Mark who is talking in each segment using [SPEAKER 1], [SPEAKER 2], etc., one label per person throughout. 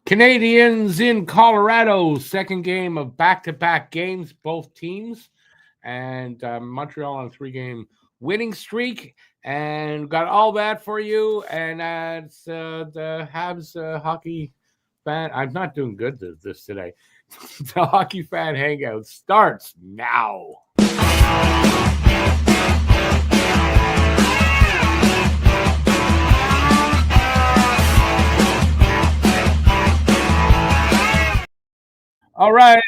[SPEAKER 1] Canadiens in Colorado, second game of back-to-back games, both teams, and Montreal on a 3-game winning streak, and got all that for you. And it's the Habs hockey fan. I'm not doing good this today. The hockey fan hangout starts now. All right.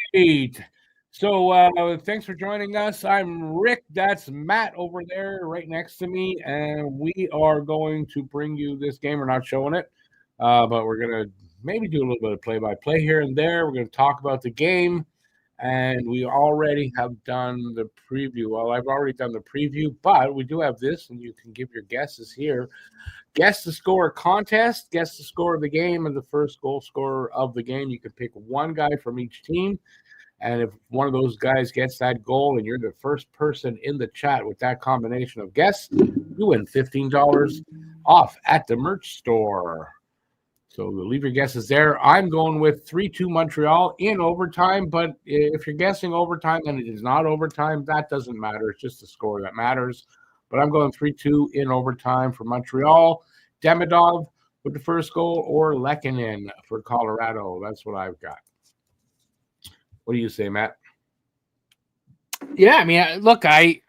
[SPEAKER 1] So thanks for joining us. I'm Rick. That's Matt over there right next to me. And we are going to bring you this game. We're not showing it, but we're going to maybe do a little bit of play-by-play here and there. We're going to talk about the game. And we already have done the preview. Well, I've already done the preview, but we do have this, and you can give your guesses here. Guess the score contest, guess the score of the game, and the first goal scorer of the game. You can pick one guy from each team, and if one of those guys gets that goal and you're the first person in the chat with that combination of guests, you win $15 off at the merch store. So leave your guesses there. I'm going with 3-2 Montreal in overtime, but if you're guessing overtime and it is not overtime, that doesn't matter. It's just the score that matters. But I'm going 3-2 in overtime for Montreal. Demidov with the first goal, or MacKinnon for Colorado. That's what I've got. What do you say, Matt?
[SPEAKER 2] Yeah, I mean, look, I'm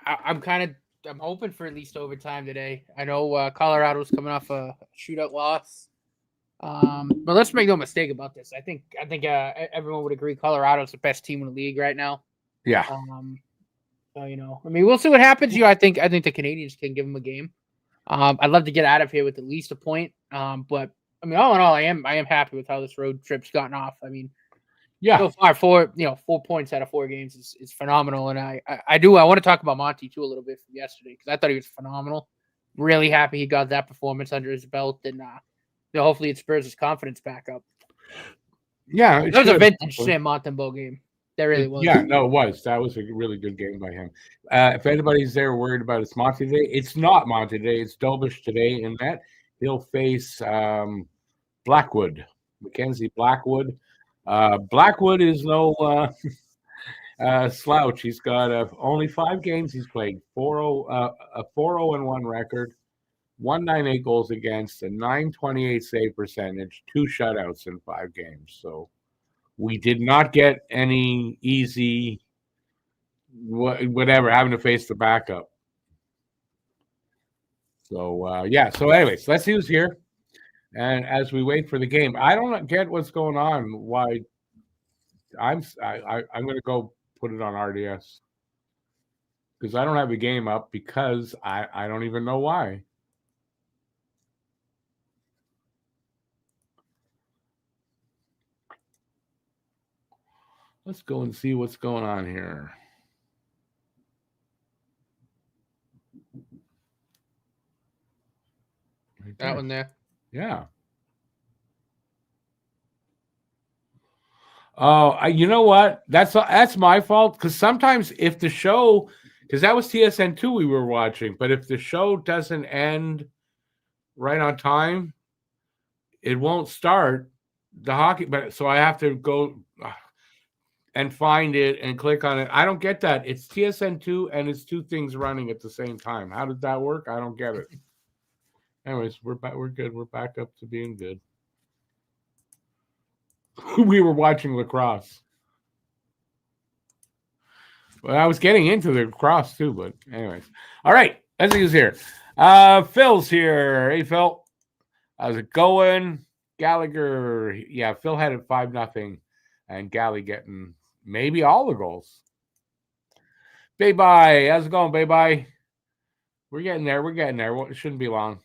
[SPEAKER 2] hoping for at least overtime today. I know Colorado's coming off a shootout loss, but let's make no mistake about this. I think everyone would agree Colorado's the best team in the league right now.
[SPEAKER 1] Yeah.
[SPEAKER 2] So, I mean, we'll see what happens. I think the Canadiens can give them a game. I'd love to get out of here with at least a point. But I mean, all in all, I am happy with how this road trip's gotten off. I mean, so far 4 points out of 4 games is phenomenal. And I want to talk about Monty too a little bit from yesterday, because I thought he was phenomenal. Really happy he got that performance under his belt, and hopefully it spurs his confidence back up.
[SPEAKER 1] Yeah,
[SPEAKER 2] it was a vintage Sam Montembeault game. That really was.
[SPEAKER 1] Yeah, no, it was. That was a really good game by him. If anybody's there worried about it's Monty Day, it's not Monty Day. It's Dobish today in that he'll face Blackwood, Mackenzie Blackwood. Blackwood is no slouch. He's got only 5 games he's played, 4-0, a 4-0-1 record, 198 goals against, a 928 save percentage, 2 shutouts in 5 games. So we did not get any easy whatever having to face the backup. So So anyways, let's see who's here. And as we wait for the game, I don't get what's going on. Why I'm going to go put it on RDS, because I don't have the game up, because I don't even know why. Let's go and see what's going on here. Right
[SPEAKER 2] that one there.
[SPEAKER 1] Yeah. Oh, you know what? That's my fault, because sometimes if the show, because that was TSN2 we were watching, but if the show doesn't end right on time, it won't start the hockey. But so I have to go and find it and click on it. I don't get that. It's TSN2 and it's 2 things running at the same time. How did that work? I don't get it. Anyways, we're back. We're good. We're back up to being good. We were watching lacrosse. Well, I was getting into the lacrosse too, but anyways. All right, let's see who's here. Phil's here. Hey, Phil. How's it going? Gallagher. Yeah, Phil had it 5-0, and Gally getting maybe all the goals. Bye-bye. How's it going, bye-bye? We're getting there. We're getting there. It shouldn't be long.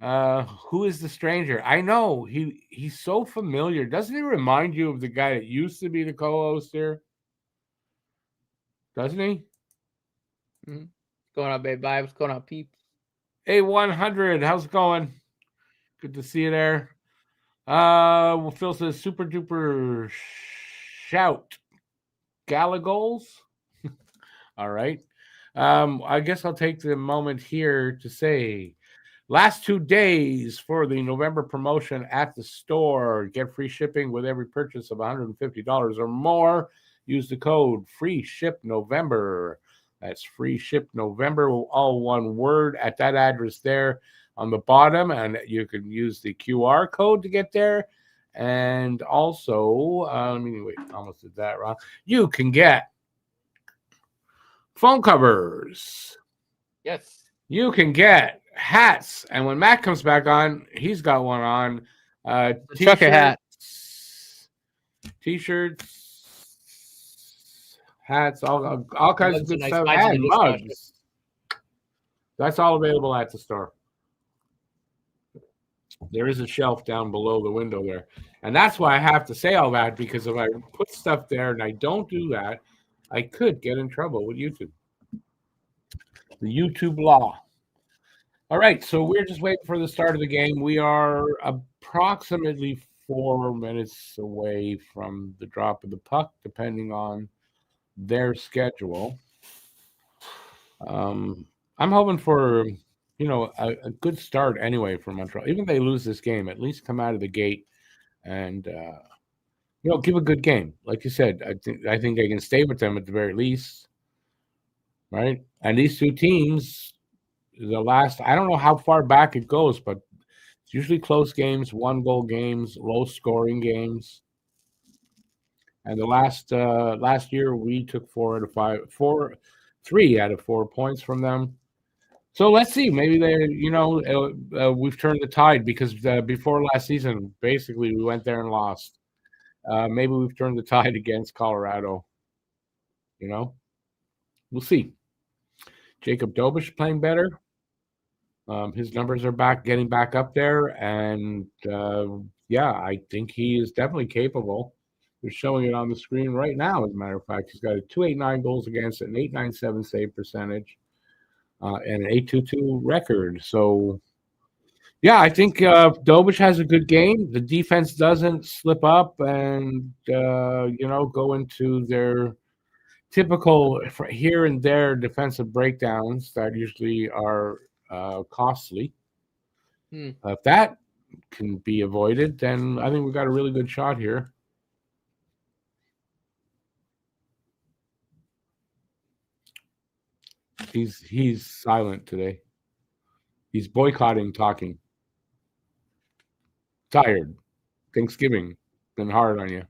[SPEAKER 1] Who is the stranger? I know. He's so familiar. Doesn't he remind you of the guy that used to be the co-host here? Doesn't he?
[SPEAKER 2] Mm-hmm. What's going on, babe? What's going on, peeps?
[SPEAKER 1] Hey, 100. How's it going? Good to see you there. Well, Phil says super duper shout. Gala goals. All right. I guess I'll take the moment here to say last 2 days for the November promotion at the store. Get free shipping with every purchase of $150 or more. Use the code Free Ship November. That's Free Ship November, all one word at that address there on the bottom. And you can use the QR code to get there. And also, wait, almost did that wrong. You can get phone covers.
[SPEAKER 2] Yes.
[SPEAKER 1] You can get hats. And when Matt comes back on, he's got one on.
[SPEAKER 2] Trucker hat.
[SPEAKER 1] T-shirts, hats, all kinds of good stuff,
[SPEAKER 2] nice
[SPEAKER 1] and mugs. That's all available at the store. There is a shelf down below the window there. And that's why I have to say all that, because if I put stuff there and I don't do that, I could get in trouble with YouTube. The YouTube law. All right, so we're just waiting for the start of the game. We are approximately 4 minutes away from the drop of the puck, depending on their schedule. I'm hoping for, a good start anyway for Montreal. Even if they lose this game, at least come out of the gate and, give a good game. Like you said, I think they can stay with them at the very least, right? And these two teams, I don't know how far back it goes, but it's usually close games, 1-goal games, low scoring games. And the last year we took 3 out of 4 points from them. So let's see. Maybe we've turned the tide, because before last season, basically we went there and lost. Maybe we've turned the tide against Colorado. We'll see. Jacob Dobish playing better. His numbers are getting back up there, and I think he is definitely capable. They're showing it on the screen right now. As a matter of fact, he's got a .289 goals against, an .897 save percentage, and an .822 record. So, I think Dobish has a good game. The defense doesn't slip up and go into their typical here and there defensive breakdowns that usually are costly. If that can be avoided, then I think we've got a really good shot here. He's silent today. He's boycotting talking. Tired. Thanksgiving been hard on you.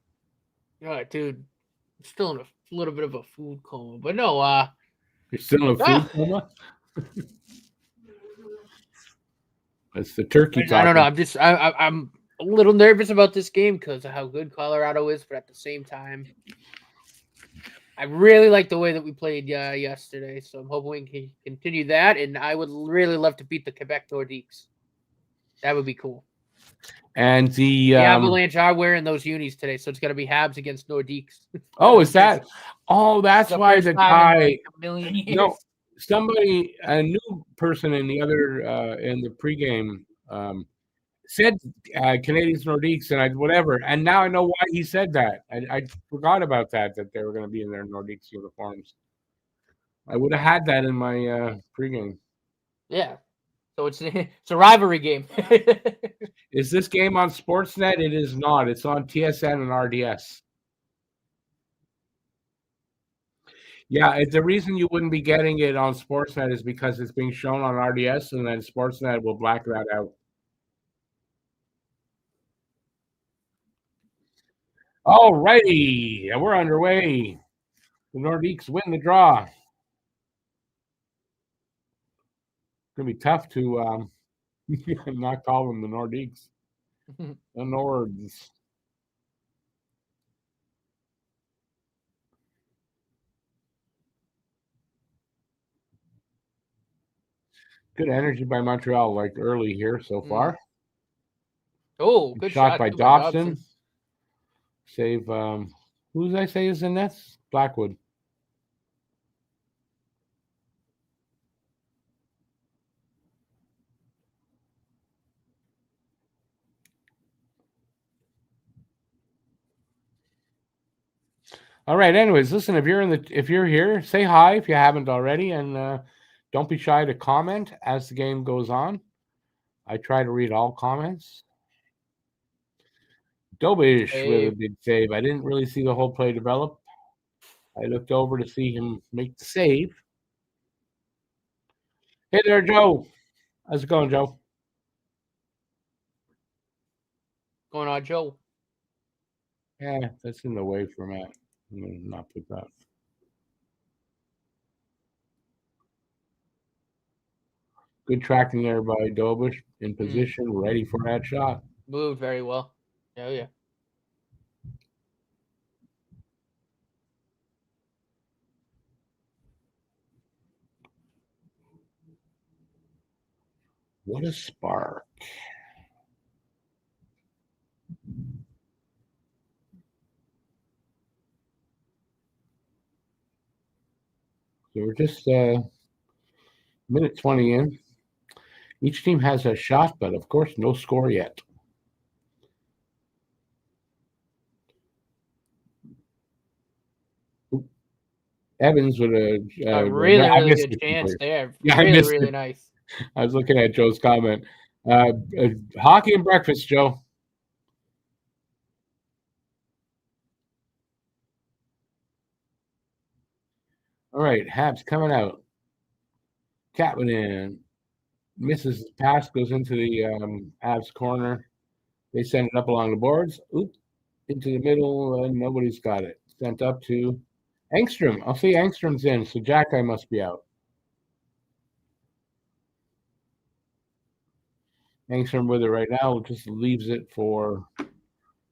[SPEAKER 2] Yeah, dude. I'm still in a little bit of a food coma, but no.
[SPEAKER 1] You're still in a food coma. It's the turkey talking.
[SPEAKER 2] I don't know. I'm a little nervous about this game because of how good Colorado is, but at the same time, I really like the way that we played yesterday, so I'm hoping we can continue that, and I would really love to beat the Quebec Nordiques. That would be cool.
[SPEAKER 1] And the
[SPEAKER 2] Avalanche are wearing those unis today, so it's going to be Habs against Nordiques.
[SPEAKER 1] Oh, is that? Oh, that's why the guy.
[SPEAKER 2] Like a million years.
[SPEAKER 1] No, somebody, a new person in the other in the pregame said Canadiens Nordiques, and whatever. And now I know why he said that. I forgot about that they were going to be in their Nordiques uniforms. I would have had that in my pregame.
[SPEAKER 2] Yeah. So it's a rivalry game.
[SPEAKER 1] Is this game on Sportsnet? It is not. It's on TSN and RDS. Yeah, the reason you wouldn't be getting it on Sportsnet is because it's being shown on RDS, and then Sportsnet will black that out. All righty, we're underway. The Nordiques win the draw. It's going to be tough to not call them the Nordiques. The Nords. Good energy by Montreal, like early here so far.
[SPEAKER 2] Oh, good shot
[SPEAKER 1] by Dobson. Save, who did I say is in nets? Blackwood. All right. Anyways, listen. If you're here, say hi if you haven't already, and don't be shy to comment as the game goes on. I try to read all comments. Dobish with a
[SPEAKER 2] Save.
[SPEAKER 1] big save. I didn't really see the whole play develop. I looked over to see him make the save. Hey there, Joe. How's it going, Joe?
[SPEAKER 2] Going on, Joe.
[SPEAKER 1] Yeah, that's in the way for Matt. I'm gonna not put that. Good tracking there by Dobish in position, ready for that shot.
[SPEAKER 2] Moved very well. Oh yeah.
[SPEAKER 1] What a spark. So we're just minute 20 in. Each team has a shot, but of course, no score yet. Evans with a
[SPEAKER 2] Really,
[SPEAKER 1] I
[SPEAKER 2] really
[SPEAKER 1] missed
[SPEAKER 2] good
[SPEAKER 1] it
[SPEAKER 2] chance
[SPEAKER 1] completely.
[SPEAKER 2] there.
[SPEAKER 1] Yeah, I
[SPEAKER 2] Really,
[SPEAKER 1] missed
[SPEAKER 2] really
[SPEAKER 1] it.
[SPEAKER 2] nice.
[SPEAKER 1] I was looking at Joe's comment. Hockey and breakfast, Joe. All right, Habs coming out. Catwin misses his pass, goes into the Habs corner. They send it up along the boards. Oop, into the middle, and nobody's got it. Sent up to Engstrom. I'll see Engstrom's in, so Jack must be out. Engstrom with it right now, just leaves it for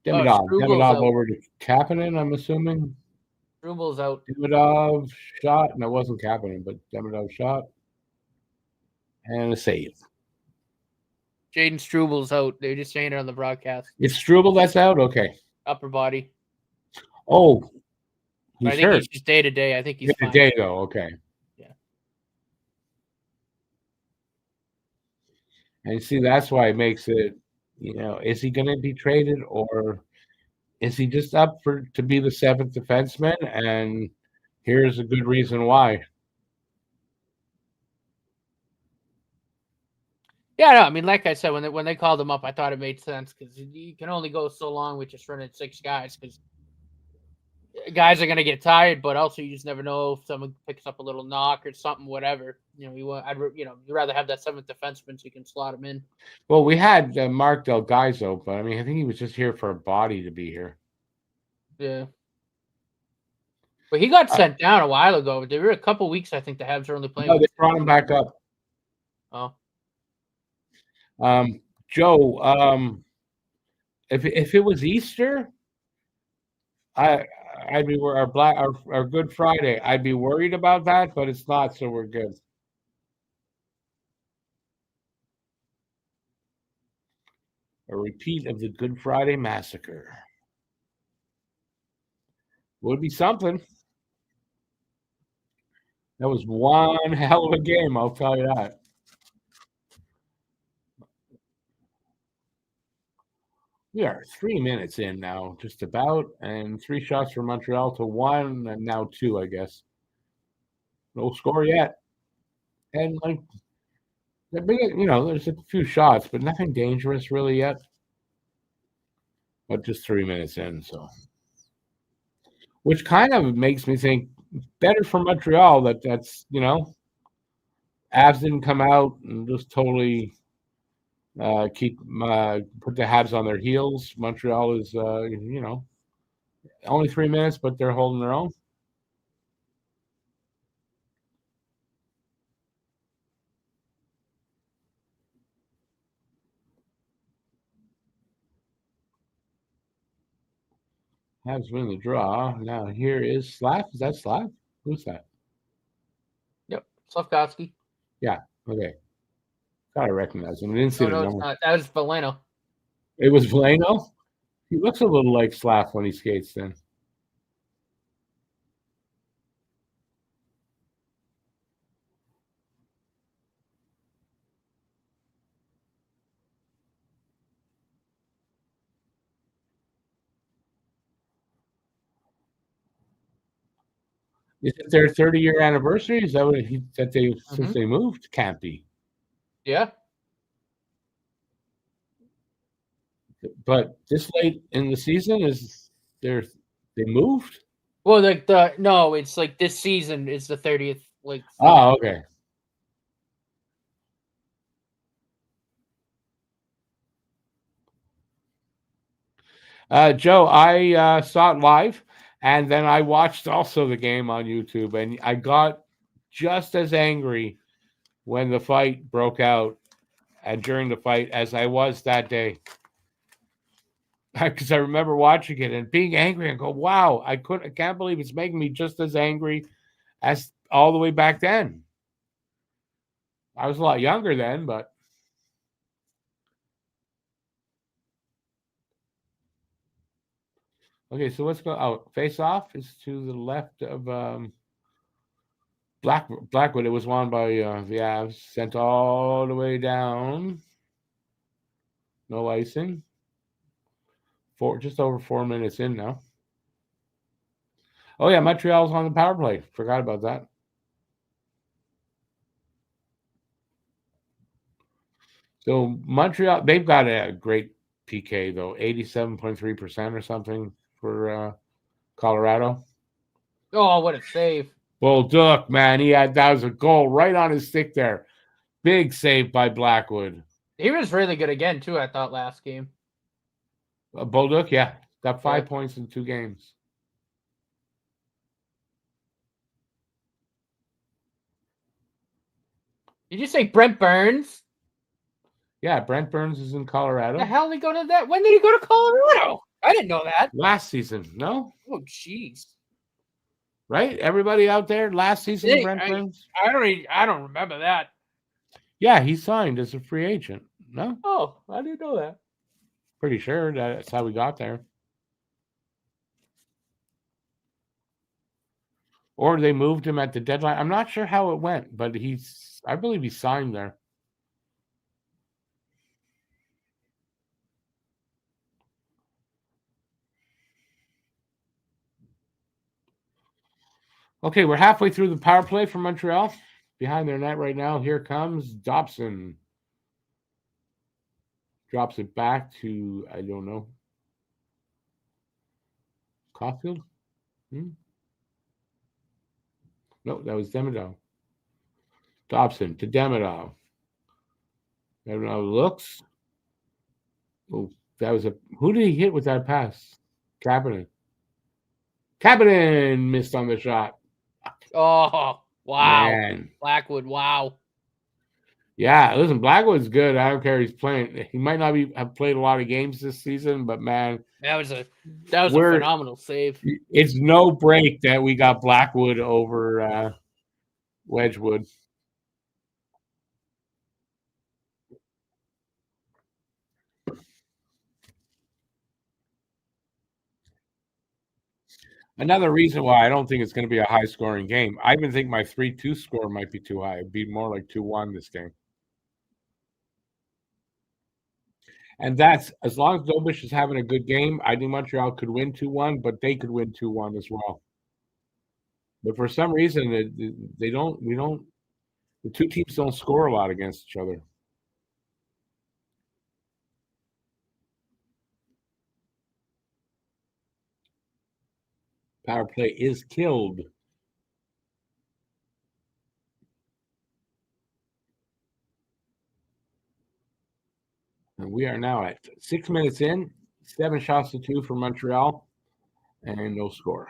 [SPEAKER 1] Demidov.
[SPEAKER 2] Strugel's
[SPEAKER 1] Demidov
[SPEAKER 2] out.
[SPEAKER 1] over to Kapanen, I'm assuming.
[SPEAKER 2] Strugel's out.
[SPEAKER 1] Demidov shot. No, it wasn't Kapanen, but Demidov shot. And a save.
[SPEAKER 2] Jaden Struvel's out. They're just saying it on the broadcast.
[SPEAKER 1] It's Struble that's out? Okay.
[SPEAKER 2] Upper body.
[SPEAKER 1] Oh,
[SPEAKER 2] I
[SPEAKER 1] he's
[SPEAKER 2] think
[SPEAKER 1] hurt.
[SPEAKER 2] he's just day to day. I think he's fine.
[SPEAKER 1] Day though, okay.
[SPEAKER 2] Yeah.
[SPEAKER 1] And see, that's why it makes it, is he going to be traded or is he just up to be the seventh defenseman? And here's a good reason why.
[SPEAKER 2] Yeah, no, I mean, like I said, when they called him up, I thought it made sense because you can only go so long with just running 6 guys because guys are going to get tired, but also you just never know if someone picks up a little knock or something, whatever. You'd rather have that seventh defenseman so you can slot him in.
[SPEAKER 1] Well, we had Mark Del Gaizo, but I mean, I think he was just here for a body to be here.
[SPEAKER 2] Yeah. But he got sent down a while ago. There were a couple weeks, I think, the Habs were only playing.
[SPEAKER 1] No, they brought him back up.
[SPEAKER 2] Oh.
[SPEAKER 1] Joe, if it was Easter, I'd be our Good Friday. I'd be worried about that, but it's not, so we're good. A repeat of the Good Friday massacre would be something. That was one hell of a game, I'll tell you that. We are 3 minutes in now, just about, and 3 shots for Montreal to 1, and now 2, I guess. No score yet. And there's a few shots, but nothing dangerous really yet. But just 3 minutes in, so. Which kind of makes me think better for Montreal that's, Avs didn't come out and just totally put the Habs on their heels. Montreal is, only 3 minutes, but they're holding their own. Habs win the draw. Now here is Slav. Is that Slav? Who's that?
[SPEAKER 2] Yep. Slavkovsky.
[SPEAKER 1] Yeah. Okay. Gotta recognize him. I didn't see the
[SPEAKER 2] No,
[SPEAKER 1] number.
[SPEAKER 2] it's not. That was Valeno.
[SPEAKER 1] It was Valeno? He looks a little like Slav when he skates then. Is it their 30-year anniversary? Is that what that they since
[SPEAKER 2] Mhm.
[SPEAKER 1] they moved? Can't be.
[SPEAKER 2] Yeah.
[SPEAKER 1] But this late in the season is they moved?
[SPEAKER 2] Well, like no, it's like this season is the 30th like full
[SPEAKER 1] Oh,
[SPEAKER 2] year.
[SPEAKER 1] okay. Joe, I saw it live, and then I watched also the game on YouTube, and I got just as angry when the fight broke out and during the fight as I was that day. Because I remember watching it and being angry and go, "Wow, I can't believe it's making me just as angry as all the way back then." I was a lot younger then, but okay. So let's go. Oh, face off is to the left of Blackwood. It was won by the Avs. Sent all the way down. No icing. Just over 4 minutes in now. Oh yeah, Montreal's on the power play. Forgot about that. So Montreal, they've got a great PK though, 87.3% or something for Colorado.
[SPEAKER 2] Oh, what a save!
[SPEAKER 1] Well, Duck, man, that was a goal right on his stick there. Big save by Blackwood.
[SPEAKER 2] He was really good again too. I thought last game.
[SPEAKER 1] Bolduc, yeah, got 5 points
[SPEAKER 2] Yeah.
[SPEAKER 1] in 2 games.
[SPEAKER 2] Did you say Brent Burns?
[SPEAKER 1] Yeah, Brent Burns is in Colorado.
[SPEAKER 2] The hell did he go to that? When did he go to Colorado? I didn't know that.
[SPEAKER 1] Last season, no?
[SPEAKER 2] Oh, jeez.
[SPEAKER 1] Right? Everybody out there, last season, Brent Burns?
[SPEAKER 2] I don't remember that.
[SPEAKER 1] Yeah, he signed as a free agent. No?
[SPEAKER 2] Oh, I didn't know that.
[SPEAKER 1] Pretty sure that's how we got there. Or they moved him at the deadline. I'm not sure how it went, but I believe he signed there. Okay, we're halfway through the power play for Montreal. Behind their net right now. Here comes Dobson. Drops it back to, I don't know, Caulfield? No, that was Demidov. Dobson to Demidov. Demidov looks. Oh, that was who did he hit with that pass? Kapanen. Kapanen missed on the shot.
[SPEAKER 2] Oh, wow.
[SPEAKER 1] Man.
[SPEAKER 2] Blackwood, wow.
[SPEAKER 1] Yeah, listen, Blackwood's good. I don't care. He's playing. He might not have played a lot of games this season, but man,
[SPEAKER 2] That was a phenomenal save.
[SPEAKER 1] it's no break that we got Blackwood over Wedgwood. Another reason why I don't think it's going to be a high scoring game. I even think my 3-2 score might be too high. It'd be more like 2-1 this game. And that's as long as Dobish is having a good game, I think Montreal could win 2-1, but they could win 2-1 as well. But for some reason, the two teams don't score a lot against each other. Power play is killed. And we are now at 6 minutes in, 7 shots to 2 for Montreal, and no score.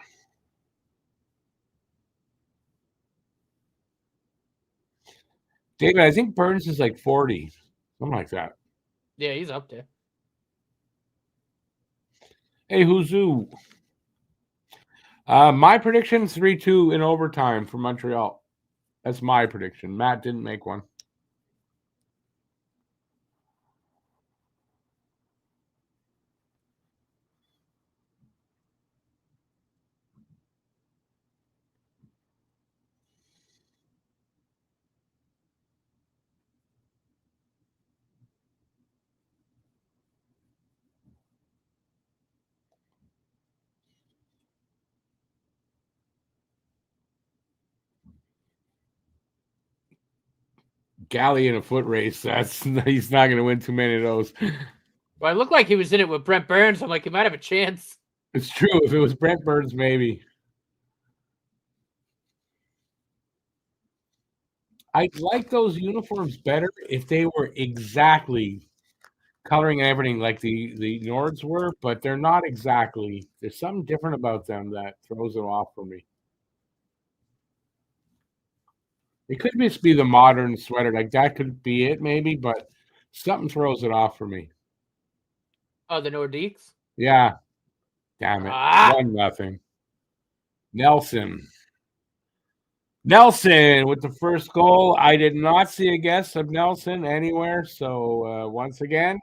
[SPEAKER 1] David, I think Burns is like 40, something like that.
[SPEAKER 2] Yeah, he's up there.
[SPEAKER 1] Hey, Huzu. My prediction 3-2 in overtime for Montreal. That's my prediction. Matt didn't make one. galley in a foot race. He's not going to win too many of those.
[SPEAKER 2] Well, it looked like he was in it with Brent Burns. I'm like, he might have a chance.
[SPEAKER 1] It's true. If it was Brent Burns, maybe. I'd like those uniforms better if they were exactly coloring and everything like the Nords were, but they're not exactly. There's something different about them that throws them off for me. It could just be the modern sweater. Like that could be it, maybe, but something throws it off for me.
[SPEAKER 2] Oh, the Nordiques?
[SPEAKER 1] Yeah. Damn it.
[SPEAKER 2] Ah!
[SPEAKER 1] 1-0. Nelson with the first goal. I did not see a guess of Nelson anywhere. So once again,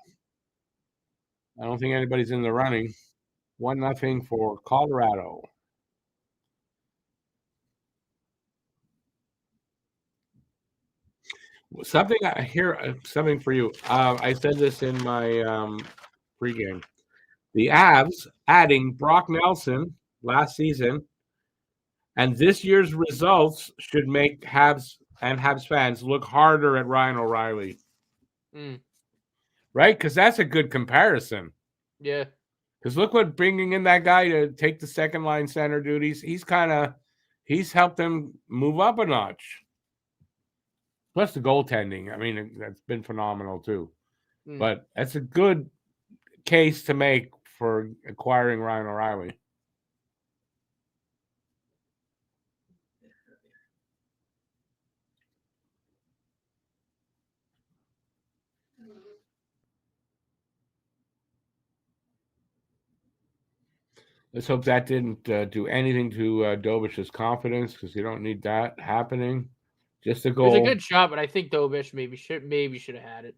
[SPEAKER 1] I don't think anybody's in the running. 1-0 for Colorado. Something I hear, something for you. I said this in my pregame. The Avs adding Brock Nelson last season, and this year's results should make Habs and Habs fans look harder at Ryan O'Reilly. Right? Because that's a good comparison.
[SPEAKER 2] Yeah.
[SPEAKER 1] Because look what bringing in that guy to take the second line center duties, he's helped them move up a notch. Plus the goaltending. I mean, that's been phenomenal too. But that's a good case to make for acquiring Ryan O'Reilly. Let's hope that didn't do anything to Dobish's confidence, because you don't need that happening. Just a goal.
[SPEAKER 2] It was a good shot, but I think Dobish maybe should have had it.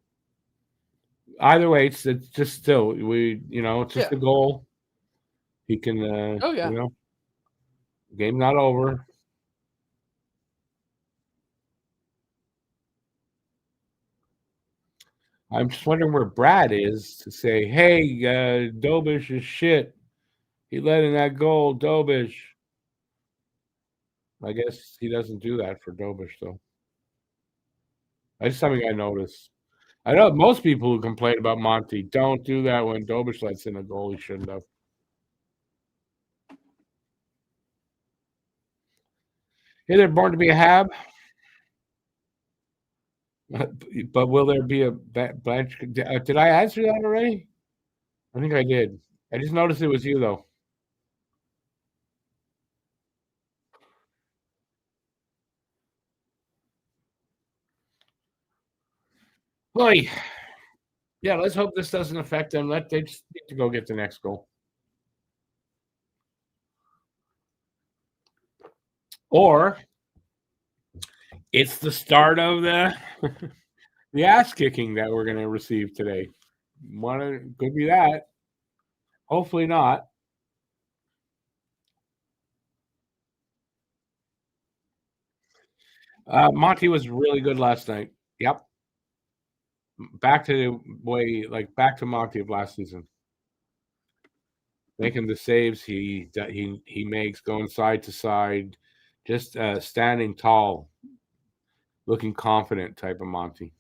[SPEAKER 1] Either way, it's just still it's just a goal. He can. Game not over. I'm just wondering where Brad is to say, hey, Dobish is shit. He let in that goal, Dobish. I guess he doesn't do that for Dobish, though. That's something I noticed. I know most people who complain about Monty don't do that when Dobish lets in a goal he shouldn't have. Hey, they're born to be a Hab. But will there be a Blanche? Did I answer that already? I think I did. I just noticed it was you, though. Boy, yeah, let's hope this doesn't affect them. They just need to go get the next goal. Or it's the start of the ass kicking that we're going to receive today. Could be that. Hopefully not. Monty was really good last night. Yep. Back to back to Monty of last season. Making the saves he makes, going side to side, just standing tall, looking confident type of Monty.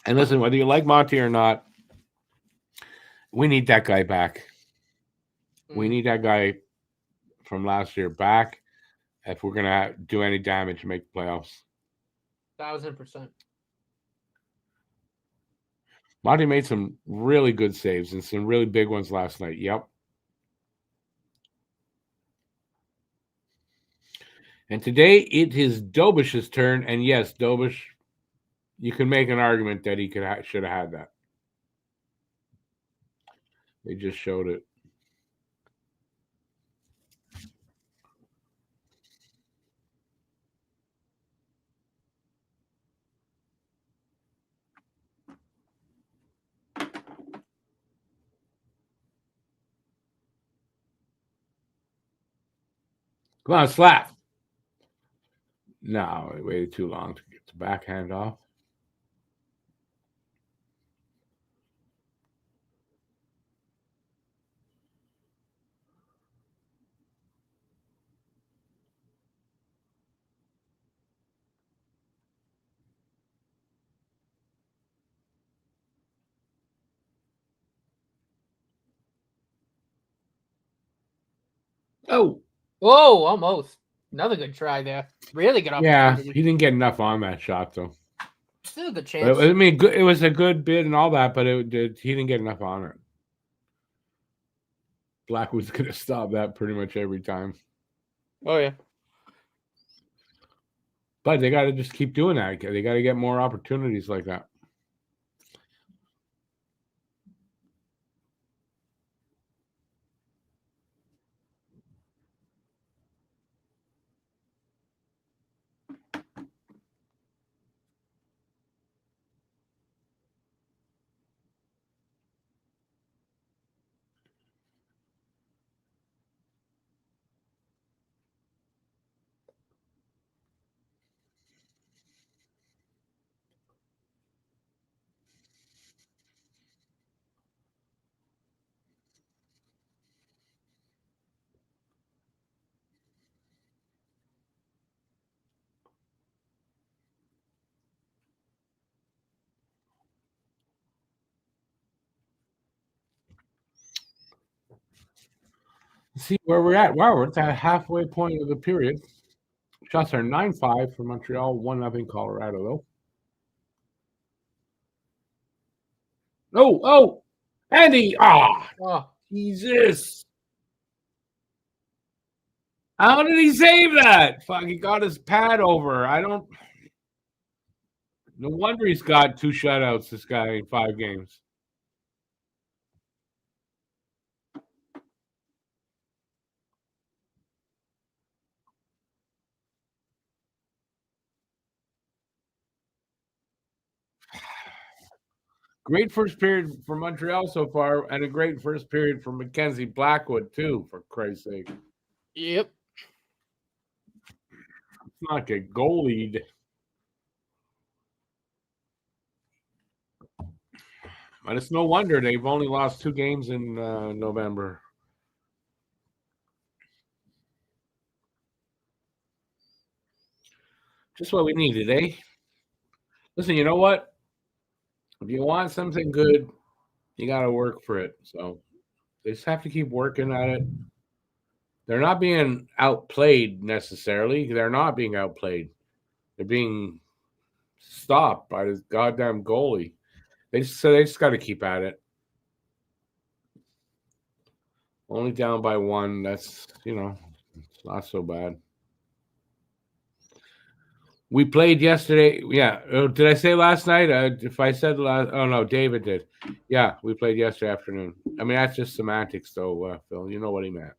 [SPEAKER 1] And listen, whether you like Monty or not, we need that guy back. We need that guy from last year back if we're going to do any damage and make the playoffs.
[SPEAKER 2] 1,000%.
[SPEAKER 1] Monty made some really good saves and some really big ones last night. Yep. And today it is Dobish's turn. And yes, Dobish, you can make an argument that he should have had that. They just showed it. Come on, slap. No, it waited too long to get the backhand off. Oh,
[SPEAKER 2] Oh, almost. Another good try there. Really good
[SPEAKER 1] yeah.
[SPEAKER 2] opportunity.
[SPEAKER 1] He didn't get enough on that shot, though.
[SPEAKER 2] Still a good
[SPEAKER 1] But,
[SPEAKER 2] chance.
[SPEAKER 1] I mean, it was a good bid and all that, but he didn't get enough on it. Black was going to stop that pretty much every time.
[SPEAKER 2] Oh, yeah.
[SPEAKER 1] But they got to just keep doing that. They got to get more opportunities like that. See where we're at. Wow, we're at the halfway point of the period. Shots are 9-5 for Montreal, 1-0 Colorado, though. Oh, Andy!
[SPEAKER 2] Oh,
[SPEAKER 1] Jesus! How did he save that? Fuck, he got his pad over. No wonder he's got 2 shutouts, this guy, in 5 games. Great first period for Montreal so far, and a great first period for Mackenzie Blackwood, too, for Christ's sake.
[SPEAKER 2] yep.
[SPEAKER 1] Let's not get goalied. But it's no wonder they've only lost 2 games in November. Just what we needed, eh? Listen, you know what? If you want something good, you got to work for it. So they just have to keep working at it. They're not being outplayed necessarily. They're not being outplayed. They're being stopped by this goddamn goalie. They just got to keep at it. Only down by 1. That's it's not so bad. We played yesterday. Yeah. Did I say last night? If I said last, oh no, David did. Yeah, we played yesterday afternoon. I mean, that's just semantics, though, Phil. You know what he meant.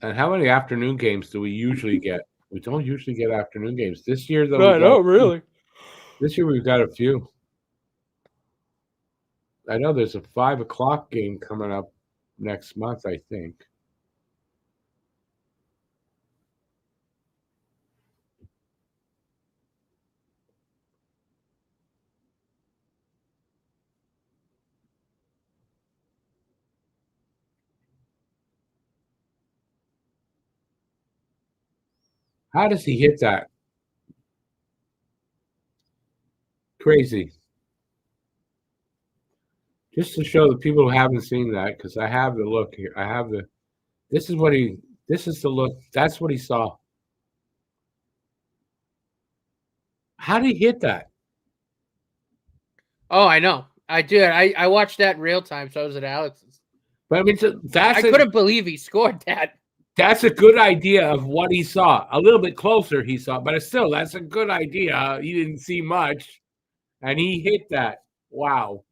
[SPEAKER 1] And how many afternoon games do we usually get? We don't usually get afternoon games. This year, though, we got
[SPEAKER 2] really.
[SPEAKER 1] this year we've got a few. I know there's a 5 o'clock game coming up next month, I think. How does he hit that? Crazy. Just to show the people who haven't seen that, because I have the look here. I have the. This is what he. This is the look. That's what he saw. How did he hit that?
[SPEAKER 2] Oh, I know. I did. I watched that in real time, so I was at Alex's.
[SPEAKER 1] But I mean,
[SPEAKER 2] I couldn't believe he scored that.
[SPEAKER 1] That's a good idea of what he saw. A little bit closer, he saw, but still, that's a good idea. He didn't see much, and he hit that. Wow.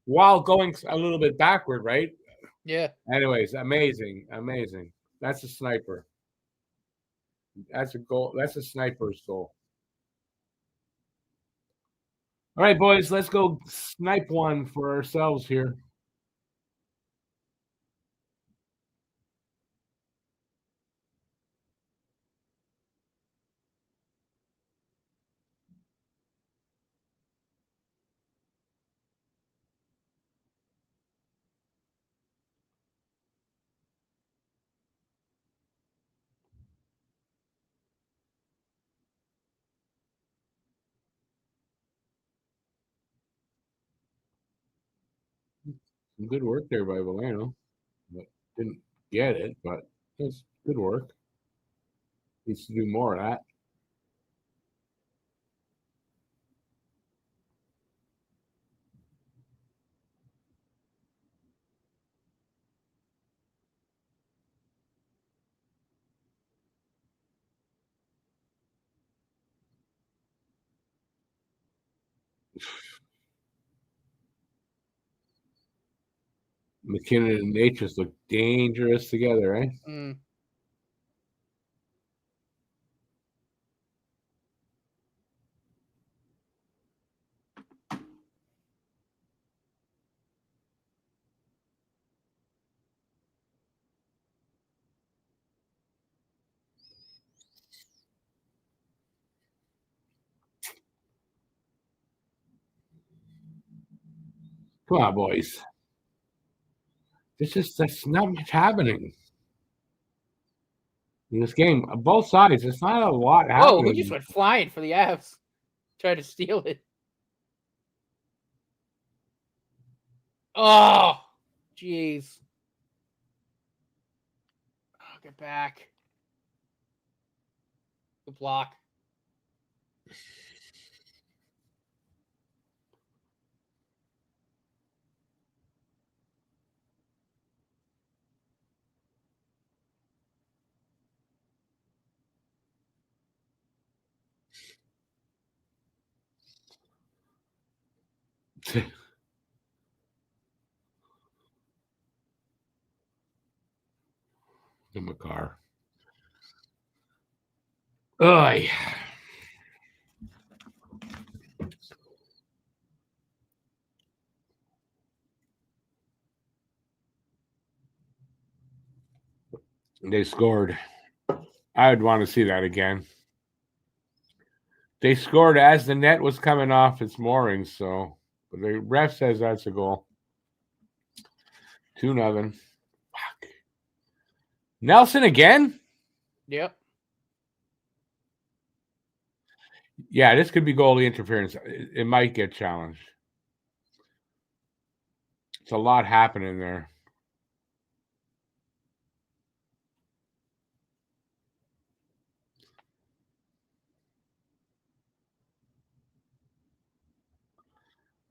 [SPEAKER 1] While going a little bit backward, right?
[SPEAKER 2] Yeah.
[SPEAKER 1] Anyways, amazing. That's a sniper. That's a goal. That's a sniper's goal. All right, boys, let's go snipe one for ourselves here. Some good work there by Valeno, but didn't get it. But it's good work. Needs to do more of that. MacKinnon and Nate just look dangerous together, eh?
[SPEAKER 2] Mm.
[SPEAKER 1] Come on, boys. That's not much happening in this game. Both sides, it's not a lot
[SPEAKER 2] Whoa, who
[SPEAKER 1] happening.
[SPEAKER 2] just went flying for the Avs? Tried to steal it. Oh, jeez. Oh, get back. Good block.
[SPEAKER 1] In the car. Ugh. They scored. I would want to see that again. They scored as the net was coming off its moorings, so but the ref says that's a goal. 2-0. Fuck. Nelson again?
[SPEAKER 2] Yep.
[SPEAKER 1] Yeah, this could be goalie interference. It might get challenged. It's a lot happening there.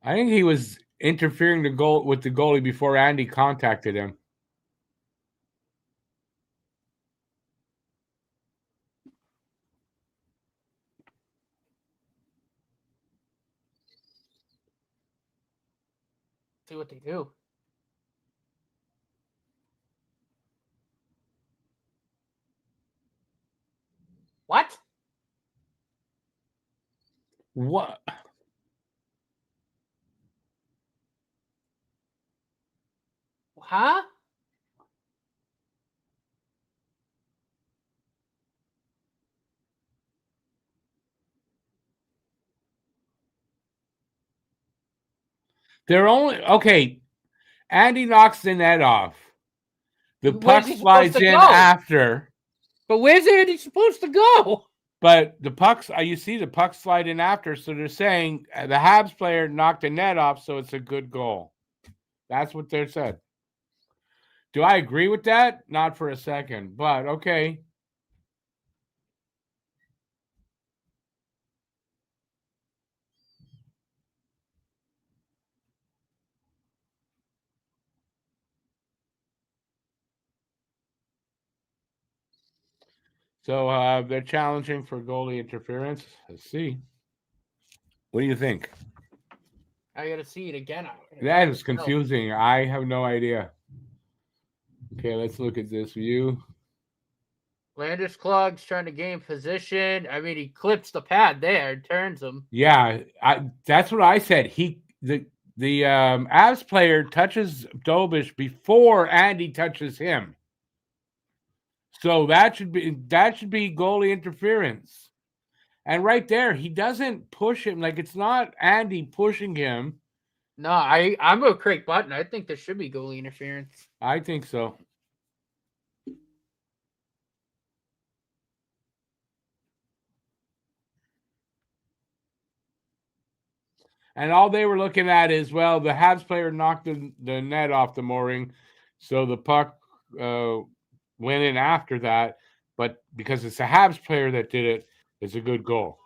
[SPEAKER 1] I think he was interfering with the goalie before Andy contacted him.
[SPEAKER 2] See what they do. What?
[SPEAKER 1] What?
[SPEAKER 2] Huh?
[SPEAKER 1] They're only okay. Andy knocks the net off. The puck
[SPEAKER 2] Where's he supposed
[SPEAKER 1] slides
[SPEAKER 2] to
[SPEAKER 1] in
[SPEAKER 2] go?
[SPEAKER 1] after.
[SPEAKER 2] But where's Andy supposed to go?
[SPEAKER 1] But the pucks, you see the puck slide in after, so they're saying the Habs player knocked the net off, so it's a good goal. That's what they're said. Do I agree with that? Not for a second, but okay. So they're challenging for goalie interference. Let's see. What do you think?
[SPEAKER 2] I gotta see it again.
[SPEAKER 1] That is confusing. I have no idea. Okay, let's look at this view.
[SPEAKER 2] Landers Klug's trying to gain position. I mean, he clips the pad there, turns him.
[SPEAKER 1] Yeah, that's what I said. The Avs player touches Dobish before Andy touches him. So that should be goalie interference. And right there, he doesn't push him. Like, it's not Andy pushing him.
[SPEAKER 2] No, I'm with Craig Button. I think there should be goalie interference.
[SPEAKER 1] I think so. And all they were looking at is, well, the Habs player knocked the net off the mooring, so the puck went in after that. But because it's a Habs player that did it, it's a good goal.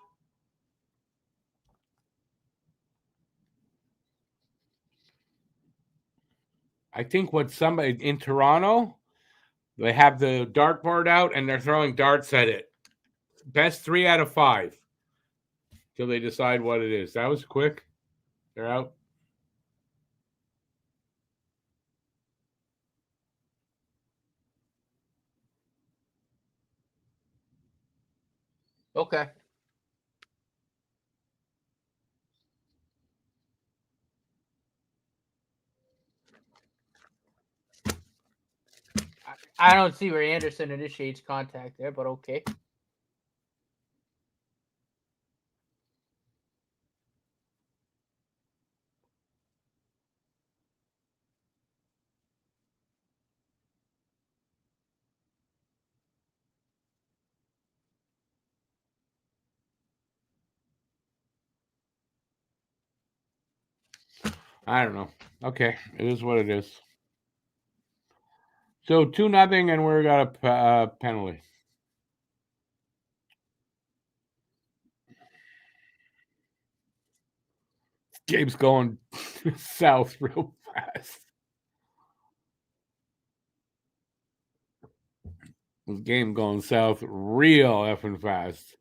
[SPEAKER 1] I think what somebody in Toronto, they have the dartboard out and they're throwing darts at it. Best 3 out of 5 till they decide what it is. That was quick. They're out.
[SPEAKER 2] Okay. I don't see where Anderson initiates contact there, but okay.
[SPEAKER 1] I don't know. Okay, it is what it is. So 2-0, and we're got a penalty. Game's going south real fast. This game going south real effing fast.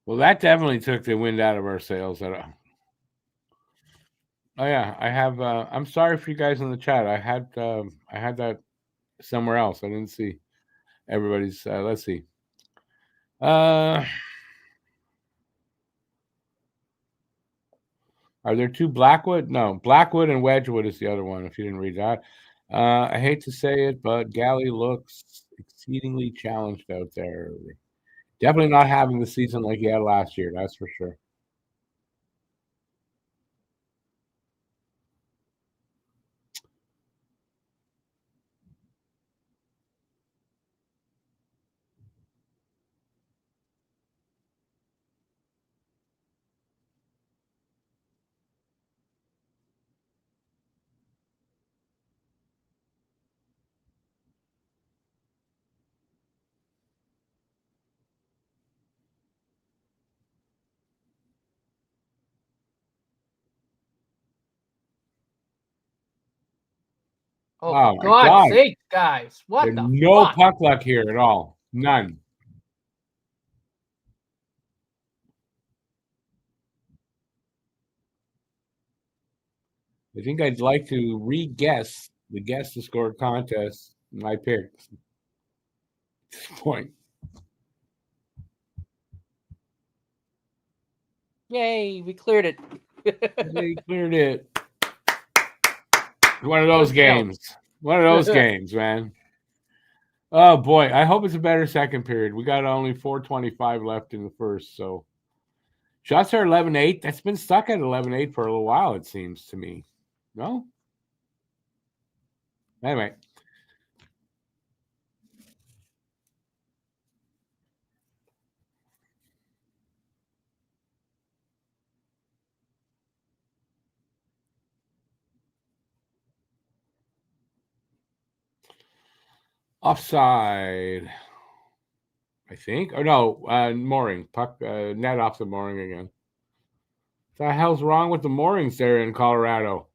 [SPEAKER 1] Well, that definitely took the wind out of our sails. Oh yeah, I have. I'm sorry for you guys in the chat. I had that somewhere else. I didn't see everybody's. Let's see. Are there 2 Blackwood? No, Blackwood and Wedgwood is the other one. If you didn't read that, I hate to say it, but Galley looks exceedingly challenged out there. Definitely not having the season like he had last year. That's for sure.
[SPEAKER 2] Oh,
[SPEAKER 1] Oh
[SPEAKER 2] for
[SPEAKER 1] my
[SPEAKER 2] God's
[SPEAKER 1] God!
[SPEAKER 2] sake, guys! What
[SPEAKER 1] There's
[SPEAKER 2] the
[SPEAKER 1] no
[SPEAKER 2] fuck?
[SPEAKER 1] puck luck here at all. None. I think I'd like to re-guess the guess to score contest. My pick. At this point.
[SPEAKER 2] Yay, we cleared it.
[SPEAKER 1] They cleared it. One of those games. One of those games, man. Oh boy, I hope it's a better second period. We got only 4:25 left in the first, so shots are 11-8. That's been stuck at 11-8 for a little while, it seems to me. No? Anyway. Offside, I think. Or no, mooring. Puck net off the mooring again. What the hell's wrong with the moorings there in Colorado?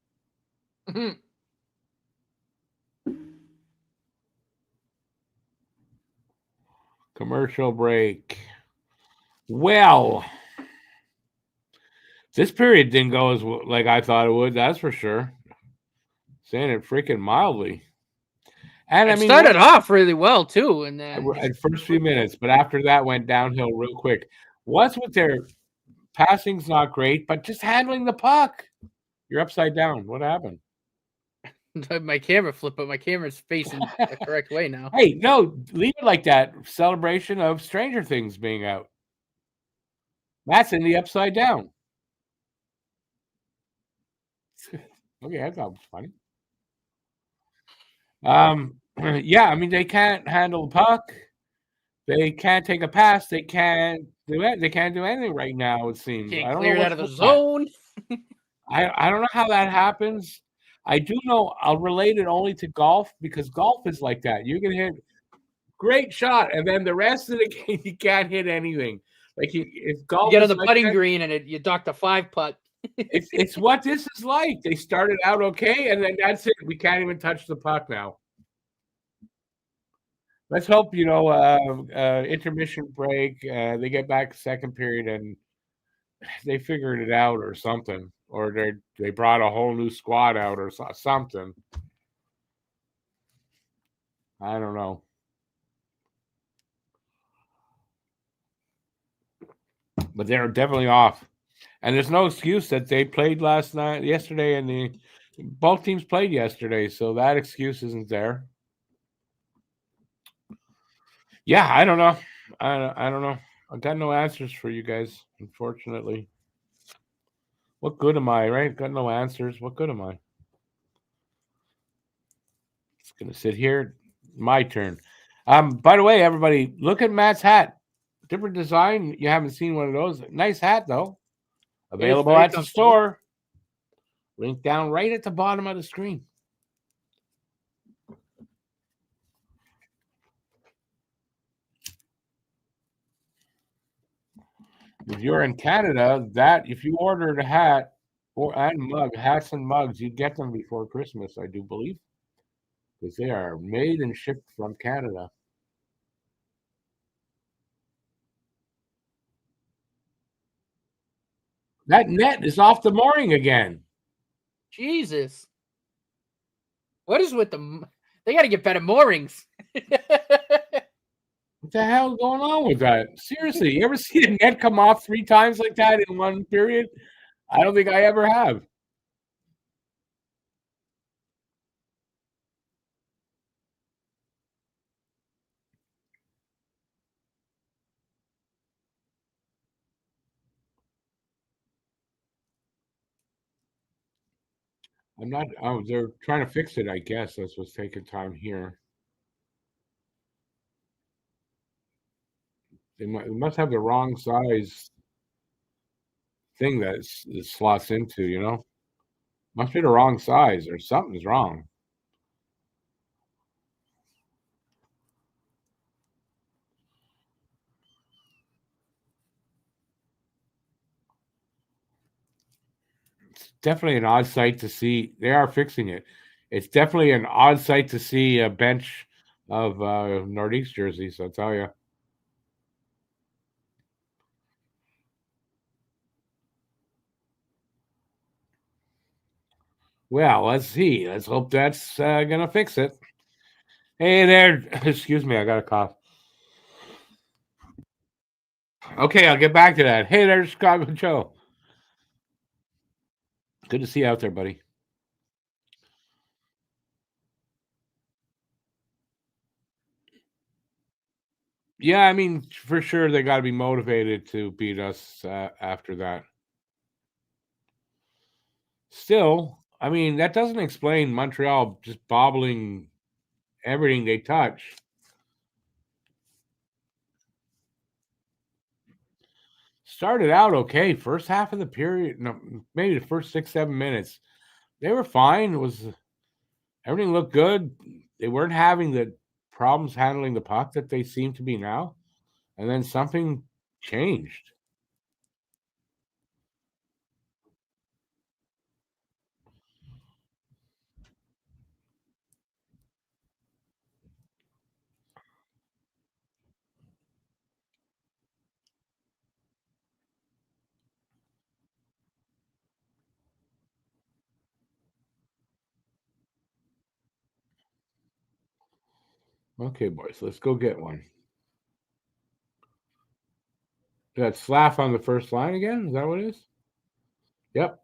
[SPEAKER 1] Commercial break. Well, this period didn't go as like I thought it would. That's for sure. Saying it freaking mildly. And
[SPEAKER 2] it started off really well too, and then
[SPEAKER 1] at first few minutes, but after that went downhill real quick. What's with their Passing's not great, but just handling the puck. You're upside down. What happened?
[SPEAKER 2] My camera flipped, but my camera's facing the correct way now.
[SPEAKER 1] Hey, no, leave it like that. Celebration of Stranger Things being out. That's in the upside down. Okay, I thought it was funny. Yeah, I mean they can't handle the puck. They can't take a pass. They can't do it. They can't do anything right now. It seems.
[SPEAKER 2] Can't
[SPEAKER 1] I don't know
[SPEAKER 2] clear it out
[SPEAKER 1] what's
[SPEAKER 2] of the
[SPEAKER 1] with that.
[SPEAKER 2] zone.
[SPEAKER 1] I don't know how that happens. I do know I'll relate it only to golf because golf is like that. You can hit great shot, and then the rest of the game you can't hit anything. Like if golf
[SPEAKER 2] You get on
[SPEAKER 1] is
[SPEAKER 2] the
[SPEAKER 1] like
[SPEAKER 2] putting
[SPEAKER 1] that,
[SPEAKER 2] green and you docked a 5-putt.
[SPEAKER 1] it's what this is like. They started out okay, and then that's it. We can't even touch the puck now. Let's hope intermission break. They get back second period and they figured it out or something, or they brought a whole new squad out or something. I don't know, but they're definitely off, and there's no excuse that they played yesterday, and both teams played yesterday, so that excuse isn't there. Yeah, I don't know. I don't know. I got no answers for you guys, unfortunately. What good am I, right? Got no answers. What good am I? It's gonna sit here. My turn. By the way, everybody, look at Matt's hat. Different design. You haven't seen one of those. Nice hat though.
[SPEAKER 2] It is
[SPEAKER 1] Available
[SPEAKER 2] very
[SPEAKER 1] at the
[SPEAKER 2] comfortable.
[SPEAKER 1] store. Link down right at the bottom of the screen. If you're in Canada, that if you ordered a hat hats and mugs, you get them before Christmas, I do believe, because they are made and shipped from Canada. That net is off the mooring again.
[SPEAKER 2] Jesus. What is with them? They got to get better moorings.
[SPEAKER 1] What the hell is going on with that? Seriously, you ever see a net come off 3 times like that in one period? I don't think I ever have. I'm not. Oh, they're trying to fix it. I guess that's what's taking time here. They must have the wrong size thing that it slots into. Must be the wrong size or something's wrong. It's definitely an odd sight to see. They are fixing it. It's definitely an odd sight to see a bench of Nordiques jerseys. I'll tell you. Well, let's see. Let's hope that's gonna fix it. Hey there. Excuse me, I got a cough. Okay, I'll get back to that. Hey there, Chicago Joe. Good to see you out there, buddy. Yeah, I mean, for sure, they got to be motivated to beat us after that. Still, I mean, that doesn't explain Montreal just bobbling everything they touch. Started out okay. First half of the period, no, maybe the first 6, 7 minutes, they were fine. It was everything looked good. They weren't having the problems handling the puck that they seem to be now. And then something changed. Okay, boys, let's go get one. Got Slav on the first line again. Is that what it is? Yep.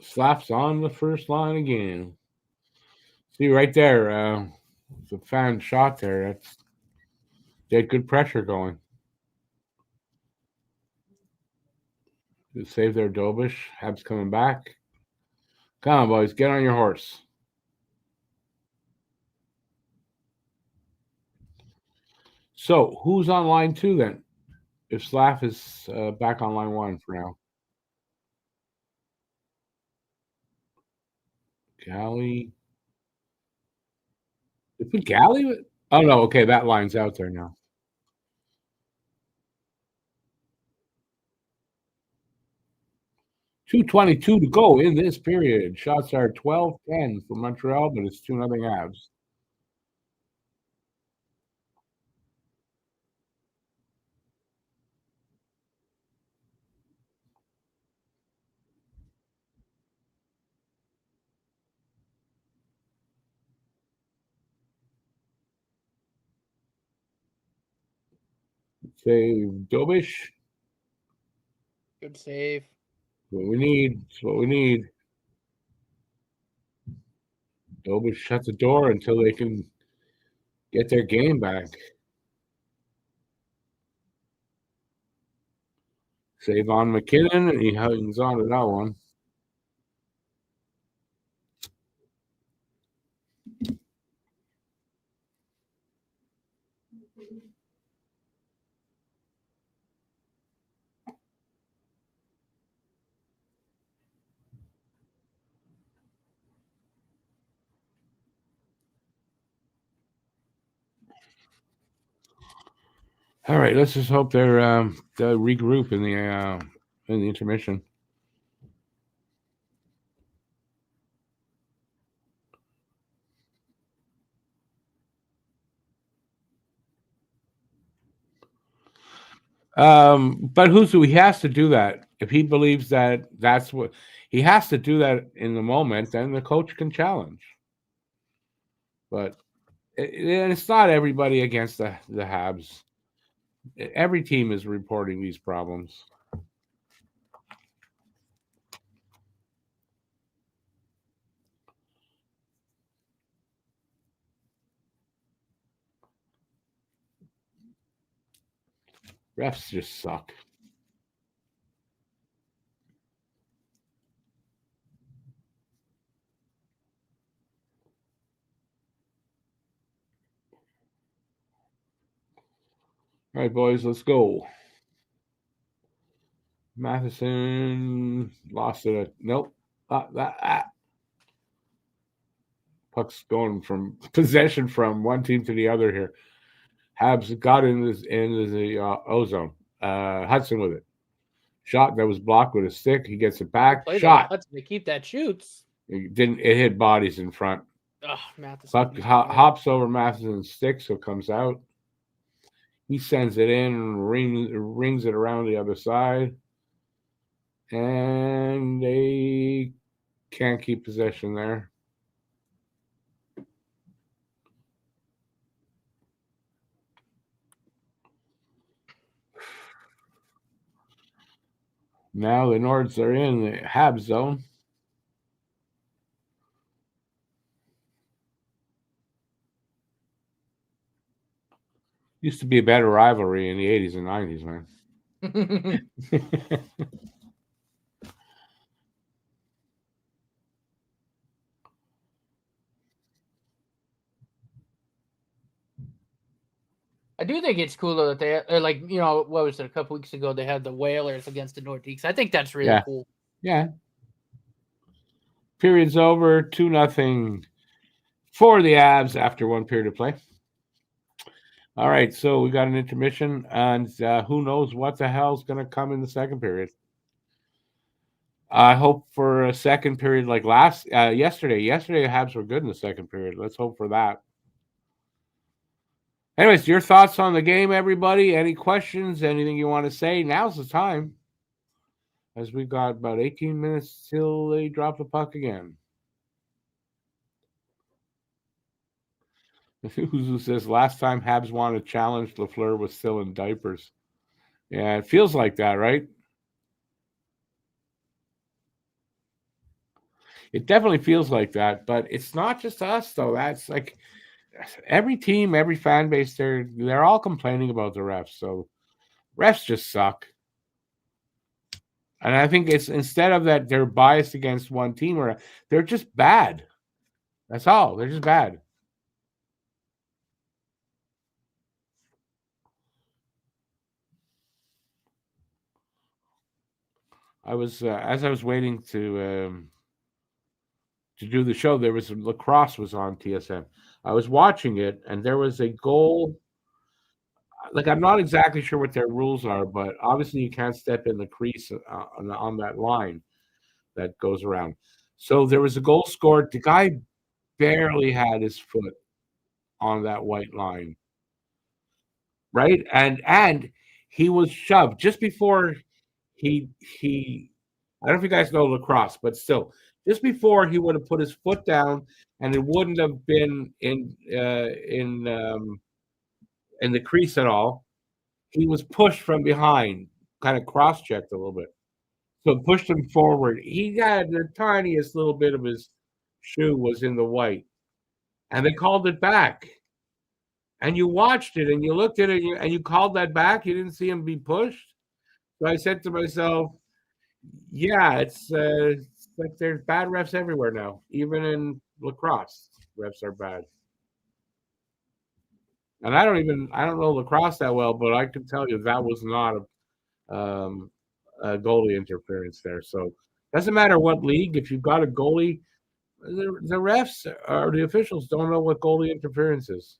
[SPEAKER 1] Slav's on the first line again. See right there. It's a fan shot there. They had good pressure going. Save their Dobish. Habs coming back. Come on, boys. Get on your horse. So, who's on line 2 then? If Slav is back on line 1 for now. Galley. They put Galley? Oh, no. Okay, that line's out there now. .222 to go in this period. Shots are 12-10 for Montreal, but it's 2-0 Habs. Save Dobish.
[SPEAKER 2] Good save.
[SPEAKER 1] What we need. It's what we need. Dobish shut the door until they can get their game back. Save on MacKinnon, and he hangs on to that one. All right, let's just hope they'll regroup in the intermission. But he has to do that if he believes that that's what he has to do that in the moment. Then the coach can challenge. But it's not everybody against the Habs. Every team is reporting these problems. Refs just suck. All right, boys, let's go. Matheson lost it. Nope. Puck's going from possession from one team to the other here. Habs got in the ozone. Hudson with it. Shot that was blocked with a stick. He gets it back. Shot.
[SPEAKER 2] Hudson to keep that shoots.
[SPEAKER 1] It didn't. It hit bodies in front.
[SPEAKER 2] Oh, Matheson.
[SPEAKER 1] Puck hops over Matheson's stick, so it comes out. He sends it in, rings it around the other side, and they can't keep possession there. Now the Nords are in the Habs zone. Used to be a better rivalry in the 80s and 90s, man.
[SPEAKER 2] I do think it's cool though that they like, you know, what was it, a couple weeks ago they had the Whalers against the Nordiques. I think that's really cool.
[SPEAKER 1] Yeah. Period's over. 2-0 for the Avs after one period of play. All right, so we got an intermission, and who knows what the hell's going to come in the second period. I hope for a second period like yesterday. Yesterday, the Habs were good in the second period. Let's hope for that. Anyways, your thoughts on the game, everybody? Any questions? Anything you want to say? Now's the time. As we've got about 18 minutes till they drop the puck again. Who says last time Habs won a challenge, Lafleur was still in diapers. Yeah, it feels like that, right? It definitely feels like that, but it's not just us though. That's like every team, every fan base, they're all complaining about the refs. So refs just suck. And I think it's instead of that they're biased against one team or they're just bad. That's all. They're just bad. I was as I was waiting to do the show, there was lacrosse was on TSN. I was watching it, and there was a goal. Like I'm not exactly sure what their rules are, but obviously you can't step in the crease on that line that goes around. So there was a goal scored. The guy barely had his foot on that white line, right? And he was shoved just before he. I don't know if you guys know lacrosse, but still, just before he would have put his foot down, and it wouldn't have been in the crease at all. He was pushed from behind, kind of cross-checked a little bit. So it pushed him forward. He had the tiniest little bit of his shoe was in the white. And they called it back. And you watched it and you looked at it and you called that back. You didn't see him be pushed. So I said to myself, yeah, it's like there's bad refs everywhere now. Even in lacrosse, refs are bad. And I don't know lacrosse that well, but I can tell you that was not a goalie interference there. So doesn't matter what league. If you've got a goalie, the refs or the officials don't know what goalie interference is.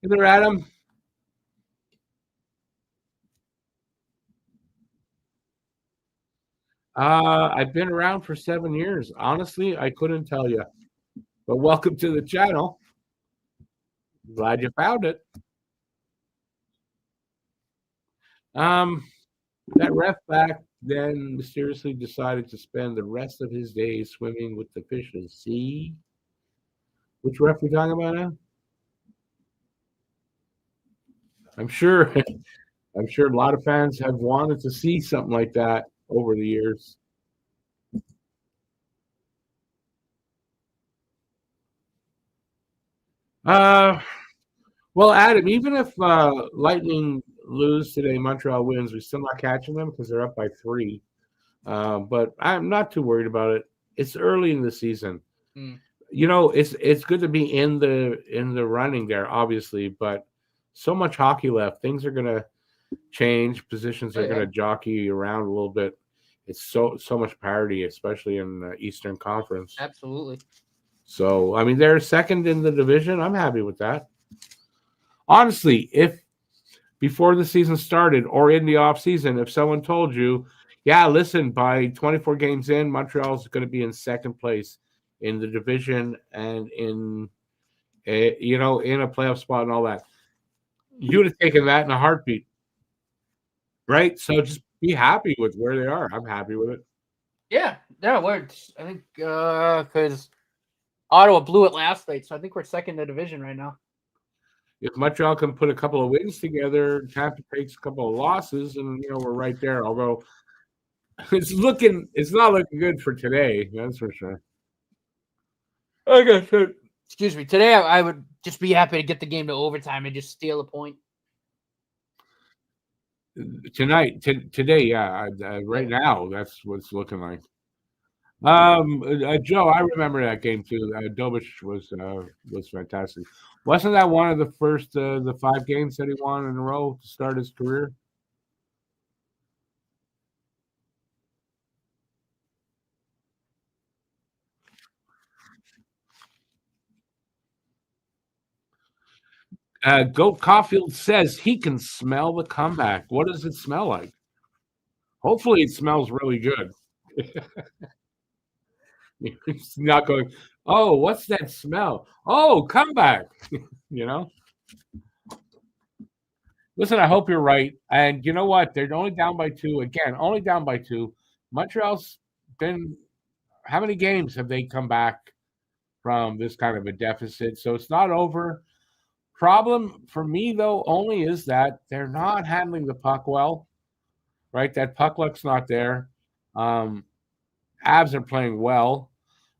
[SPEAKER 1] Hey there, Adam. I've been around for 7 years. Honestly, I couldn't tell you. But welcome to the channel. Glad you found it. That ref back then mysteriously decided to spend the rest of his days swimming with the fishes. See? Which ref we talking about now? I'm sure I'm sure a lot of fans have wanted to see something like that over the years. Well, Adam, even if Lightning lose today, Montreal wins, we're still not catching them because they're up by 3. But I'm not too worried about it. It's early in the season. You know, it's good to be in the running there, obviously, but so much hockey left. Things are gonna change. Positions are gonna jockey around a little bit. It's so much parity, especially in the Eastern Conference.
[SPEAKER 2] Absolutely.
[SPEAKER 1] So I mean, they're second in the division. I'm happy with that. Honestly, if before the season started or in the off season, if someone told you, yeah, listen, by 24 games in, Montreal's going to be in second place in the division and in in a playoff spot and all that, you would have taken that in a heartbeat, right? So just be happy with where they are. I'm happy with it.
[SPEAKER 2] Yeah, we're I think because Ottawa blew it last night, so I think we're second in the division right now.
[SPEAKER 1] If Montreal can put a couple of wins together, Tampa takes a couple of losses, and we're right there. Although it's not looking good for today. That's for sure. Okay,
[SPEAKER 2] excuse me. Today, I would just be happy to get the game to overtime and just steal a point.
[SPEAKER 1] Today, yeah. Right now, that's what it's looking like. Joe, I remember that game too. Dobich was fantastic. Wasn't that one of the first the 5 games that he won in a row to start his career? Goat Caulfield says he can smell the comeback. What does it smell like? Hopefully, it smells really good. He's not going, oh, what's that smell? Oh, comeback. Listen, I hope you're right. And you know what? They're only down by 2. Again, only down by 2. Montreal's been, how many games have they come back from this kind of a deficit. So it's not over. Problem for me, though, only is that they're not handling the puck well, right? That puck luck's not there. Avs are playing well.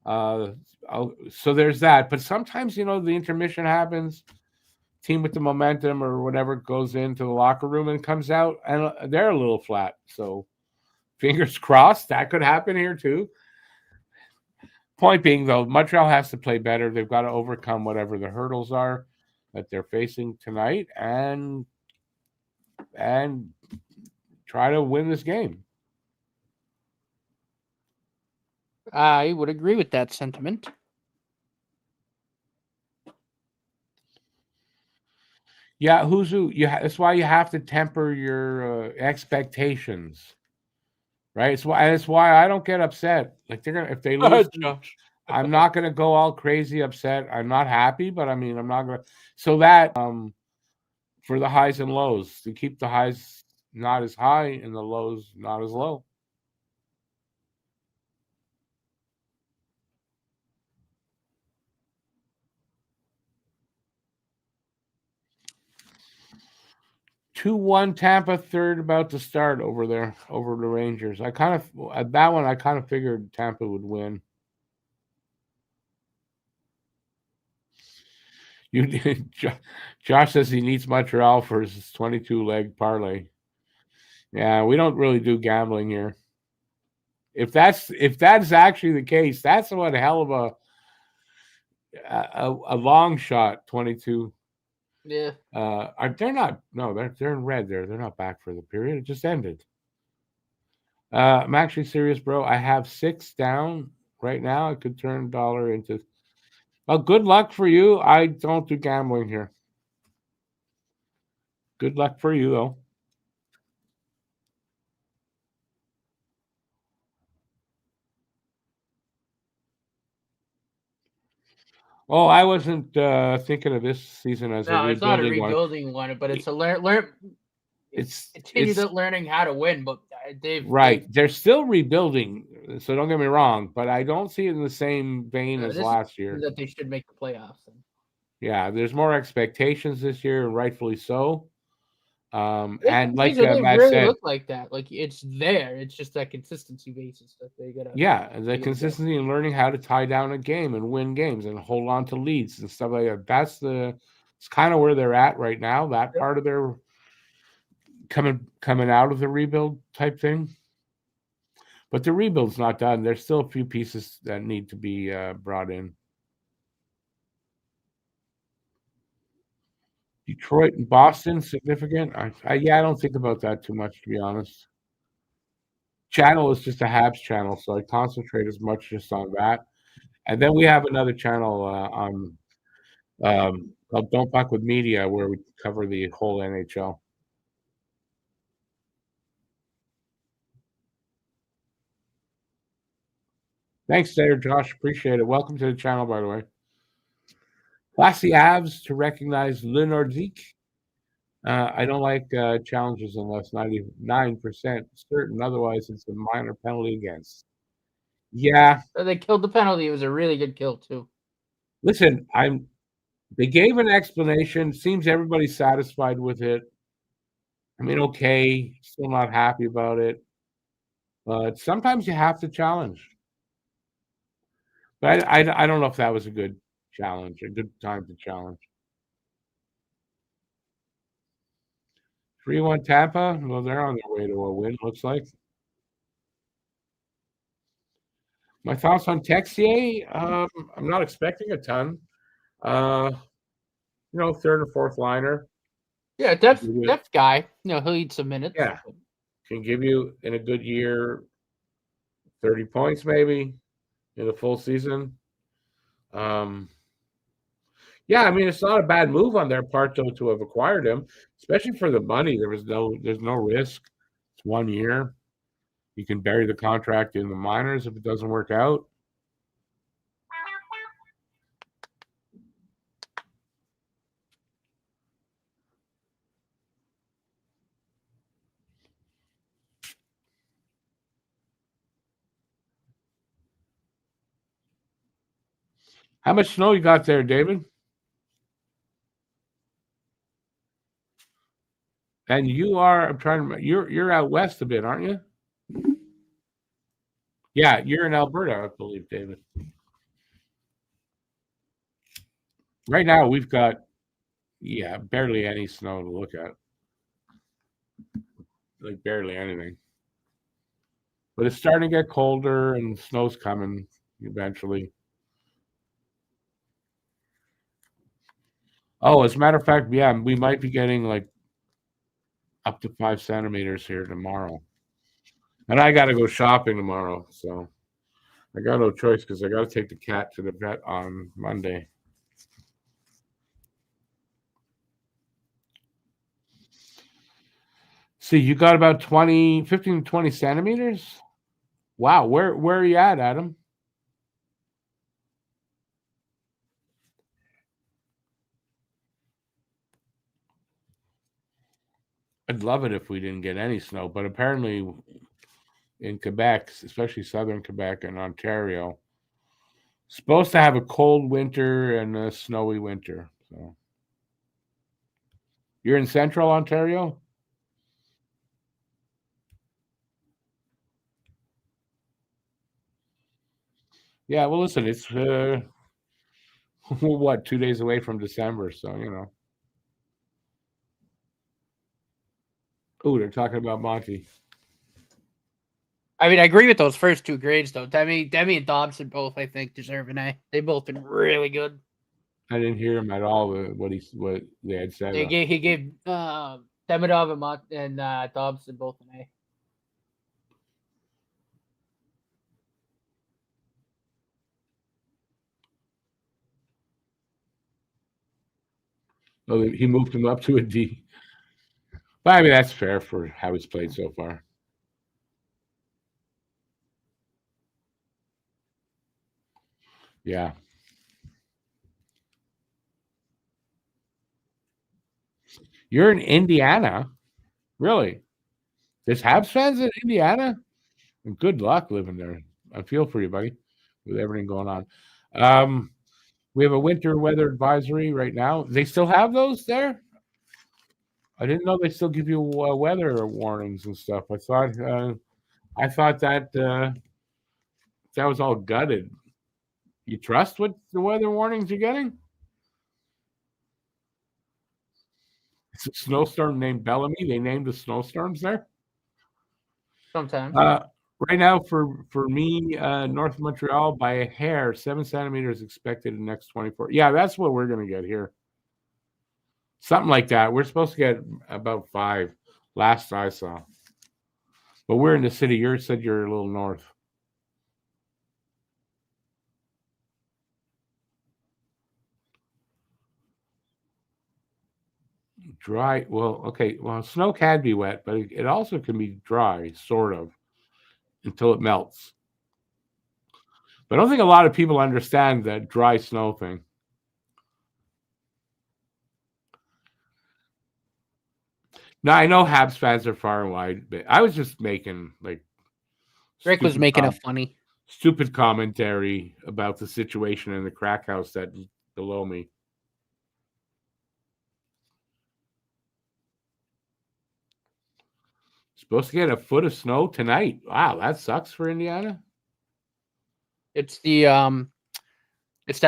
[SPEAKER 1] So there's that. But sometimes, the intermission happens, team with the momentum or whatever goes into the locker room and comes out, and they're a little flat. So fingers crossed that could happen here too. Point being, though, Montreal has to play better. They've got to overcome whatever the hurdles are that they're facing tonight and try to win this game.
[SPEAKER 2] I would agree with that sentiment.
[SPEAKER 1] Yeah, who's who? That's why you have to temper your expectations, right? It's why I don't get upset. Like if they lose,
[SPEAKER 2] Josh.
[SPEAKER 1] I'm not gonna go all crazy upset. I'm not happy, but I mean, I'm not gonna. So that for the highs and lows, to keep the highs not as high and the lows not as low. Two one Tampa, third about to start over there over the Rangers. I kind of figured Tampa would win. Josh says he needs Montreal for his 22-leg parlay. Yeah, we don't really do gambling here. If that's actually the case, that's one hell of a long shot. 22.
[SPEAKER 2] Yeah.
[SPEAKER 1] They're not. No, they're in red. They're not back for the period. It just ended. I'm actually serious, bro. I have 6 down right now. I could turn dollar into. Well, good luck for you. I don't do gambling here. Good luck for you, though. Oh, I wasn't thinking of this season as a
[SPEAKER 2] No, it's not a
[SPEAKER 1] rebuilding one.
[SPEAKER 2] rebuilding one, but it's a learn.
[SPEAKER 1] It's
[SPEAKER 2] continue learning how to win, but
[SPEAKER 1] they're still rebuilding. So don't get me wrong, but I don't see it in the same vein as last year.
[SPEAKER 2] That they should make the playoffs.
[SPEAKER 1] Yeah, there's more expectations this year, and rightfully so. And like
[SPEAKER 2] they
[SPEAKER 1] Matt
[SPEAKER 2] really
[SPEAKER 1] said,
[SPEAKER 2] look like that. Like it's there. It's just that consistency basis that they gotta.
[SPEAKER 1] Yeah, the consistency in learning how to tie down a game and win games and hold on to leads and stuff like that. It's kind of where they're at right now. That part of their coming out of the rebuild type thing. But the rebuild's not done. There's still a few pieces that need to be brought in. Detroit and Boston, significant? I don't think about that too much, to be honest. Channel is just a Habs channel, so I concentrate as much just on that. And then we have another channel on called Don't Fuck with Media, where we cover the whole NHL. Thanks, there, Josh. Appreciate it. Welcome to the channel, by the way. Classy Avs to recognize Le Nordique. I don't like challenges unless 99% certain. Otherwise, it's a minor penalty against. Yeah.
[SPEAKER 2] They killed the penalty. It was a really good kill, too.
[SPEAKER 1] Listen, they gave an explanation. Seems everybody's satisfied with it. I mean, okay, still not happy about it. But sometimes you have to challenge. But I don't know if that was a good challenge, a good time to challenge. 3-1 Tampa. Well, they're on their way to a win, looks like. My thoughts on Texier, I'm not expecting a ton. Third or fourth liner.
[SPEAKER 2] Yeah, depth guy. He'll eat some minutes.
[SPEAKER 1] Yeah. Can give you, in a good year, 30 points maybe in the full season. Yeah, I mean, it's not a bad move on their part, though, to have acquired him, especially for the money. There's no risk. It's 1 year. You can bury the contract in the minors if it doesn't work out. How much snow you got there, David? And you are, I'm trying to, you're out west a bit, aren't you? Yeah, you're in Alberta, I believe, David. Right now, we've got, yeah, barely any snow to look at. Like, barely anything. But it's starting to get colder and snow's coming eventually. Oh, as a matter of fact, yeah, we might be getting like up to 5 centimeters here tomorrow. And I got to go shopping tomorrow. So I got no choice because I got to take the cat to the vet on Monday. See, you got about 15 to 20 centimeters? Wow. Where are you at, Adam? I'd love it if we didn't get any snow, but apparently in Quebec, especially southern Quebec and Ontario, supposed to have a cold winter and a snowy winter. So you're in central Ontario? Yeah, well, listen, it's what, 2 days away from December, so you know. Oh, they're talking about Monty.
[SPEAKER 2] I mean, I agree with those first two grades though. Demi and Dobson both, I think, deserve an A. They both been really good.
[SPEAKER 1] I didn't hear him at all. What they had said.
[SPEAKER 2] He gave Demidov and Dobson both an A.
[SPEAKER 1] Oh, he moved him up to a D. But I mean, that's fair for how he's played so far. Yeah. You're in Indiana? Really? There's Habs fans in Indiana? Good luck living there. I feel for you, buddy, with everything going on. We have a winter weather advisory right now. They still have those there? I didn't know they still give you weather warnings and stuff. I thought that that was all gutted. You trust what the weather warnings you're getting? It's a snowstorm named Bellamy. They named the snowstorms there.
[SPEAKER 2] Sometimes.
[SPEAKER 1] Right now, for me, North Montreal by a hair, 7 centimeters expected in the next 24. Yeah, that's what we're gonna get here. Something like that. We're supposed to get about 5 last I saw. But we're in the city. You said you're a little north. Dry. Well, okay. Well, snow can be wet, but it also can be dry, sort of, until it melts. But I don't think a lot of people understand that dry snow thing. Now I know Habs fans are far and wide, but I was just making like
[SPEAKER 2] Rick was making a funny.
[SPEAKER 1] stupid commentary about the situation in the crack house that below me. Supposed to get a foot of snow tonight. Wow, that sucks for Indiana.
[SPEAKER 2] It's that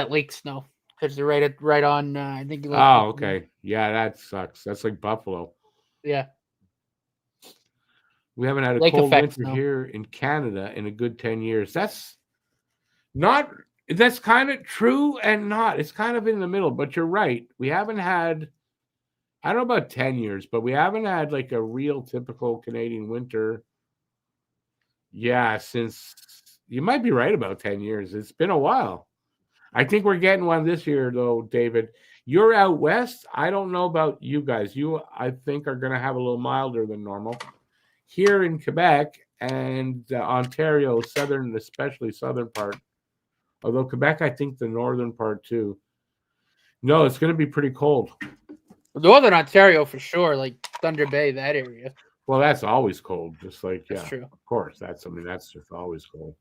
[SPEAKER 2] lake snow because they're right on. I think.
[SPEAKER 1] Oh, okay. Yeah, that sucks. That's like Buffalo.
[SPEAKER 2] Yeah.
[SPEAKER 1] We haven't had a
[SPEAKER 2] Lake
[SPEAKER 1] cold
[SPEAKER 2] effect
[SPEAKER 1] winter
[SPEAKER 2] snow.
[SPEAKER 1] here in Canada in a good 10 years. That's kind of true and not. It's kind of in the middle, but you're right. We haven't had, I don't know about 10 years, but we haven't had like a real typical Canadian winter. Yeah, since you might be right about 10 years. It's been a while. I think we're getting one this year, though, David. You're out west. I don't know about you guys. You, I think, are going to have a little milder than normal. Here in Quebec and Ontario, southern, especially southern part, although Quebec, I think the northern part too. No, it's going to be pretty cold.
[SPEAKER 2] Northern Ontario for sure, like Thunder Bay, that area.
[SPEAKER 1] Well, that's always cold. Just like,
[SPEAKER 2] That's true.
[SPEAKER 1] of course. That's just always cold.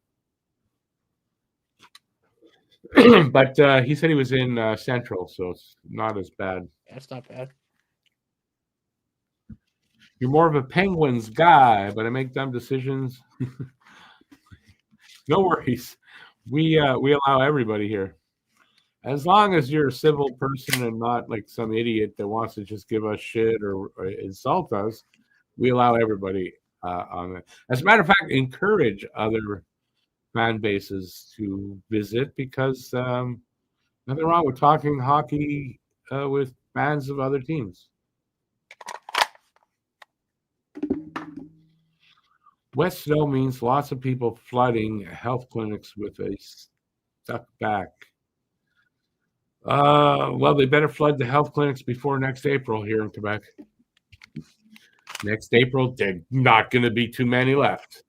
[SPEAKER 1] But he said he was in Central, so it's not as bad.
[SPEAKER 2] That's not bad.
[SPEAKER 1] You're more of a Penguins guy, but I make dumb decisions. No worries. We allow everybody here. As long as you're a civil person and not like some idiot that wants to just give us shit or insult us, we allow everybody on it. As a matter of fact, encourage other fan bases to visit because nothing wrong with talking hockey with fans of other teams. Wet snow means lots of people flooding health clinics with a stuck back. Well, they better flood the health clinics before next April here in Quebec. Next April, there's not going to be too many left.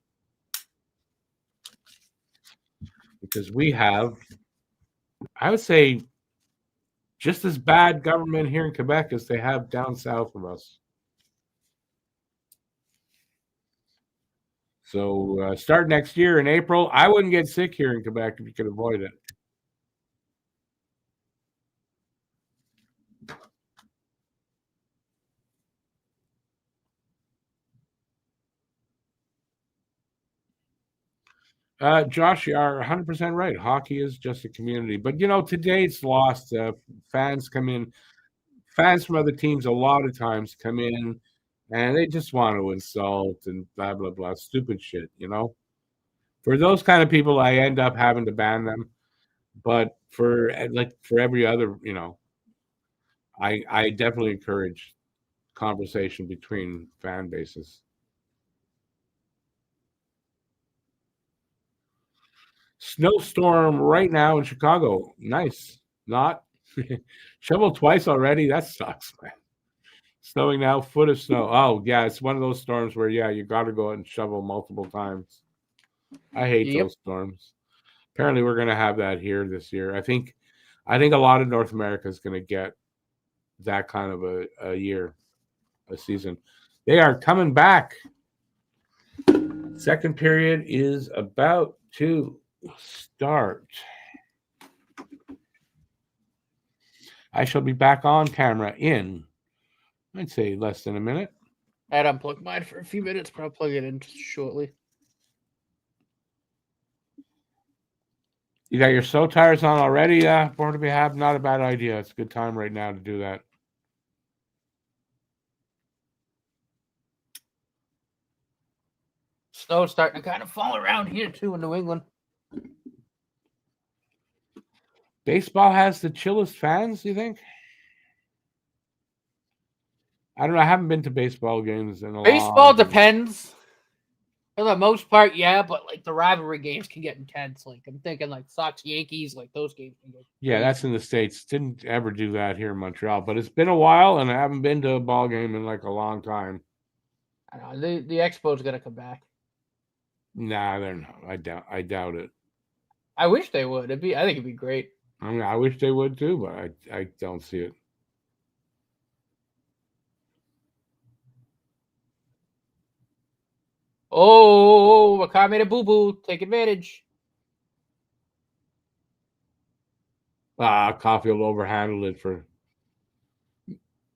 [SPEAKER 1] Because we have, I would say, just as bad government here in Quebec as they have down south of us. So start next year in April. I wouldn't get sick here in Quebec if you could avoid it. Josh, you are 100% right. Hockey is just a community. But, today it's lost. Fans come in. Fans from other teams a lot of times come in and they just want to insult and blah, blah, blah. Stupid shit, For those kind of people, I end up having to ban them. But for every other, I definitely encourage conversation between fan bases. Snowstorm right now in Chicago. Nice. Not shovel twice already. That sucks, man. Snowing now, foot of snow. Oh, yeah, it's one of those storms where, you got to go out and shovel multiple times. I hate those storms. Apparently, we're going to have that here this year. I think a lot of North America is going to get that kind of a season. They are coming back. Second period is about to start. I shall be back on camera in, I'd say, less than a minute.
[SPEAKER 2] I had unplugged mine for a few minutes, but I'll plug it in just shortly.
[SPEAKER 1] You got your SO tires on already, Born to be Hab? Not a bad idea. It's a good time right now to do that.
[SPEAKER 2] Snow's starting to kind of fall around here, too, in New England.
[SPEAKER 1] Baseball has the chillest fans, you think? I don't know. I haven't been to baseball games in a long time.
[SPEAKER 2] Baseball depends. For the most part, yeah, but the rivalry games can get intense. I'm thinking Sox, Yankees, those games can get crazy.
[SPEAKER 1] Yeah, that's in the States. Didn't ever do that here in Montreal, but it's been a while, and I haven't been to a ball game in a long time.
[SPEAKER 2] I know the Expo's gonna come back.
[SPEAKER 1] Nah, they're not. I doubt it.
[SPEAKER 2] I wish they would. I think it'd be great.
[SPEAKER 1] I wish they would too, but I don't see it.
[SPEAKER 2] Oh, Makar made a boo-boo. Take advantage.
[SPEAKER 1] Caulfield overhandled it for.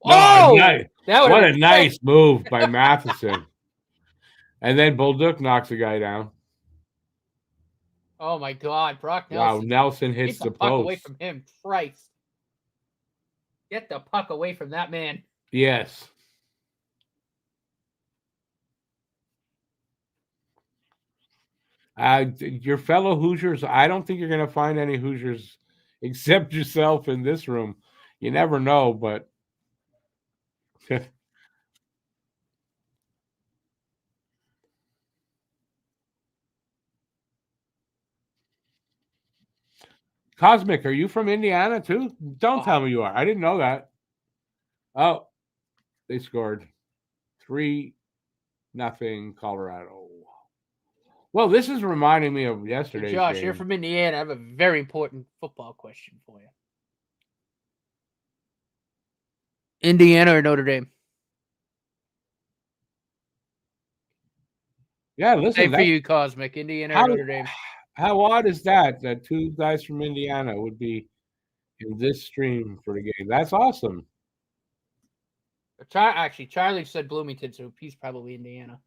[SPEAKER 2] Oh,
[SPEAKER 1] nice. What a nice move by Matheson. And then Bolduc knocks the guy down.
[SPEAKER 2] Oh my God, Brock Nelson.
[SPEAKER 1] Wow, Nelson hits the
[SPEAKER 2] puck
[SPEAKER 1] post.
[SPEAKER 2] Away from him, Christ. Get the puck away from that man.
[SPEAKER 1] Yes. Your fellow Hoosiers, I don't think you're going to find any Hoosiers except yourself in this room. You never know, but Cosmic, are you from Indiana too? Don't tell me you are. I didn't know that. Oh, they scored 3-0 Colorado. Well, this is reminding me of yesterday's
[SPEAKER 2] Josh,
[SPEAKER 1] game.
[SPEAKER 2] You're from Indiana. I have a very important football question for you. Indiana or Notre Dame?
[SPEAKER 1] Yeah, listen.
[SPEAKER 2] Same for you, Cosmic. Indiana or Notre Dame?
[SPEAKER 1] How odd is that? That two guys from Indiana would be in this stream for the game. That's awesome.
[SPEAKER 2] Actually, Charlie said Bloomington, so he's probably Indiana.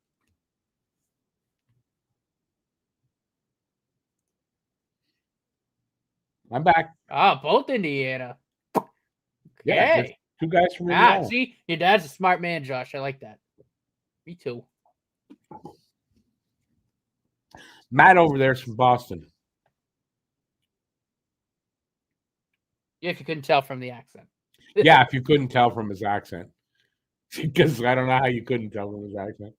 [SPEAKER 1] I'm back.
[SPEAKER 2] Both Indiana. Okay.
[SPEAKER 1] Yeah, two guys from Indiana.
[SPEAKER 2] See, your dad's a smart man, Josh. I like that. Me too.
[SPEAKER 1] Matt over there's from Boston.
[SPEAKER 2] Yeah, if you couldn't tell from the accent.
[SPEAKER 1] Yeah, if you couldn't tell from his accent. Because I don't know how you couldn't tell from his accent.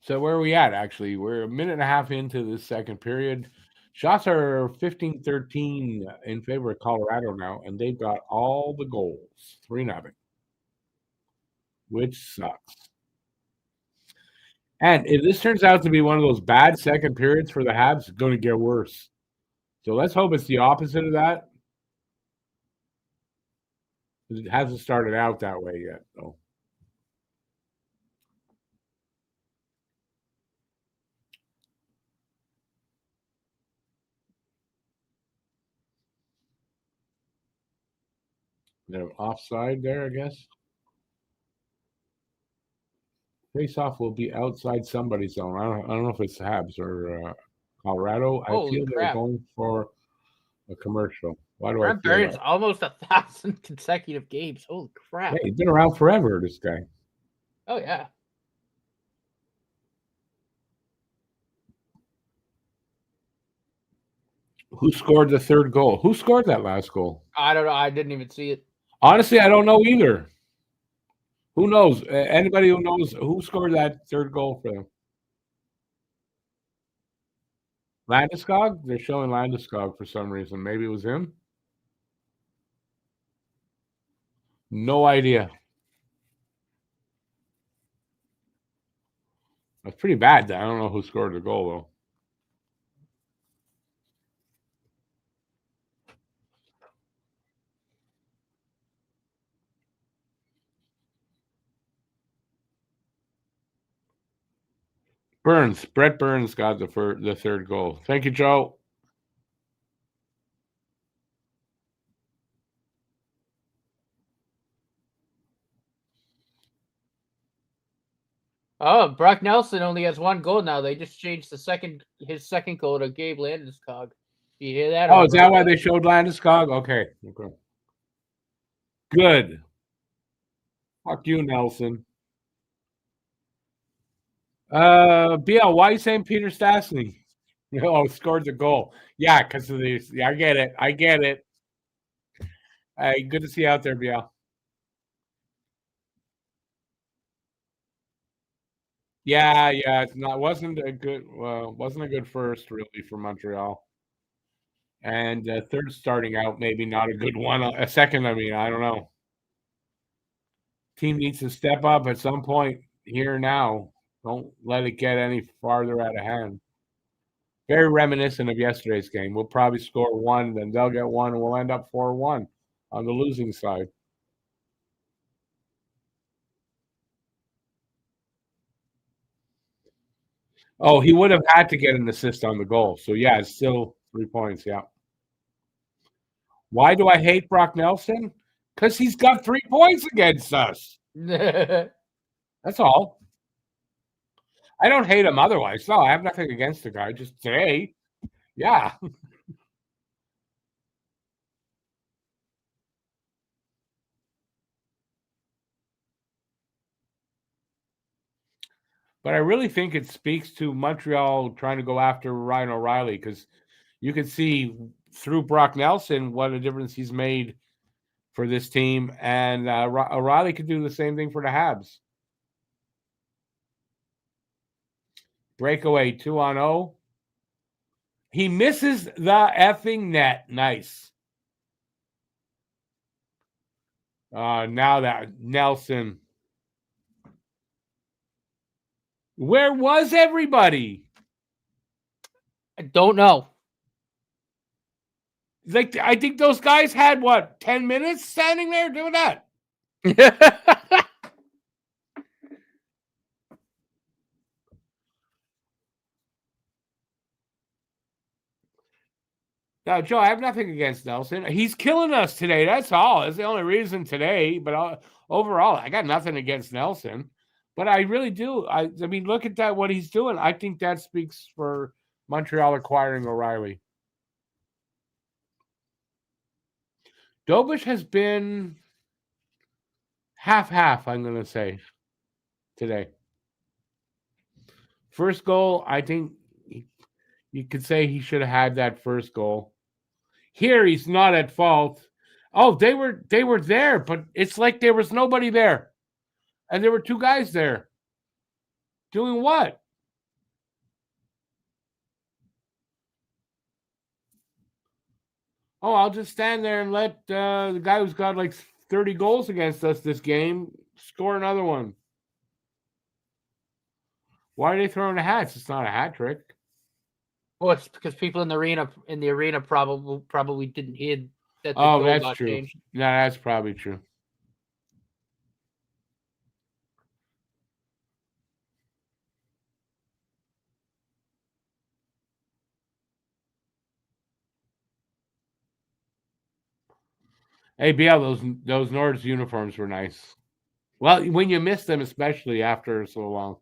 [SPEAKER 1] So where are we at, actually? We're a minute and a half into the second period. Shots are 15-13 in favor of Colorado now, and they've got all the goals. 3-0. Which sucks. And if this turns out to be one of those bad second periods for the Habs, it's going to get worse. So let's hope it's the opposite of that. It hasn't started out that way yet, though. They're offside there, I guess. Face-off will be outside somebody's zone. I don't know if it's Habs or Colorado. I feel they're going for a commercial. Why do
[SPEAKER 2] Brent
[SPEAKER 1] I feel
[SPEAKER 2] Burns
[SPEAKER 1] that?
[SPEAKER 2] almost 1,000 consecutive games. Holy crap!
[SPEAKER 1] Hey, he's been around forever, this guy.
[SPEAKER 2] Oh yeah.
[SPEAKER 1] Who scored the third goal? Who scored that last goal?
[SPEAKER 2] I don't know. I didn't even see it.
[SPEAKER 1] Honestly, I don't know either. Who knows? Anybody who knows who scored that third goal for them? Landeskog? They're showing Landeskog for some reason. Maybe it was him? No idea. That's pretty bad. I don't know who scored the goal, though. Brett Burns got the third goal. Thank you, Joe.
[SPEAKER 2] Oh, Brock Nelson only has one goal now. They just changed his second goal to Gabe Landeskog. You hear that?
[SPEAKER 1] Oh, is that why they showed Landeskog? Okay. Good. Fuck you, Nelson. BL, why are you saying Peter Stastny? Oh, scored the goal. Yeah, because of these. Yeah, I get it. Hey, good to see you out there, BL. Yeah, wasn't a good first really for Montreal. And third starting out, maybe not a good one. A second, I mean, I don't know. Team needs to step up at some point here now. Don't let it get any farther out of hand. Very reminiscent of yesterday's game. We'll probably score one, then they'll get one, and we'll end up 4-1 on the losing side. Oh, he would have had to get an assist on the goal. So, yeah, it's still 3 points, yeah. Why do I hate Brock Nelson? Because he's got 3 points against us. That's all. I don't hate him otherwise. No, I have nothing against the guy. Just today, yeah. But I really think it speaks to Montreal trying to go after Ryan O'Reilly because you can see through Brock Nelson what a difference he's made for this team. And O'Reilly could do the same thing for the Habs. Breakaway 2-0. He misses the effing net. Nice. Now that Nelson. Where was everybody?
[SPEAKER 2] I don't know.
[SPEAKER 1] Like, I think those guys had, 10 minutes standing there doing that? Now, Joe, I have nothing against Nelson. He's killing us today. That's all. That's the only reason today. But overall, I got nothing against Nelson. But I really do. I mean, look at that, what he's doing. I think that speaks for Montreal acquiring O'Reilly. Dobish has been half-half, I'm going to say, today. First goal, I think you could say he should have had that first goal. Here, he's not at fault. Oh, they were there, but it's like there was nobody there. And there were two guys there. Doing what? Oh, I'll just stand there and let the guy who's got like 30 goals against us this game score another one. Why are they throwing a hat? It's not a hat trick.
[SPEAKER 2] Well, it's because people in the arena probably didn't hear that.
[SPEAKER 1] Oh, that's true. Changed. Yeah, that's probably true. Hey, BL, those Nords uniforms were nice. Well, when you miss them, especially after so long.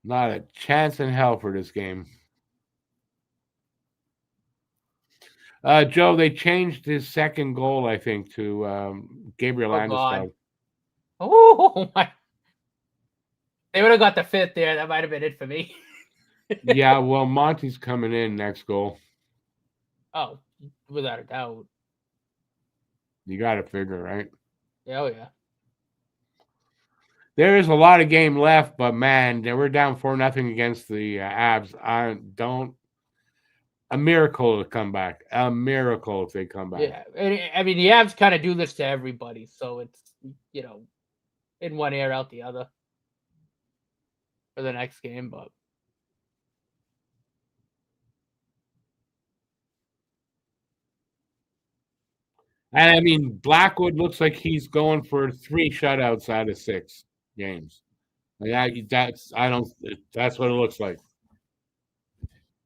[SPEAKER 1] Not a chance in hell for this game. Joe, they changed his second goal, I think, to Gabriel Landeskog.
[SPEAKER 2] Oh, my. They would have got the fifth there. That might have been it for me.
[SPEAKER 1] Yeah, well, Monty's coming in next goal.
[SPEAKER 2] Oh, without a doubt.
[SPEAKER 1] You got to figure, right?
[SPEAKER 2] Oh, yeah.
[SPEAKER 1] There is a lot of game left, but, man, they were down 4-0 against the Habs. A miracle to come back. A miracle if they come back.
[SPEAKER 2] Yeah, I mean, the Avs kind of do this to everybody, so it's, in one ear, out the other for the next game, but.
[SPEAKER 1] And, I mean, Blackwood looks like he's going for 3 shutouts out of 6 games. That's what it looks like.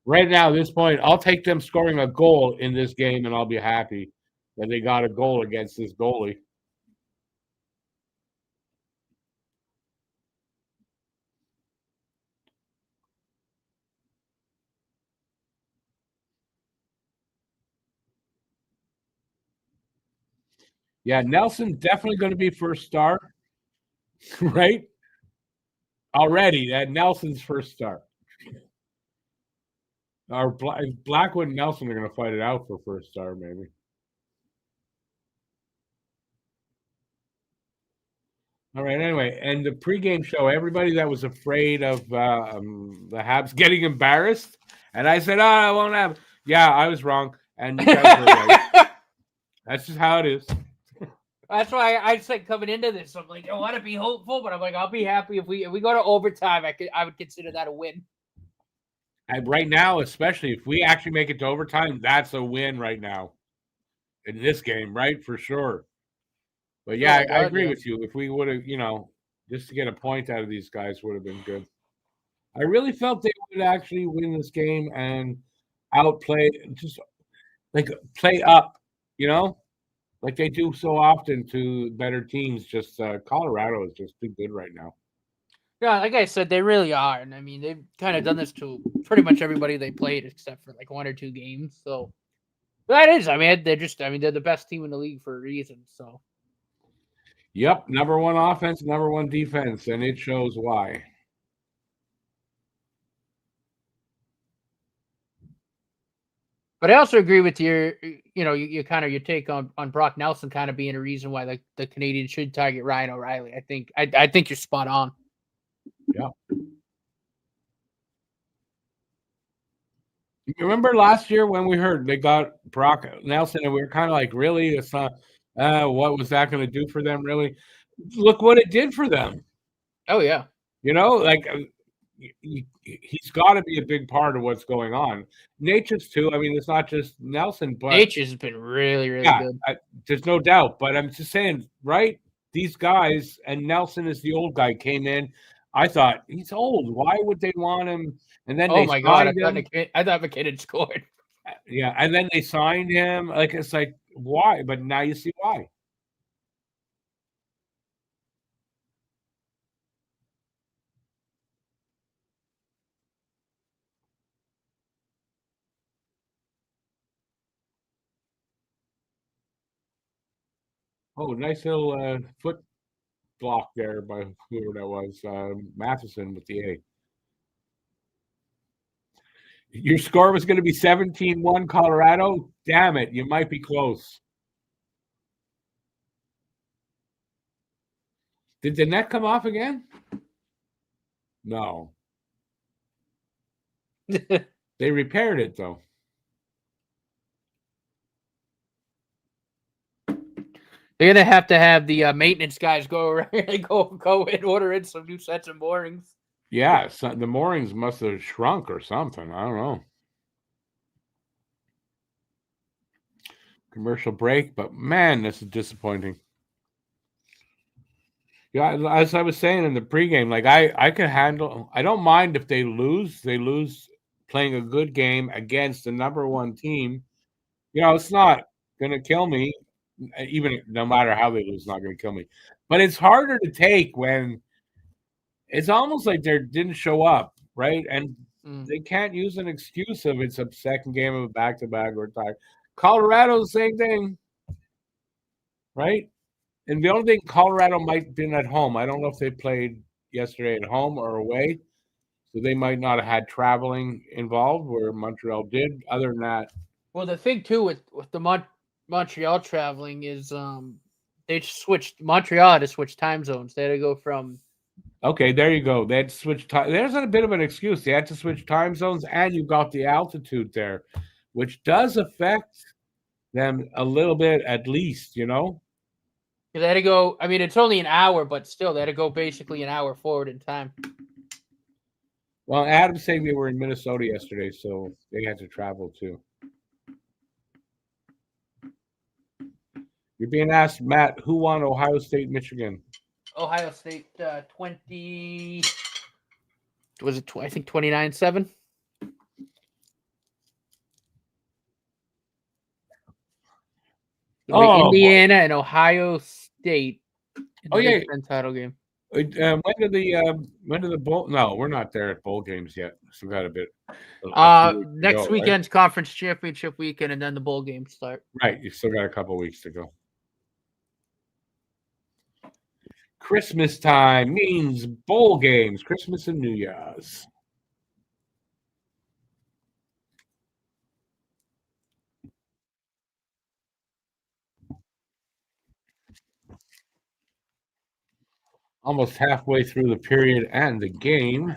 [SPEAKER 1] Right now, at this point, I'll take them scoring a goal in this game, and I'll be happy that they got a goal against this goalie. Yeah, Nelson definitely going to be first star, right? Already, that Nelson's first star. Our Blackwood and Nelson are going to fight it out for first star, maybe. All right, anyway, and the pregame show, everybody that was afraid of the Habs getting embarrassed, and I said, I won't have. Yeah, I was wrong, and you guys were right. That's just how it is.
[SPEAKER 2] That's why I said coming into this, I'm like, I want to be hopeful, but I'm like, I'll be happy if we go to overtime. I would consider that a win.
[SPEAKER 1] And right now, especially if we actually make it to overtime, that's a win right now in this game, right? For sure. But yeah, I agree with you. If we would have, just to get a point out of these guys would have been good. I really felt they would actually win this game and outplay, just like play up, like they do so often to better teams. Just Colorado is just too good right now.
[SPEAKER 2] Yeah, like I said, they really are. And I mean, they've kind of done this to pretty much everybody they played except for like 1 or 2 games. So that is, I mean, they're the best team in the league for a reason. So.
[SPEAKER 1] Yep, number 1 offense, number 1 defense, and it shows why.
[SPEAKER 2] But I also agree with your take on Brock Nelson kind of being a reason why the Canadiens should target Ryan O'Reilly. I think you're spot on.
[SPEAKER 1] Yeah. Remember last year when we heard they got Brock Nelson, and we were kind of like, really? It's not. What was that going to do for them? Really? Look what it did for them.
[SPEAKER 2] Oh yeah.
[SPEAKER 1] Like he's got to be a big part of what's going on. Nature's too. I mean, it's not just Nelson, but
[SPEAKER 2] Nature's been really, really good.
[SPEAKER 1] There's no doubt. But I'm just saying, right? These guys, and Nelson is the old guy, came in. I thought he's old. Why would they want him? And then
[SPEAKER 2] Oh
[SPEAKER 1] they
[SPEAKER 2] my god,
[SPEAKER 1] signed him.
[SPEAKER 2] I thought MacKinnon scored.
[SPEAKER 1] Yeah, and then they signed him. Like it's like why? But now you see why. Oh, nice little foot block there by whoever that was, Matheson with the A. Your score was going to be 17-1 Colorado. Damn it, you might be close. Did the net come off again? No. They repaired it though.
[SPEAKER 2] They're gonna have to have the maintenance guys go around, go and order in some new sets of moorings.
[SPEAKER 1] Yeah, so the moorings must have shrunk or something. I don't know. Commercial break, but man, this is disappointing. Yeah, as I was saying in the pregame, like I can handle. I don't mind if they lose. They lose playing a good game against the number one team. It's not going to kill me. Even no matter how they lose, it's not going to kill me. But it's harder to take when it's almost like they didn't show up, right? And they can't use an excuse of it's a second game of a back-to-back or tie. Colorado, the same thing, right? And the only thing Colorado might have been at home. I don't know if they played yesterday at home or away, so they might not have had traveling involved where Montreal did. Other than that,
[SPEAKER 2] well, the thing too with the Montreal traveling is they switched. Montreal had to switch time zones. They had to go from.
[SPEAKER 1] Okay, there you go. They had to switch time. There's a bit of an excuse. They had to switch time zones, and you got the altitude there, which does affect them a little bit, at least.
[SPEAKER 2] They had to go. I mean, it's only an hour, but still, they had to go basically an hour forward in time.
[SPEAKER 1] Well, Adam's saying they were in Minnesota yesterday, so they had to travel too. You're being asked, Matt, who won Ohio State, Michigan?
[SPEAKER 2] Ohio State 20. Was it? I think 29-7. Indiana and Ohio State.
[SPEAKER 1] Oh yeah,
[SPEAKER 2] title game.
[SPEAKER 1] When did the bowl? No, we're not there at bowl games yet. Still got a bit.
[SPEAKER 2] Next weekend's conference championship weekend, and then the bowl games start.
[SPEAKER 1] Right, you still got a couple weeks to go. Christmas time means bowl games. Christmas and New Year's. Almost halfway through the period and the game.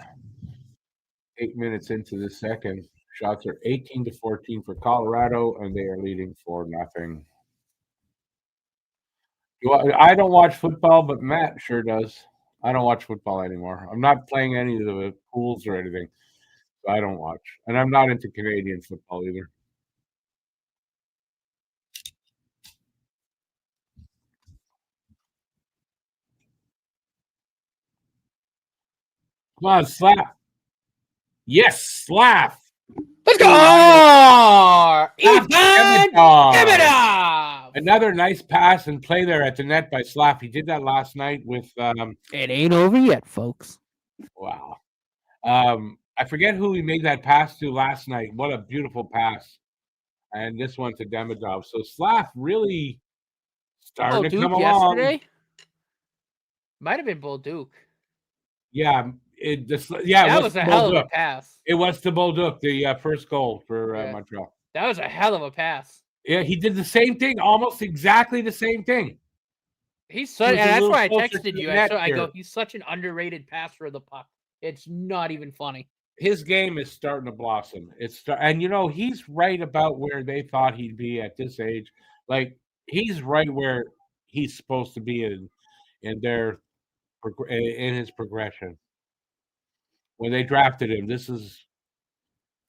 [SPEAKER 1] 8 minutes into the second. Shots are 18-14 for Colorado, and they are leading 4-0. I don't watch football, but Matt sure does. I don't watch football anymore. I'm not playing any of the pools or anything, so I don't watch. And I'm not into Canadian football either. Come on, slap. Yes, slap.
[SPEAKER 2] Let's go!
[SPEAKER 1] Another nice pass and play there at the net by Slav. He did that last night with
[SPEAKER 2] It ain't over yet, folks.
[SPEAKER 1] Wow. I forget who he made that pass to last night. What a beautiful pass. And this one to Demidov. So Slav really started to come along. Yesterday?
[SPEAKER 2] Might have been Bull Duke.
[SPEAKER 1] Yeah.
[SPEAKER 2] That was a hell of a pass.
[SPEAKER 1] It was to Bolduc, the first goal for Montreal.
[SPEAKER 2] That was a hell of a pass.
[SPEAKER 1] Yeah, he did the same thing, almost exactly the same thing.
[SPEAKER 2] And that's why I texted you. I go, he's such an underrated passer of the puck. It's not even funny.
[SPEAKER 1] his game is starting to blossom. And he's right about where they thought he'd be at this age. Like he's right where he's supposed to be in his progression. When they drafted him,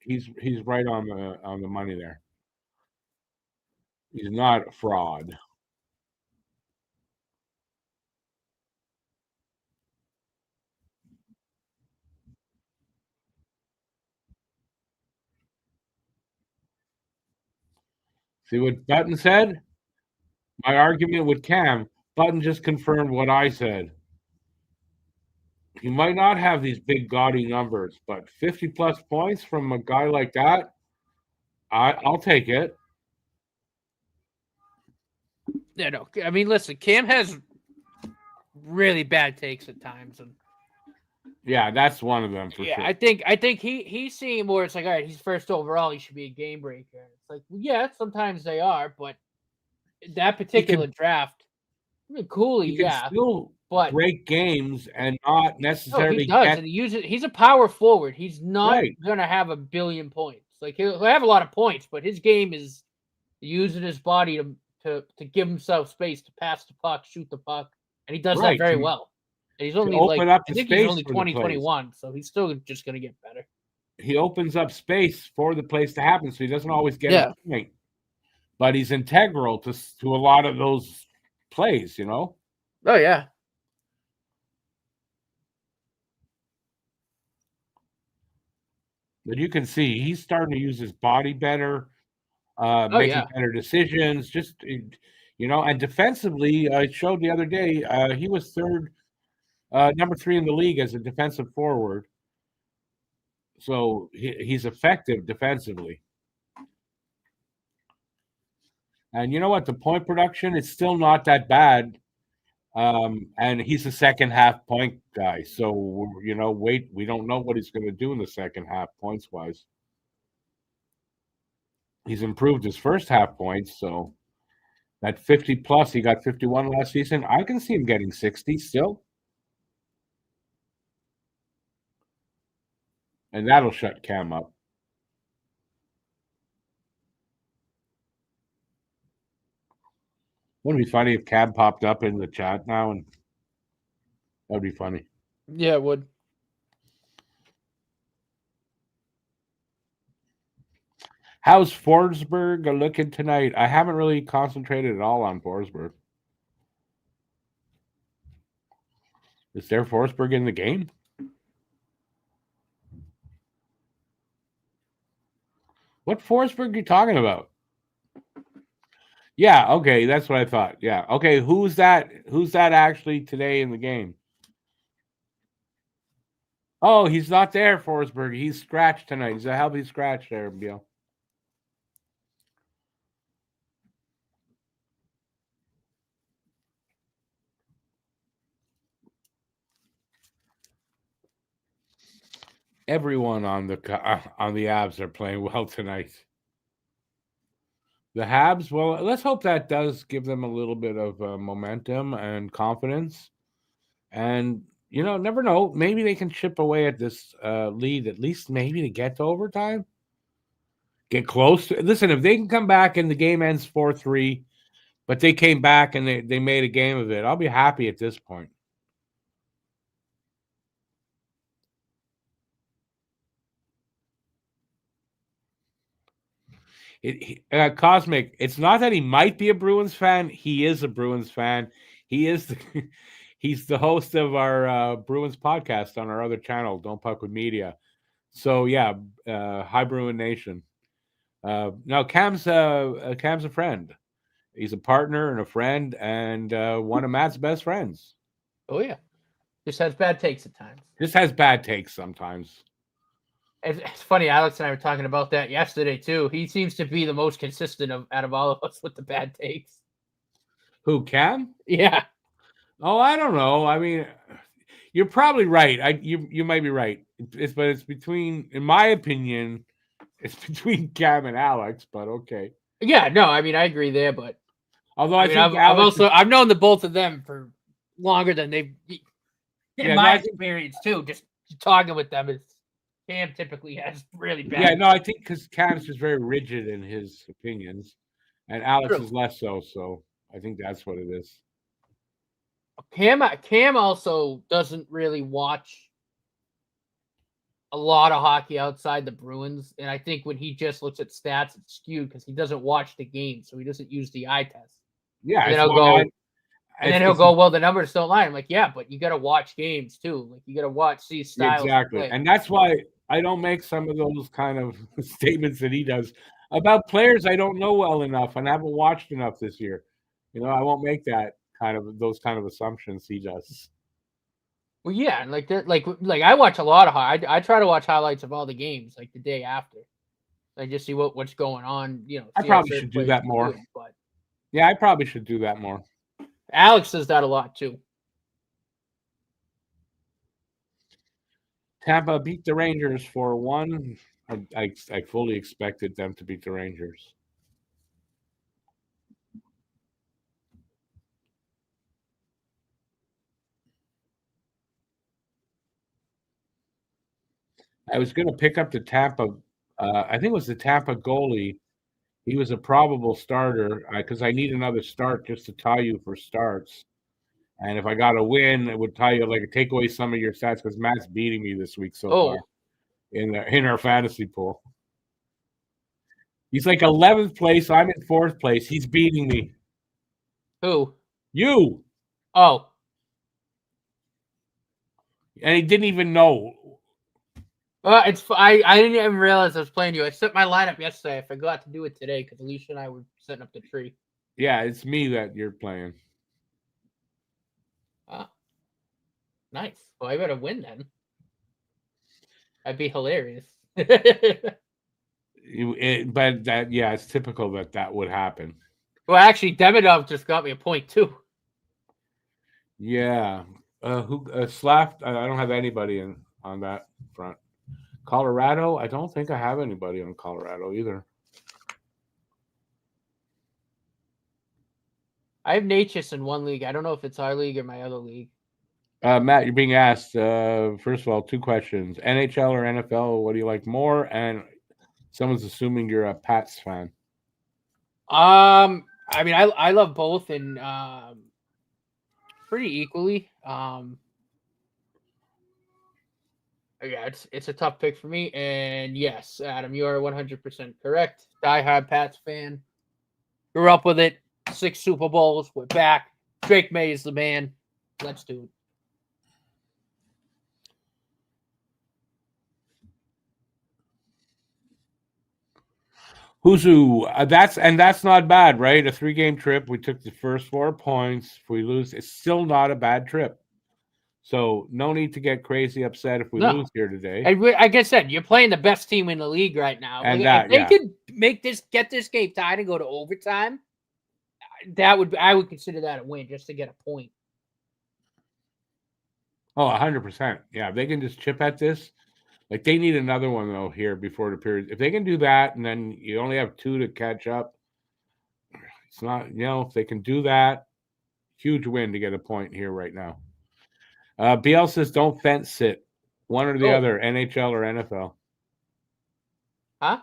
[SPEAKER 1] he's right on the money there. He's not a fraud. See what Button said? My argument with Cam, Button just confirmed what I said. He might not have these big gaudy numbers, but 50 plus points from a guy like that, I'll take it.
[SPEAKER 2] Yeah, no. I mean, listen, Cam has really bad takes at times, and
[SPEAKER 1] yeah, that's one of them for sure.
[SPEAKER 2] I think he's seeing more. It's like, all right, he's first overall, he should be a game breaker. It's like, yeah, sometimes they are, but that particular draft, I mean, Cooley,
[SPEAKER 1] still
[SPEAKER 2] but
[SPEAKER 1] break games and not necessarily.
[SPEAKER 2] He does, and he's a power forward. He's not gonna have a billion points. Like he'll have a lot of points, but his game is using his body to give himself space to pass the puck, shoot the puck, and he does that very well. And he's only I think he's only 2021, so he's still just gonna get better.
[SPEAKER 1] He opens up space for the plays to happen, so he doesn't always get a point. But he's integral to a lot of those plays,
[SPEAKER 2] Oh yeah.
[SPEAKER 1] But you can see he's starting to use his body better, making better decisions. Just and defensively, I showed the other day he was number 3 in the league as a defensive forward. So he's effective defensively. And you know what? The point production is still not that bad. And he's a second half point guy. So, we don't know what he's going to do in the second half points wise. He's improved his first half points. So that 50 plus, he got 51 last season. I can see him getting 60 still. And that'll shut Cam up. Wouldn't it be funny if Cam popped up in the chat now? And that would be funny.
[SPEAKER 2] Yeah, it would.
[SPEAKER 1] How's Forsberg looking tonight? I haven't really concentrated at all on Forsberg. Is there Forsberg in the game? What Forsberg are you talking about? Yeah, okay, that's what I thought. Yeah, okay, who's that actually today in the game? Oh, he's not there, Forsberg. He's scratched tonight. He's a healthy scratch there, Bill. Everyone on the Habs are playing well tonight. The Habs, well, let's hope that does give them a little bit of momentum and confidence. And, never know. Maybe they can chip away at this lead, at least maybe to get to overtime. Get close. Listen, if they can come back and the game ends 4-3, but they came back and they made a game of it, I'll be happy at this point. Cosmic, it's not that he might be a Bruins fan. He is a Bruins fan. He's the host of our Bruins podcast on our other channel, Don't Puck with Media. So yeah, hi Bruin Nation. Now Cam's a friend. He's a partner and a friend and one of Matt's best friends.
[SPEAKER 2] Oh yeah, just has bad takes at times.
[SPEAKER 1] Just has bad takes sometimes.
[SPEAKER 2] It's funny, Alex and I were talking about that yesterday too. He seems to be the most consistent out of all of us with the bad takes.
[SPEAKER 1] Who, Cam?
[SPEAKER 2] Yeah.
[SPEAKER 1] Oh, I don't know. I mean, you're probably right. You might be right. But it's between, in my opinion, it's between Cam and Alex. But okay.
[SPEAKER 2] Yeah, no, I mean I agree there, but
[SPEAKER 1] although I think
[SPEAKER 2] I've known the both of them for longer than they've in my experience too. Just talking with them is. Cam typically has really bad.
[SPEAKER 1] Yeah, no, I think because Cam's just very rigid in his opinions, and Alex
[SPEAKER 2] True.
[SPEAKER 1] is less so. So I think that's what it is.
[SPEAKER 2] Cam also doesn't really watch a lot of hockey outside the Bruins, and I think when he just looks at stats, it's skewed because he doesn't watch the game, so he doesn't use the eye test.
[SPEAKER 1] Yeah,
[SPEAKER 2] And then
[SPEAKER 1] it's
[SPEAKER 2] he'll
[SPEAKER 1] why
[SPEAKER 2] go, and then he'll
[SPEAKER 1] it's
[SPEAKER 2] go, well, the numbers don't lie. I'm like, yeah, but you got to watch games too. Like you got to see styles
[SPEAKER 1] exactly,
[SPEAKER 2] play.
[SPEAKER 1] and that's why I don't make some of those kind of statements that he does about players I don't know well enough and haven't watched enough this year. I won't make those kind of assumptions he does.
[SPEAKER 2] Well, yeah, and like I watch a lot of I try to watch highlights of all the games like the day after. I just see what's going on.
[SPEAKER 1] I
[SPEAKER 2] See how
[SPEAKER 1] probably
[SPEAKER 2] certain
[SPEAKER 1] should do
[SPEAKER 2] players
[SPEAKER 1] that
[SPEAKER 2] are
[SPEAKER 1] more.
[SPEAKER 2] doing, but
[SPEAKER 1] Yeah, I probably should do that more.
[SPEAKER 2] Alex does that a lot too.
[SPEAKER 1] Tampa beat the Rangers 4-1. I fully expected them to beat the Rangers. I was going to pick up the Tampa. I think it was the Tampa goalie. He was a probable starter because I need another start just to tie you for starts. And if I got a win, it would tie you take away some of your stats because Matt's beating me this week so far in our fantasy pool. He's like 11th place. I'm in 4th place. He's beating me.
[SPEAKER 2] Who?
[SPEAKER 1] You.
[SPEAKER 2] Oh.
[SPEAKER 1] And he didn't even know.
[SPEAKER 2] I didn't even realize I was playing you. I set my lineup yesterday. I forgot to do it today because Alicia and I were setting up the tree.
[SPEAKER 1] Yeah, it's me that you're playing.
[SPEAKER 2] Nice. Well, I better win then. That'd be hilarious.
[SPEAKER 1] But it's typical that would happen.
[SPEAKER 2] Well, actually, Demidov just got me a point too.
[SPEAKER 1] Yeah. Slav? I don't have anybody on that front. Colorado? I don't think I have anybody on Colorado either.
[SPEAKER 2] I have Natchez in one league. I don't know if it's our league or my other league.
[SPEAKER 1] Matt, you're being asked, first of all, 2 questions. NHL or NFL, what do you like more? And someone's assuming you're a Pats fan.
[SPEAKER 2] I mean, I love both and pretty equally. Yeah, it's a tough pick for me. And yes, Adam, you are 100% correct. Die-hard Pats fan. Grew up with it. 6 Super Bowls. We're back. Drake May is the man. Let's do it.
[SPEAKER 1] Who's who? That's not bad, right? A 3-game trip. We took the first 4 points. If we lose, it's still not a bad trip. So no need to get crazy upset if we lose here today.
[SPEAKER 2] Like I said, you're playing the best team in the league right now.
[SPEAKER 1] And
[SPEAKER 2] if they could get this game tied and go to overtime, I would consider that a win just to get a point.
[SPEAKER 1] Oh, 100%. Yeah, if they can just chip at this. Like they need another one though here before the period. If they can do that, and then you only have 2 to catch up, it's not. If they can do that, huge win to get a point here right now. BL says don't fence sit, one or the other, NHL or NFL.
[SPEAKER 2] Huh?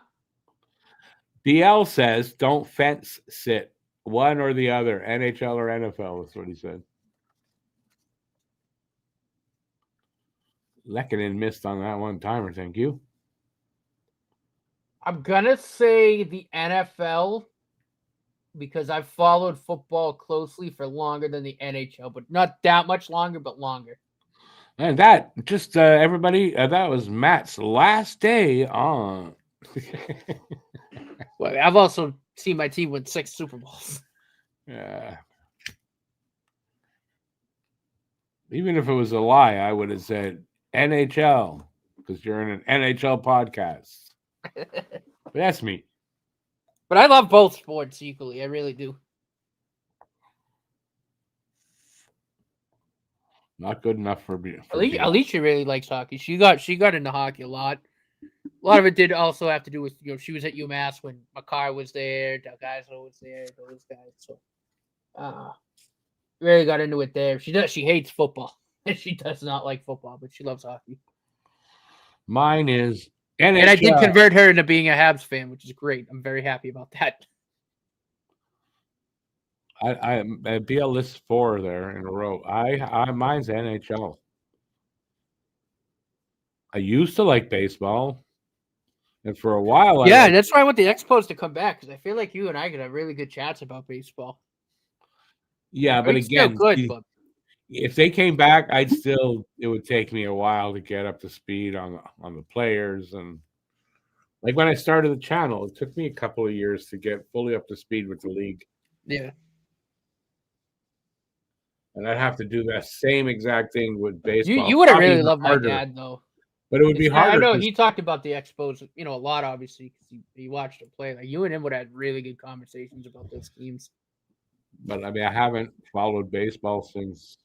[SPEAKER 1] BL says don't fence sit, one or the other, NHL or NFL. That's what he said. Lekkonen missed on that one-timer. Thank you.
[SPEAKER 2] I'm gonna say the NFL because I've followed football closely for longer than the NHL, but not that much longer, but longer.
[SPEAKER 1] And that just everybody, that was Matt's last day on.
[SPEAKER 2] Well, I've also seen my team win 6 Super Bowls.
[SPEAKER 1] Yeah. Even if it was a lie, I would have said NHL because you're in an NHL podcast. But that's me.
[SPEAKER 2] But I love both sports equally. I really do.
[SPEAKER 1] Not good enough for
[SPEAKER 2] Alicia really likes hockey. She got into hockey a lot. A lot of it did also have to do with she was at UMass when Makar was there, Doug Geisel was there, those guys. So really got into it there. She hates football. She does not like football, but she loves hockey.
[SPEAKER 1] Mine is NHL.
[SPEAKER 2] And I did convert her into being a Habs fan, which is great. I'm very happy about that.
[SPEAKER 1] I BL list 4 there in a row. Mine's NHL. I used to like baseball, and for a while,
[SPEAKER 2] That's why I want the Expos to come back because I feel like you and I could have really good chats about baseball.
[SPEAKER 1] Yeah, but again,
[SPEAKER 2] but
[SPEAKER 1] if they came back, it would take me a while to get up to speed on the players. And like when I started the channel, it took me a couple of years to get fully up to speed with the league.
[SPEAKER 2] Yeah.
[SPEAKER 1] And I'd have to do that same exact thing with baseball.
[SPEAKER 2] You would have really loved my dad, though.
[SPEAKER 1] But it would be harder.
[SPEAKER 2] I know he talked about the Expos, a lot, obviously, because he watched them play. Like you and him would have had really good conversations about those teams.
[SPEAKER 1] But I mean, I haven't followed baseball since.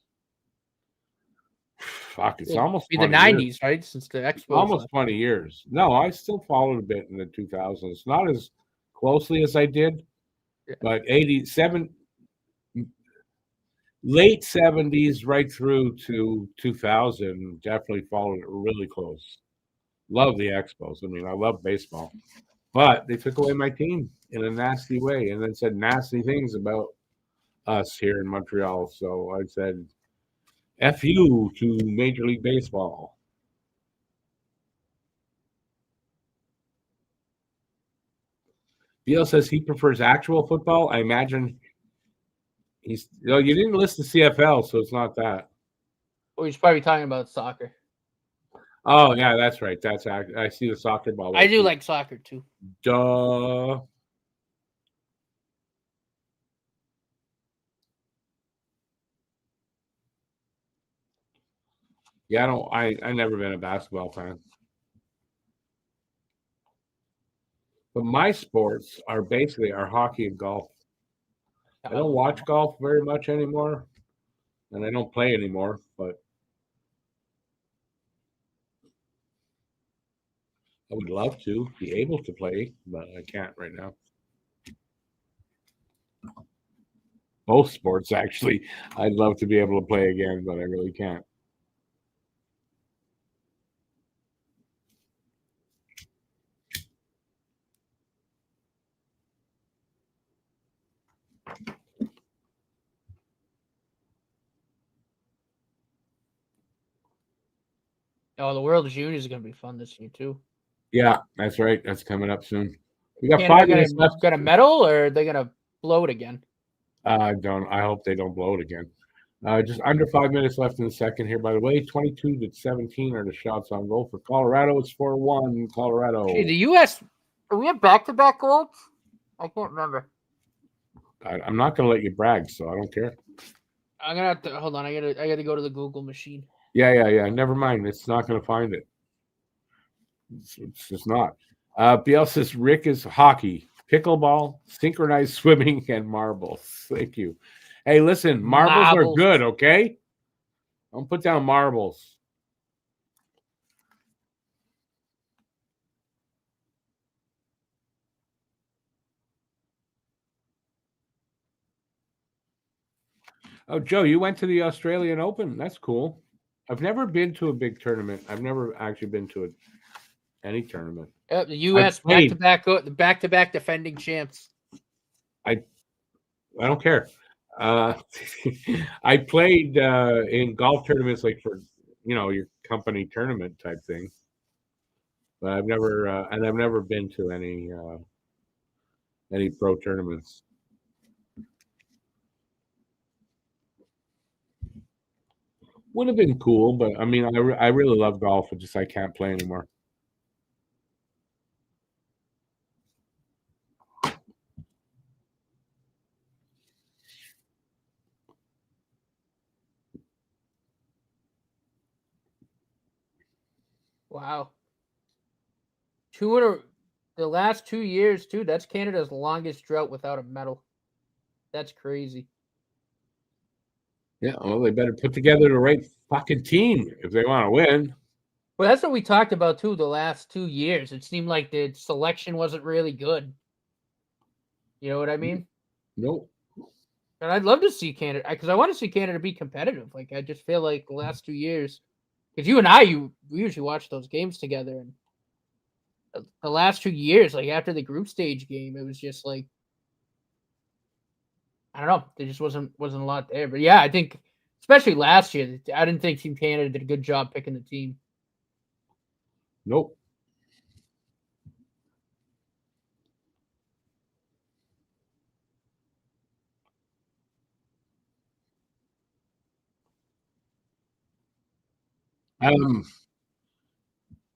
[SPEAKER 1] Fuck, it's almost
[SPEAKER 2] the 90s, right? Since the Expos.
[SPEAKER 1] Almost 20 years. No, I still followed a bit in the 2000s. Not as closely as I did, but 87, late 70s right through to 2000, definitely followed it really close. Love the Expos. I mean, I love baseball. But they took away my team in a nasty way and then said nasty things about us here in Montreal. So I said, F you to Major League Baseball. Beal says he prefers actual football. I imagine you didn't list the CFL, so it's not that.
[SPEAKER 2] Well, he's probably talking about soccer.
[SPEAKER 1] Oh, yeah, that's right. I see the soccer ball.
[SPEAKER 2] I do like soccer, too.
[SPEAKER 1] Duh. Yeah, I've never been a basketball fan. But my sports are basically hockey and golf. I don't watch golf very much anymore, and I don't play anymore, but I would love to be able to play, but I can't right now. Both sports, actually. I'd love to be able to play again, but I really can't.
[SPEAKER 2] Oh, the World Juniors is going to be fun this year, too.
[SPEAKER 1] Yeah, that's right. That's coming up soon. We got
[SPEAKER 2] Canada
[SPEAKER 1] 5 minutes left.
[SPEAKER 2] Got a medal, or are they going to blow it again?
[SPEAKER 1] I hope they don't blow it again. Just under 5 minutes left in the second here, by the way. 22-17 are the shots on goal for Colorado. It's 4-1 Colorado.
[SPEAKER 2] Gee, the U.S. Are we at back-to-back goals? I can't remember.
[SPEAKER 1] I'm not going to let you brag, so I don't care.
[SPEAKER 2] I'm gonna have to hold on. I gotta go to the Google machine.
[SPEAKER 1] Yeah. Never mind. It's not going to find it. It's just not. BL says Rick is hockey, pickleball, synchronized swimming, and marbles. Thank you. Hey, listen, marbles are good, okay? Don't put down marbles. Oh, Joe, you went to the Australian Open. That's cool. I've never been to a big tournament. I've never actually been to any tournament.
[SPEAKER 2] The U.S. back-to-back defending champs.
[SPEAKER 1] I don't care. I played in golf tournaments, like for your company tournament type thing, but I've never been to any pro tournaments. Would have been cool, but I mean, I really love golf. It's just I can't play anymore.
[SPEAKER 2] Wow. The last 2 years, too. That's Canada's longest drought without a medal. That's crazy.
[SPEAKER 1] Yeah, well, they better put together the right fucking team if they want to win.
[SPEAKER 2] Well, that's what we talked about, too, the last 2 years. It seemed like the selection wasn't really good. You know what I mean?
[SPEAKER 1] Nope.
[SPEAKER 2] And I'd love to see Canada, because I want to see Canada be competitive. Like, I just feel like the last 2 years, Because you and I, we usually watch those games together, and the last 2 years, like after the group stage game, it was just like I don't know, there just wasn't a lot there. But yeah, I think especially last year, I didn't think Team Canada did a good job picking the team.
[SPEAKER 1] Nope.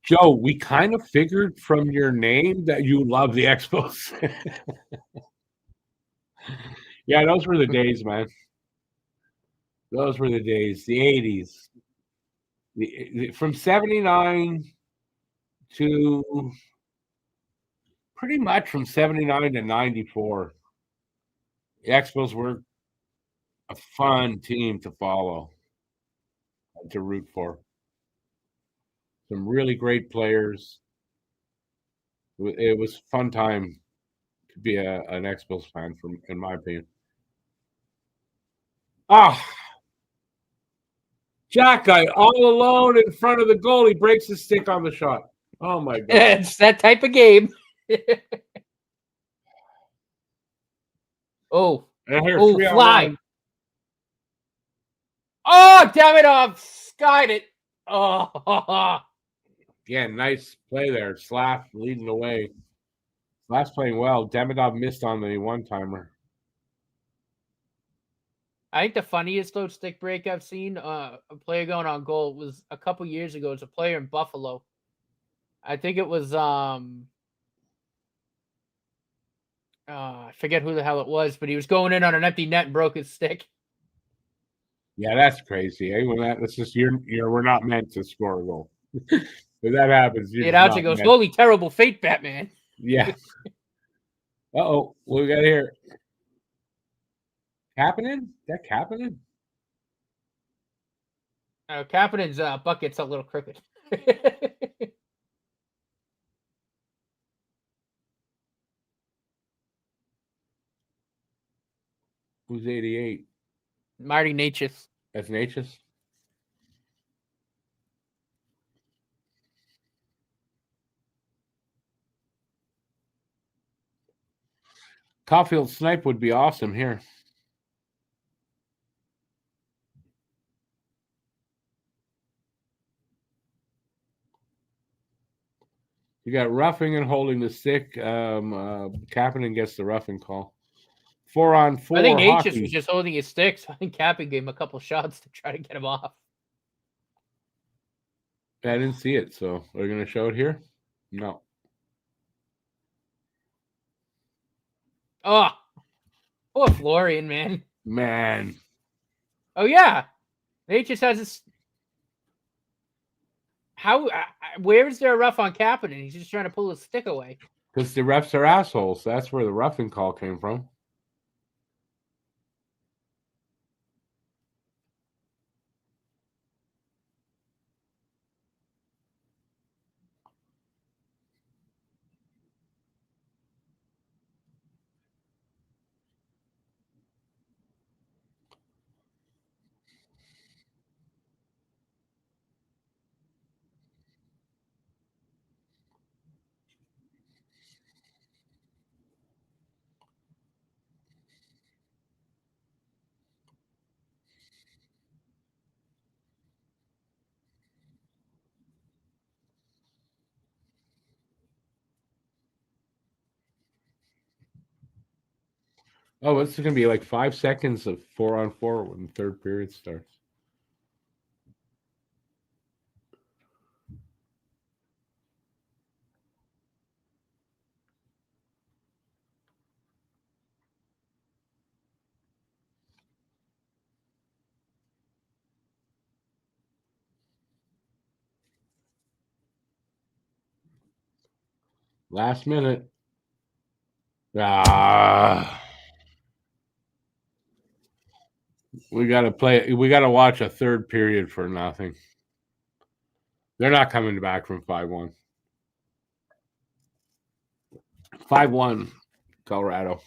[SPEAKER 1] Joe, we kind of figured from your name that you love the Expos. Yeah, those were the days, man. Those were the days, the 80s. From 79 to pretty much from 79 to 94. The Expos were a fun team to follow, to root for. Some really great players. It was a fun time to be an Expos fan, in my opinion. Ah, Jack guy all alone in front of the goal. He breaks his stick on the shot. Oh my god!
[SPEAKER 2] It's that type of game. Oh, fly! Oh, damn it! I've skied it. Oh,
[SPEAKER 1] yeah, nice play there. Slav leading the way. Slav's playing well. Demidov missed on the one-timer.
[SPEAKER 2] I think the funniest though stick break I've seen, a player going on goal was a couple years ago. It's a player in Buffalo. I think it was I forget who the hell it was, but he was going in on an empty net and broke his stick.
[SPEAKER 1] Yeah, that's crazy. Eh? That's just we're not meant to score a goal. If that happens,
[SPEAKER 2] It actually goes, holy terrible fate, Batman.
[SPEAKER 1] Yeah. Uh-oh. What we got here? Kapanen? That Kapanen?
[SPEAKER 2] Kapanen's bucket's a little crooked.
[SPEAKER 1] Who's 88?
[SPEAKER 2] Marty Necas.
[SPEAKER 1] That's Necas? Caulfield snipe would be awesome here. You got roughing and holding the stick. Kapanen gets the roughing call. 4-on-4.
[SPEAKER 2] I think
[SPEAKER 1] hockey.
[SPEAKER 2] Necas was just holding his sticks. I think Cappy gave him a couple shots to try to get him off.
[SPEAKER 1] I didn't see it, so are we going to show it here? No.
[SPEAKER 2] Oh, poor Florian, man.
[SPEAKER 1] Man.
[SPEAKER 2] Oh, yeah. Necas has this. How? Where is there a rough on Kapanen? He's just trying to pull his stick away.
[SPEAKER 1] Because the refs are assholes. That's where the roughing call came from. Oh, it's going to be like 5 seconds of 4-on-4 when the third period starts. Last minute. We got to watch a third period for nothing. They're not coming back from 5-1. 5-1, Colorado.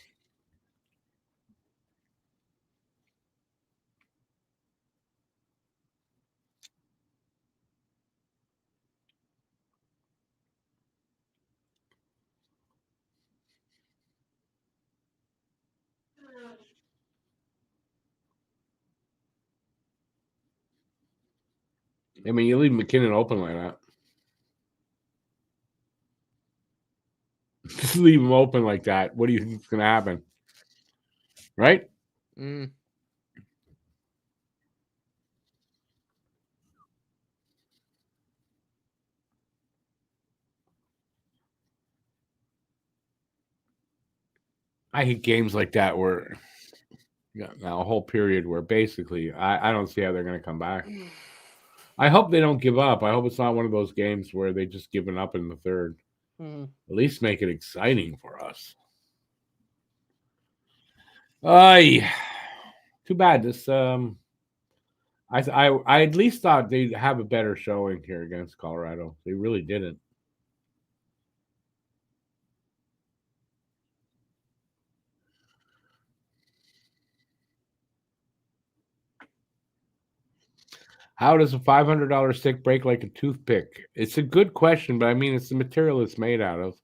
[SPEAKER 1] I mean, you leave MacKinnon open like that. Just leave him open like that. What do you think is going to happen? Right?
[SPEAKER 2] Mm.
[SPEAKER 1] I hate games like that where now a whole period where basically I don't see how they're going to come back. I hope they don't give up. I hope it's not one of those games where they just given up in the third.
[SPEAKER 2] Mm.
[SPEAKER 1] At least make it exciting for us. Ay, too bad. This I at least thought they'd have a better showing here against Colorado. They really didn't. How does a $500 stick break like a toothpick? It's a good question, but I mean, it's the material it's made out of,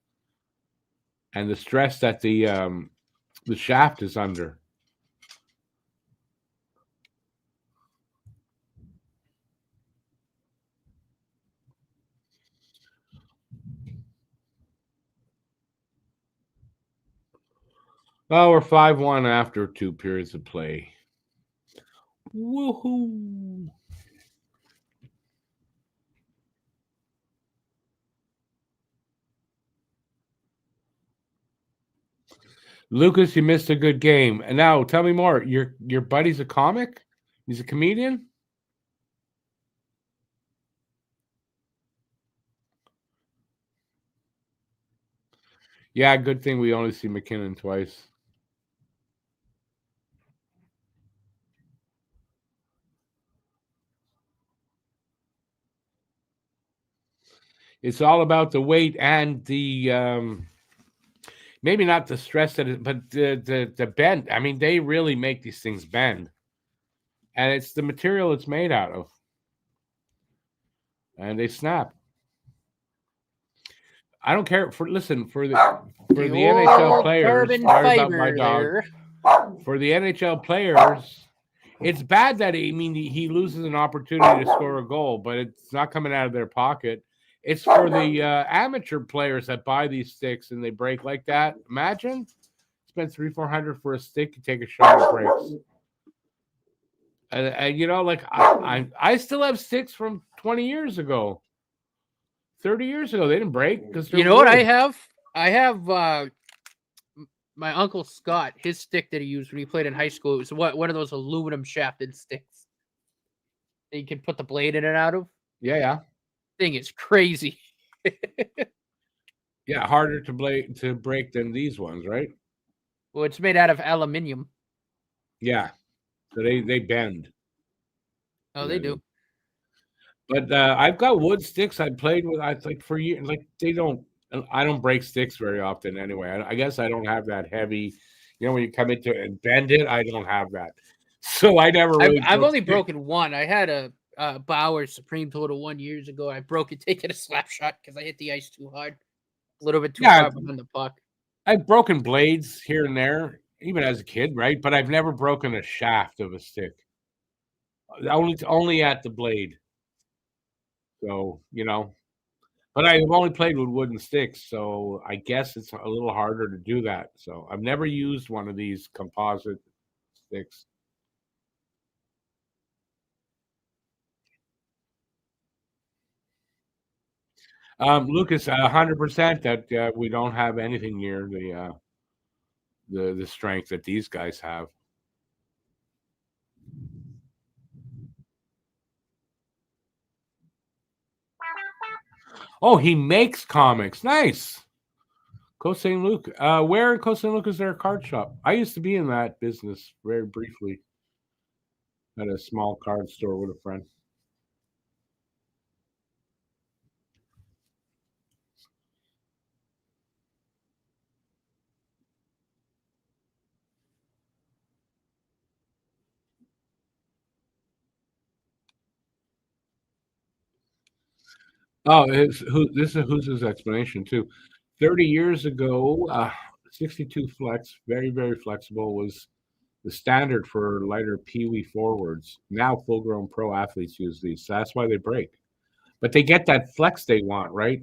[SPEAKER 1] and the stress that the shaft is under. Oh, we're 5-1 after 2 periods of play. Woohoo! Lucas, you missed a good game. And now tell me more. Your buddy's a comic? He's a comedian? Yeah, good thing we only see MacKinnon twice. It's all about the weight and the maybe not the stress that it, but the bend. I mean, they really make these things bend. And it's the material it's made out of. And they snap. I don't care for listen for the NHL players. Sorry about my dog.
[SPEAKER 2] There.
[SPEAKER 1] For the NHL players, it's bad that he loses an opportunity to score a goal, but it's not coming out of their pocket. It's for the amateur players that buy these sticks and they break like that. Imagine spend $300-400 for a stick, you take a shot, it breaks. And you know, like I still have sticks from 20 years ago, 30 years ago. They didn't break because
[SPEAKER 2] You know what I have? I have my uncle Scott, his stick that he used when he played in high school. It was one of those aluminum shafted sticks that you can put the blade in and out of.
[SPEAKER 1] Yeah.
[SPEAKER 2] Thing is crazy.
[SPEAKER 1] Yeah, harder to break than these ones, right?
[SPEAKER 2] Well, it's made out of aluminium.
[SPEAKER 1] Yeah, so they bend.
[SPEAKER 2] Oh, they do.
[SPEAKER 1] But I've got wood sticks I played with. I like for years. Like they don't. I don't break sticks very often anyway. I guess I don't have that heavy. You know, when you come into it and bend it, I don't have that. So I never really.
[SPEAKER 2] I've only broken one. I had a Bauer Supreme Total 1 years ago. I broke it taking a slap shot because I hit the ice too hard, a little bit too far behind the puck.
[SPEAKER 1] I've broken blades here and there, even as a kid, right? But I've never broken a shaft of a stick. Only at the blade. So you know, but I've only played with wooden sticks, so I guess it's a little harder to do that. So I've never used one of these composite sticks. Lucas, 100% that we don't have anything near the strength that these guys have. Oh, he makes comics. Nice. Coast St. Luke. Where in Coast St. Luke is there a card shop? I used to be in that business very briefly at a small card store with a friend. Oh, this is who's his explanation too. 30 years ago, 62 flex, very, very flexible, was the standard for lighter peewee forwards. Now full-grown pro athletes use these, so that's why they break. But they get that flex they want, right?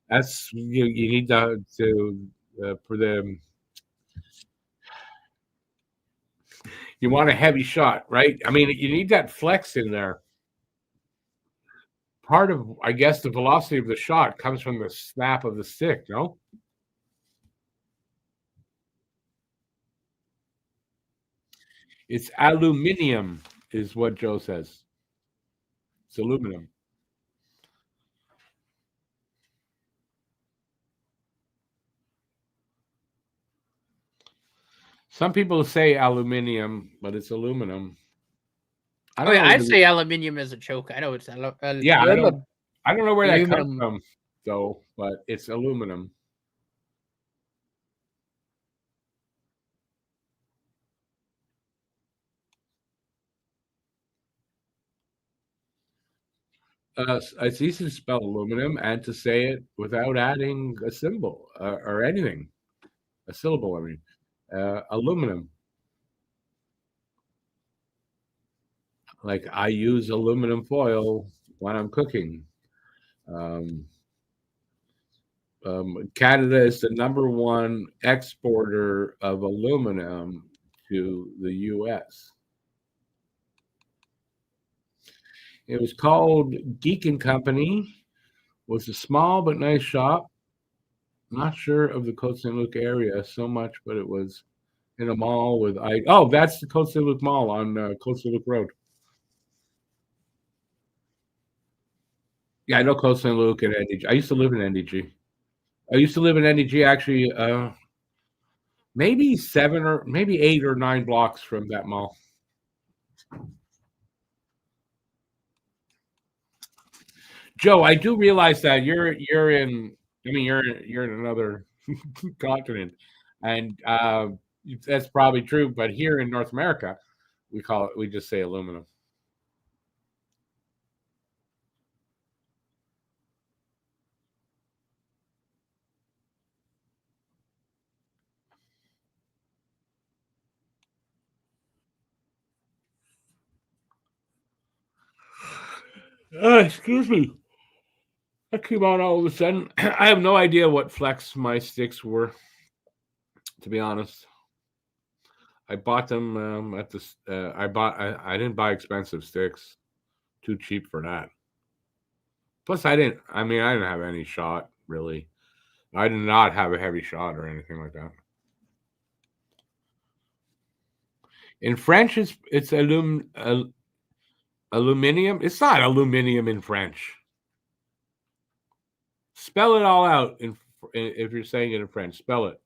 [SPEAKER 1] That's you need to for them. You want a heavy shot, right? I mean, you need that flex in there. Part of, I guess, the velocity of the shot comes from the snap of the stick, no? It's aluminum, is what Joe says. It's aluminum. Some people say aluminium, but it's aluminum.
[SPEAKER 2] I mean, I'd say aluminium as a joke. I know it's
[SPEAKER 1] I don't know where that comes from, though, but it's aluminum. It's easy to spell aluminum and to say it without adding a symbol or anything, a syllable. I mean, aluminum. Like I use aluminum foil when I'm cooking. Canada is the #1 exporter of aluminum to the U.S. It was called Geek and Company. Was a small but nice shop. Not sure of the Côte Saint Luc area so much, but it was in a mall with Oh, that's the Côte Saint Luc Mall on Côte Saint Luc Road. Yeah, I know Côte Saint Luc and NDG. I used to live in NDG. I used to live in NDG actually. Maybe 8 or 9 blocks from that mall. Joe, I do realize that you're in. I mean, you're in another continent, and that's probably true. But here in North America, we just say aluminum. Excuse me. That came on all of a sudden. I have no idea what flex my sticks were, to be honest. I bought them at this. I didn't buy expensive sticks. Too cheap for that. Plus, I didn't. I mean, I didn't have any shot really. I did not have a heavy shot or anything like that. In French, it's aluminium. It's not aluminium in French. Spell it all out if you're saying it in French. Spell it.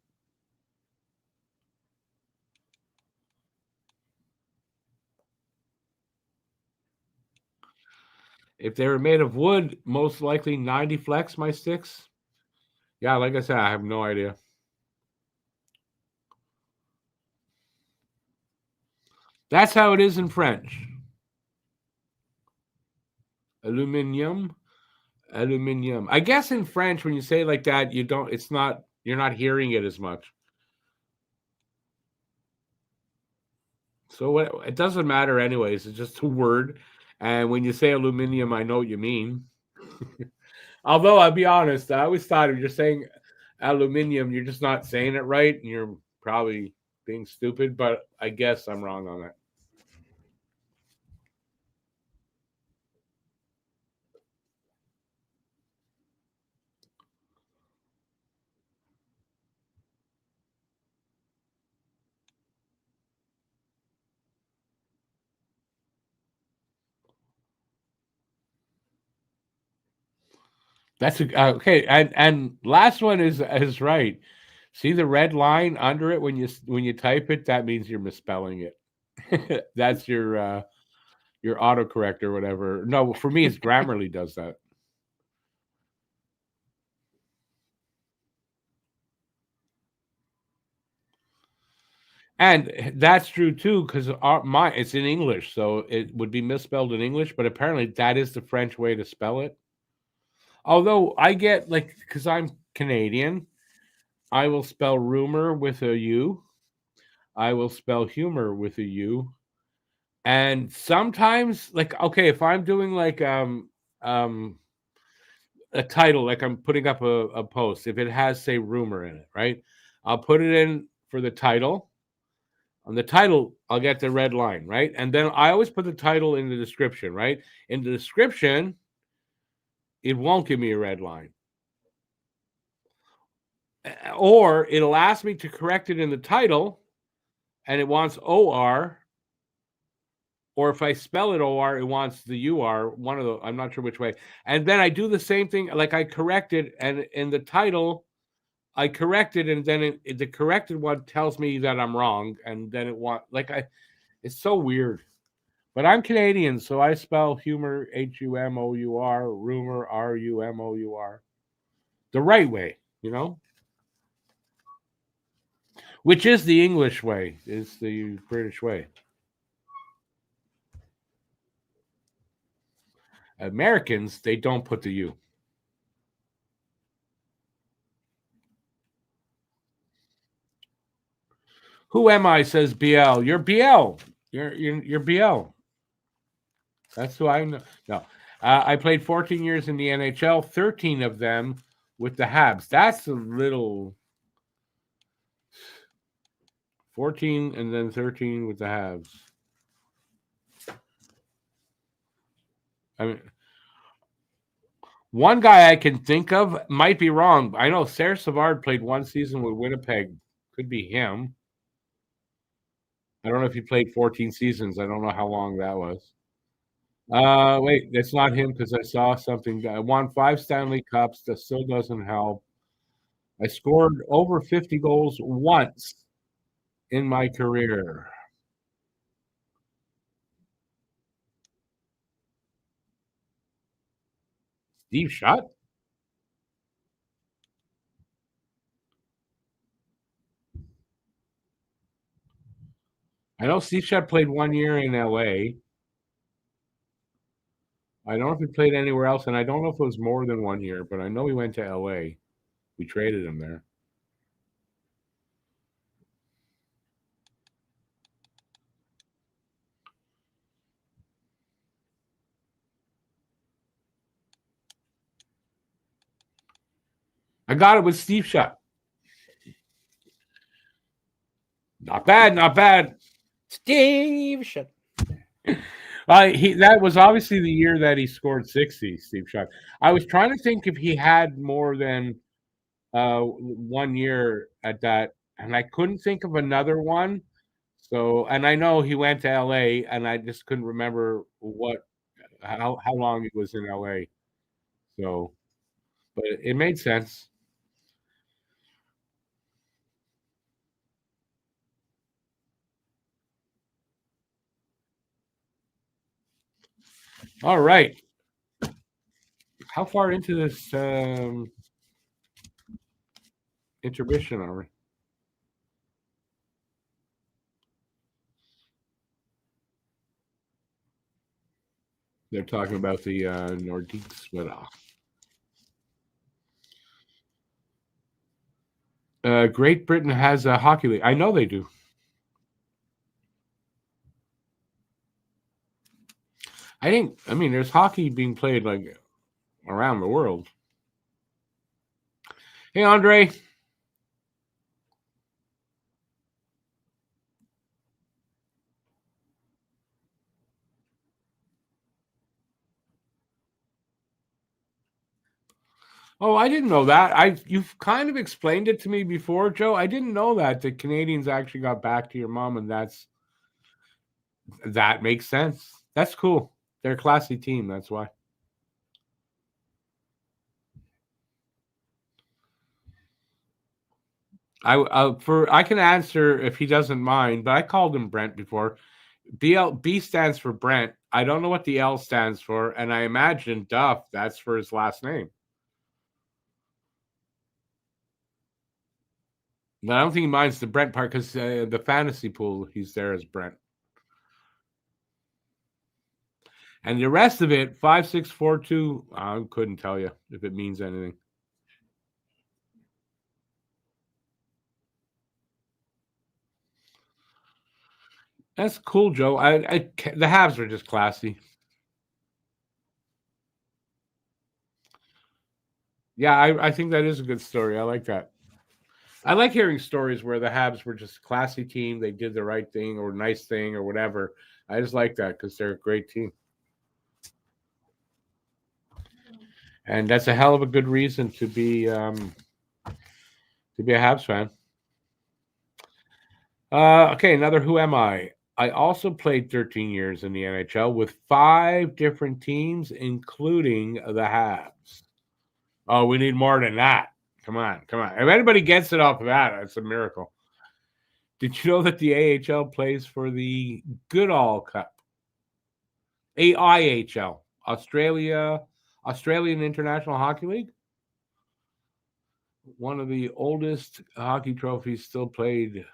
[SPEAKER 1] If they were made of wood, most likely 90 flex my sticks. Yeah, like I said, I have no idea. That's how it is in French. Aluminium. I guess in French, when you say it like that, you're not hearing it as much. So it doesn't matter anyways. It's just a word. And when you say aluminium, I know what you mean. Although I'll be honest, I always thought if you're saying aluminium, you're just not saying it right, and you're probably being stupid. But I guess I'm wrong on that. That's okay. And last one is right. See the red line under it when you type it. That means you're misspelling it. That's your autocorrect or whatever. No, for me, it's Grammarly does that. And that's true too, because it's in English, so it would be misspelled in English. But apparently, that is the French way to spell it. Although I get because I'm Canadian, I will spell rumor with a U. I will spell humor with a U. And sometimes, like, okay, if I'm doing like a title, like I'm putting up a post, if it has, say, rumor in it, right? I'll put it in for the title. On the title, I'll get the red line, right? And then I always put the title in the description, right? In the description, it won't give me a red line. Or it'll ask me to correct it in the title, and it wants OR. Or if I spell it OR, it wants the UR. One of the, I'm not sure which way. And then I do the same thing, like I correct it, and in the title, I correct it, and then the corrected one tells me that I'm wrong, and then it's so weird. But I'm Canadian, so I spell humor HUMOUR, rumor RUMOUR, the right way, which is the English way, is the British way. Americans, they don't put the U. Who am I? Says BL. You're BL. You're BL. That's who I know. No, I played 14 years in the NHL. 13 of them with the Habs. That's a little. 14 and then 13 with the Habs. I mean, one guy I can think of might be wrong. I know Serge Savard played one season with Winnipeg. Could be him. I don't know if he played 14 seasons. I don't know how long that was. Wait, that's not him because I saw something. I won 5 Stanley Cups. That still doesn't help. I scored over 50 goals once in my career. Steve Shutt? I know Steve Shutt played 1 year in LA. I don't know if he played anywhere else, and I don't know if it was more than 1 year, but I know he went to LA. We traded him there. I got it with Steve Shutt. Not bad, not bad.
[SPEAKER 2] Steve Shutt.
[SPEAKER 1] That was obviously the year that he scored 60, Steve Shutt. I was trying to think if he had more than 1 year at that, and I couldn't think of another one. So, and I know he went to LA, and I just couldn't remember how long he was in LA. So, but it made sense. All right. How far into this intermission are we? They're talking about the Nordique split off. Great Britain has a hockey league. I know they do. I mean, there's hockey being played like around the world. Hey, Andre. Oh, I didn't know that. You've kind of explained it to me before, Joe. I didn't know that the Canadians actually got back to your mom, and that makes sense. That's cool. They're a classy team. That's why. I can answer if he doesn't mind, but I called him Brent before. B stands for Brent. I don't know what the L stands for, and I imagine Duff. That's for his last name. But I don't think he minds the Brent part because the fantasy pool, he's there as Brent. And the rest of it, 5642, I couldn't tell you if it means anything. That's cool, Joe. The Habs are just classy. Yeah, I think that is a good story. I like that. I like hearing stories where the Habs were just a classy team. They did the right thing or nice thing or whatever. I just like that because they're a great team. And that's a hell of a good reason to be a Habs fan. Okay, another Who Am I? I also played 13 years in the NHL with 5 different teams, including the Habs. Oh, we need more than that. Come on. If anybody gets it off of that, it's a miracle. Did you know that the AHL plays for the Goodall Cup? AIHL, Australian International Hockey League. One of the oldest hockey trophies still played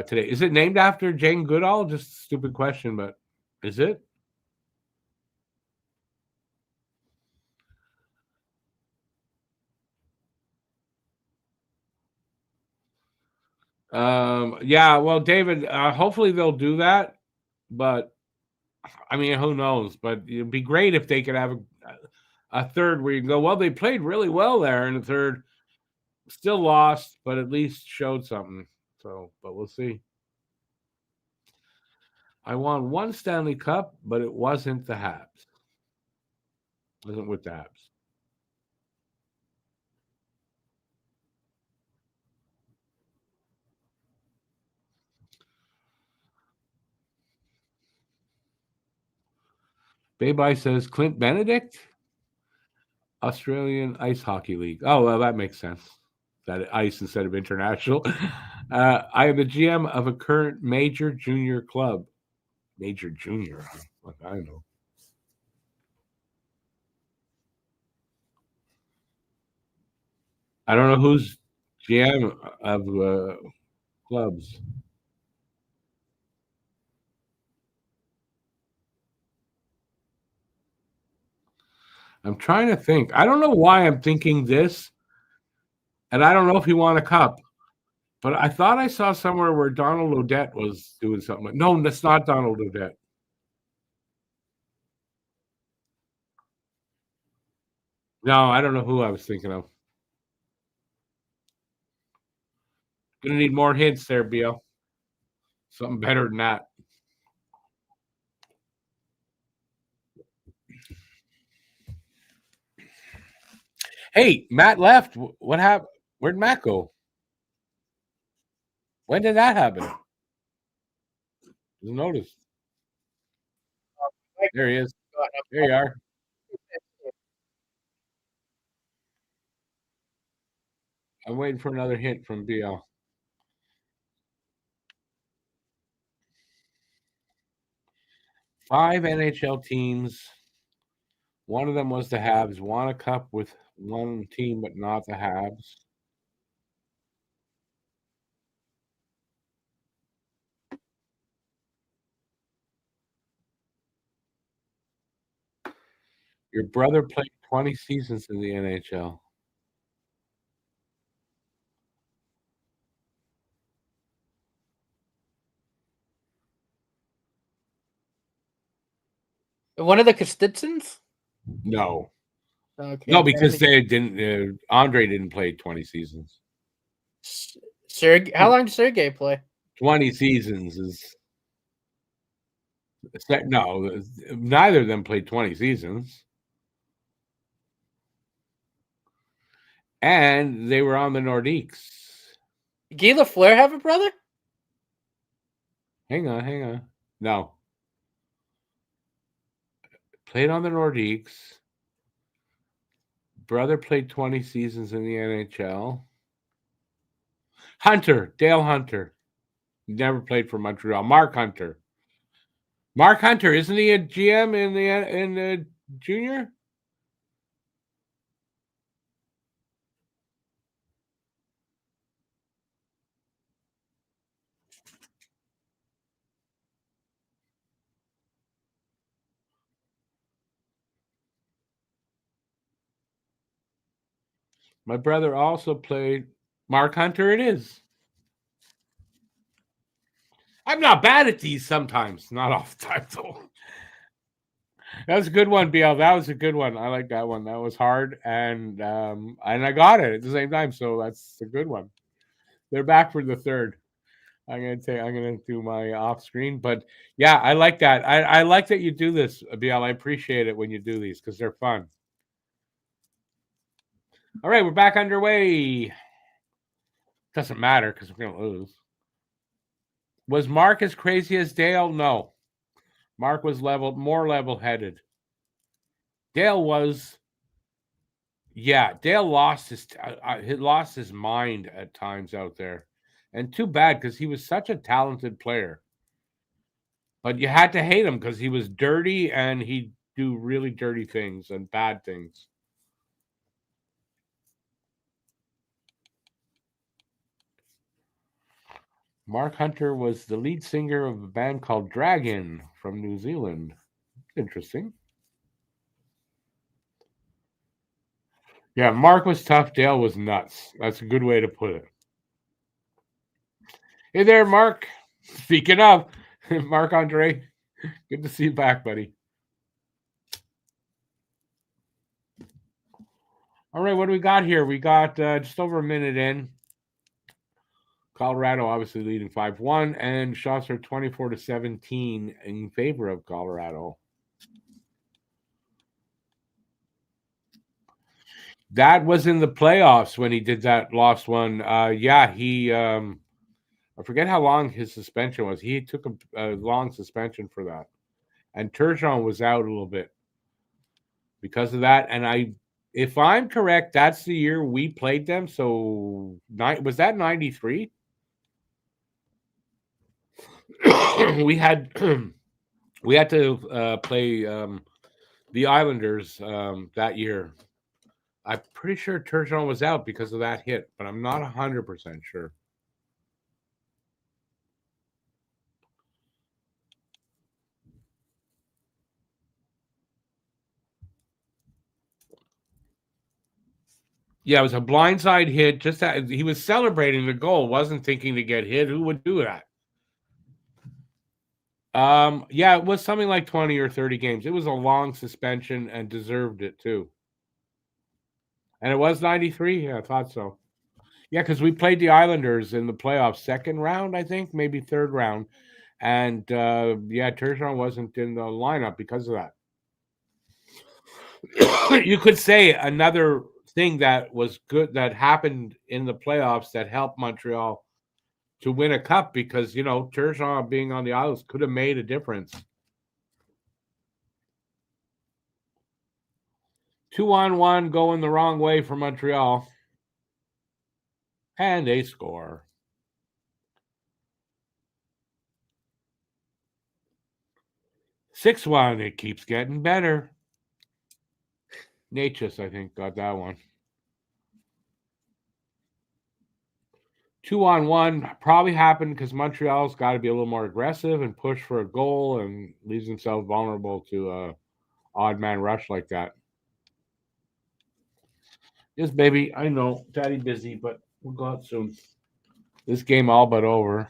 [SPEAKER 1] today. Is it named after Jane Goodall? Just a stupid question, but is it? Yeah, well, David, hopefully they'll do that, but I mean, who knows? But it'd be great if they could have a third where you can go, well, they played really well there, and a third still lost, but at least showed something. So, but we'll see. I won 1 Stanley Cup, but it wasn't the Habs. It wasn't with the Habs. Baby says Clint Benedict, Australian Ice Hockey League. Oh, well, that makes sense. That ice instead of international. I am the GM of a current major junior club. Major junior. What I know. I don't know who's GM of clubs. I'm trying to think. I don't know why I'm thinking this, and I don't know if he won a cup. But I thought I saw somewhere where Donald Odette was doing something. No, that's not Donald Odette. No, I don't know who I was thinking of. Gonna need more hints there, Bill. Something better than that. Hey, Matt left. What happened? Where'd Matt go? When did that happen? Didn't notice. There he is. There you are. I'm waiting for another hint from BL. 5 NHL teams. One of them was the Habs. Won a cup with one team, but not the Habs. Your brother played 20 seasons in the NHL.
[SPEAKER 2] One of the Kostitsins?
[SPEAKER 1] No.
[SPEAKER 2] Okay.
[SPEAKER 1] No, because they didn't. Andre didn't play 20 seasons.
[SPEAKER 2] How long did Sergey play?
[SPEAKER 1] 20 seasons is no. Neither of them played 20 seasons, and they were on the Nordiques.
[SPEAKER 2] Guy Lafleur have a brother?
[SPEAKER 1] Hang on. No, played on the Nordiques. Brother played 20 seasons in the NHL. Dale Hunter, never played for Montreal. Mark Hunter, isn't he a GM in the junior? My brother also played. Mark Hunter, it is. I'm not bad at these sometimes. Not all the time, though. That was a good one, BL. That was a good one. I like that one. That was hard, and I got it at the same time. So that's a good one. They're back for the third. I'm gonna do my off screen, but yeah, I like that. I like that you do this, BL. I appreciate it when you do these because they're fun. All right, we're back underway. Doesn't matter because we're gonna lose. Was Mark as crazy as Dale? No. Mark was more level-headed. Dale was, yeah. Dale lost he lost his mind at times out there, and too bad because he was such a talented player. But you had to hate him because he was dirty and he'd do really dirty things and bad things. Mark Hunter was the lead singer of a band called Dragon from New Zealand. Interesting. Yeah, Mark was tough. Dale was nuts. That's a good way to put it. Hey there, Mark. Speaking of, Mark Andre, good to see you back, buddy. All right, what do we got here? We got just over a minute in. Colorado obviously leading 5-1, and shots are 24-17 in favor of Colorado. That was in the playoffs when he did that lost one. Yeah, he I forget how long his suspension was. He took a long suspension for that. And Turgeon was out a little bit because of that. And if I'm correct, that's the year we played them. So was that 93? we had we had to play the Islanders that year. I'm pretty sure Turgeon was out because of that hit, but I'm not 100% sure. Yeah, it was a blindside hit. He was celebrating the goal, wasn't thinking to get hit. Who would do that? Yeah, it was something like 20 or 30 games. It was a long suspension and deserved it too. And it was 93? Yeah, I thought so. Yeah, because we played the Islanders in the playoffs, second round, I think, maybe third round. And yeah, Turgeon wasn't in the lineup because of that. You could say another thing that was good that happened in the playoffs that helped Montreal to win a cup because, Turgeon being on the Isles could have made a difference. 2-on-1 going the wrong way for Montreal. And they score. 6-1. It keeps getting better. Natchez, I think, got that one. 2-on-1 probably happened because Montreal's got to be a little more aggressive and push for a goal and leaves himself vulnerable to a odd man rush like that. Yes, baby, I know. Daddy busy, but we'll go out soon. This game all but over.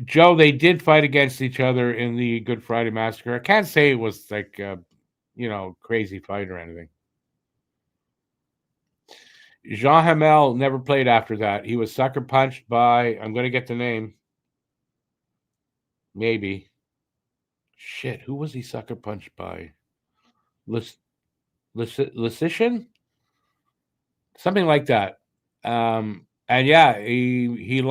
[SPEAKER 1] Joe, they did fight against each other in the Good Friday Massacre. I can't say it was like crazy fight or anything. Jean Hamel never played after that. He was sucker punched by, I'm going to get the name. Maybe. Shit, who was he sucker punched by? Lysician? Something like that. And yeah, he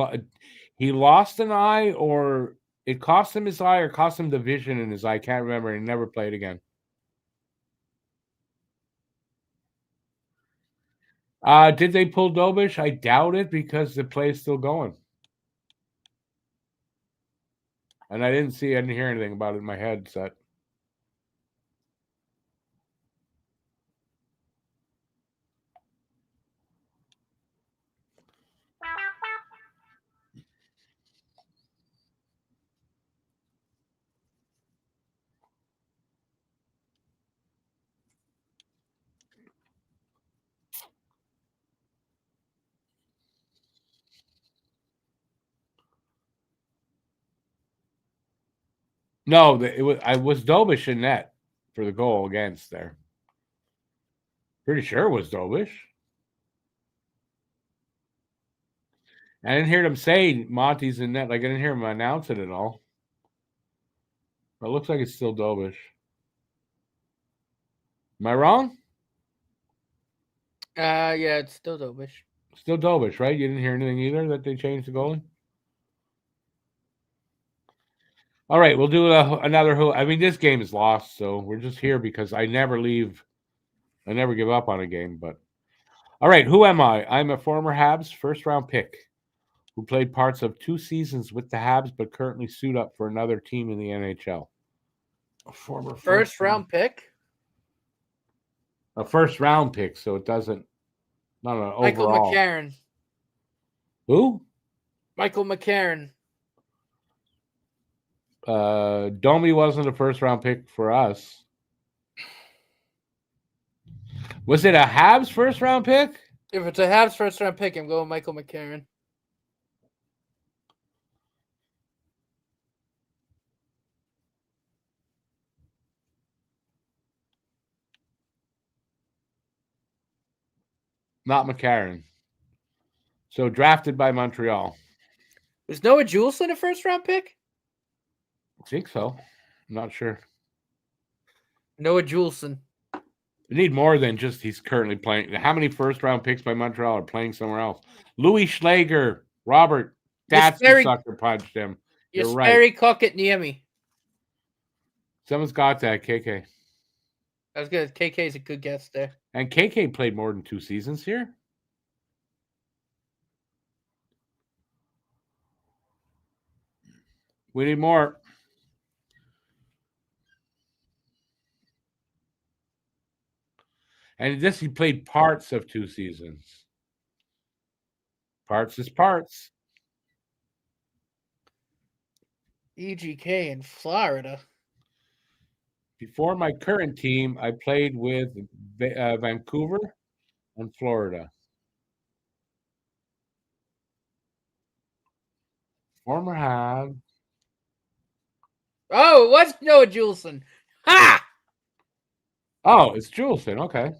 [SPEAKER 1] lost an eye, or it cost him his eye, or cost him the vision in his eye. I can't remember. He never played again. Did they pull Dobish? I doubt it because the play's still going. And I didn't hear anything about it in my headset. No, I was Dobish in net for the goal against there. Pretty sure it was Dobish. I didn't hear them say Monty's in net. Like I didn't hear him announce it at all. But it looks like it's still Dobish. Am I wrong?
[SPEAKER 2] Yeah, it's still Dobish.
[SPEAKER 1] Still Dobish, right? You didn't hear anything either that they changed the goalie? All right, we'll do another who. I mean, this game is lost, so we're just here because I never leave. I never give up on a game. But all right, who am I? I'm a former Habs first-round pick who played parts of 2 seasons with the Habs, but currently suit up for another team in the NHL.
[SPEAKER 2] A former first-round pick.
[SPEAKER 1] A first-round pick, so it doesn't. Not an
[SPEAKER 2] Michael
[SPEAKER 1] overall.
[SPEAKER 2] McCarron.
[SPEAKER 1] Who?
[SPEAKER 2] Michael McCarron.
[SPEAKER 1] Domi wasn't a first-round pick for us. Was it a Habs first-round pick?
[SPEAKER 2] If it's a Habs first-round pick, I'm going Michael McCarron.
[SPEAKER 1] Not McCarron. So drafted by Montreal.
[SPEAKER 2] Was Noah Juleson a first-round pick?
[SPEAKER 1] I think so. I'm not sure.
[SPEAKER 2] Noah Juleson.
[SPEAKER 1] You need more than just he's currently playing. How many first-round picks by Montreal are playing somewhere else? Louis Schlager, Robert, that's the sucker punched him. You're right.
[SPEAKER 2] Very cock at Niemi.
[SPEAKER 1] Someone's got that, KK.
[SPEAKER 2] That was good. KK is a good guess there.
[SPEAKER 1] And KK played more than 2 seasons here. We need more. And this, he played parts of 2 seasons. Parts is parts.
[SPEAKER 2] EGK in Florida.
[SPEAKER 1] Before my current team, I played with Vancouver and Florida. Former Habs.
[SPEAKER 2] Oh, it was Noah Juleson. Ha!
[SPEAKER 1] Oh, it's Juleson. Okay.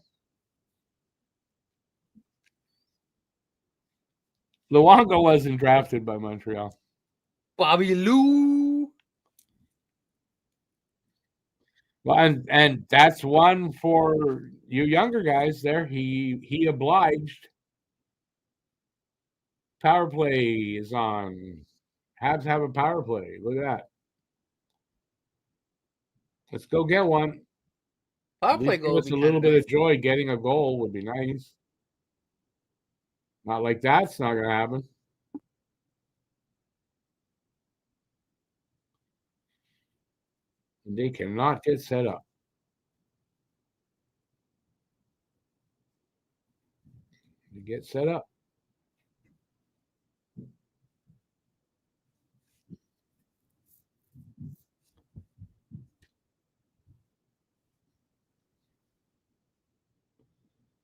[SPEAKER 1] Luongo wasn't drafted by Montreal.
[SPEAKER 2] Bobby Lou.
[SPEAKER 1] Well, and that's one for you younger guys there. He obliged. Power play is on. Habs have a power play. Look at that. Let's go get one.
[SPEAKER 2] Power play goal.
[SPEAKER 1] Give us a little bit of joy. Getting a goal would be nice. Not like that's not going to happen. And they cannot get set up. They get set up.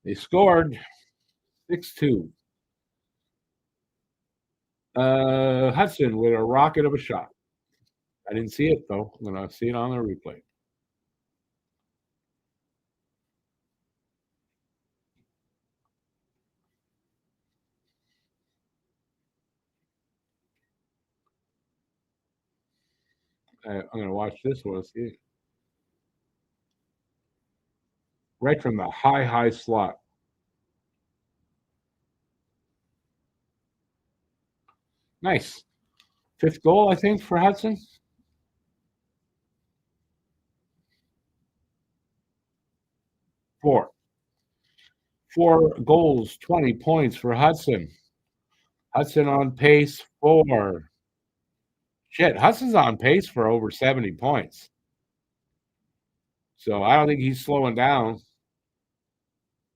[SPEAKER 1] They scored 6-2. Hudson with a rocket of a shot. I didn't see it, though. I'm going to see it on the replay. I'm going to watch this one. See it. Right from the high slot. Nice. 5th goal, I think, for Hudson. 4 goals, 20 points for Hudson. Hudson on pace for. Shit, Hudson's on pace for over 70 points. So I don't think he's slowing down.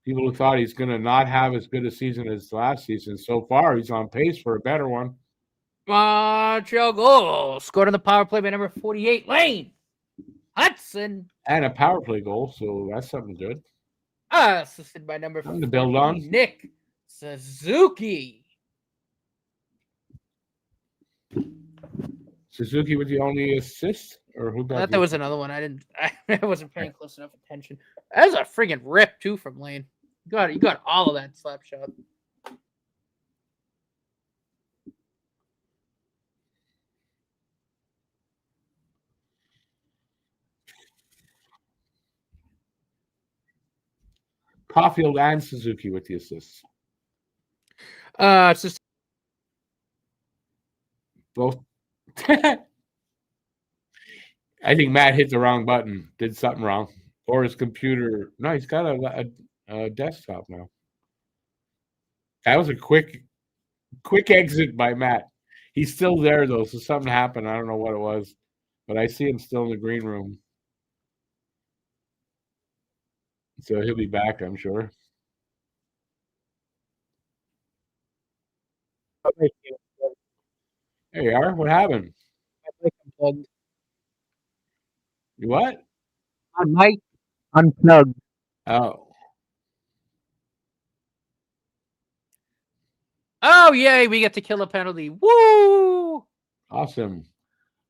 [SPEAKER 1] People who thought he's going to not have as good a season as last season, so far he's on pace for a better one.
[SPEAKER 2] Montreal goal. Scored on the power play by number 48, Lane Hudson.
[SPEAKER 1] And a power play goal, so that's something good.
[SPEAKER 2] Assisted by number
[SPEAKER 1] 40, to build on.
[SPEAKER 2] Nick Suzuki.
[SPEAKER 1] Suzuki with the only assist? or who
[SPEAKER 2] I
[SPEAKER 1] got
[SPEAKER 2] thought
[SPEAKER 1] the
[SPEAKER 2] there was
[SPEAKER 1] assist?
[SPEAKER 2] another one. I wasn't paying close enough attention. That was a friggin' rip too from Lane. You got all of that slap shot.
[SPEAKER 1] Caulfield and Suzuki with the assists.
[SPEAKER 2] It's just
[SPEAKER 1] Both. I think Matt hit the wrong button, did something wrong, or his computer. No, he's got a desktop now. That was a quick exit by Matt. He's still there though, so something happened. I don't know what it was, but I see him still in the green room, so he'll be back, I'm sure. There you are. What happened?
[SPEAKER 2] unplugged.
[SPEAKER 1] You what?
[SPEAKER 2] On mic unplugged.
[SPEAKER 1] Oh,
[SPEAKER 2] Oh yay! We get to kill a penalty. Woo!
[SPEAKER 1] awesome.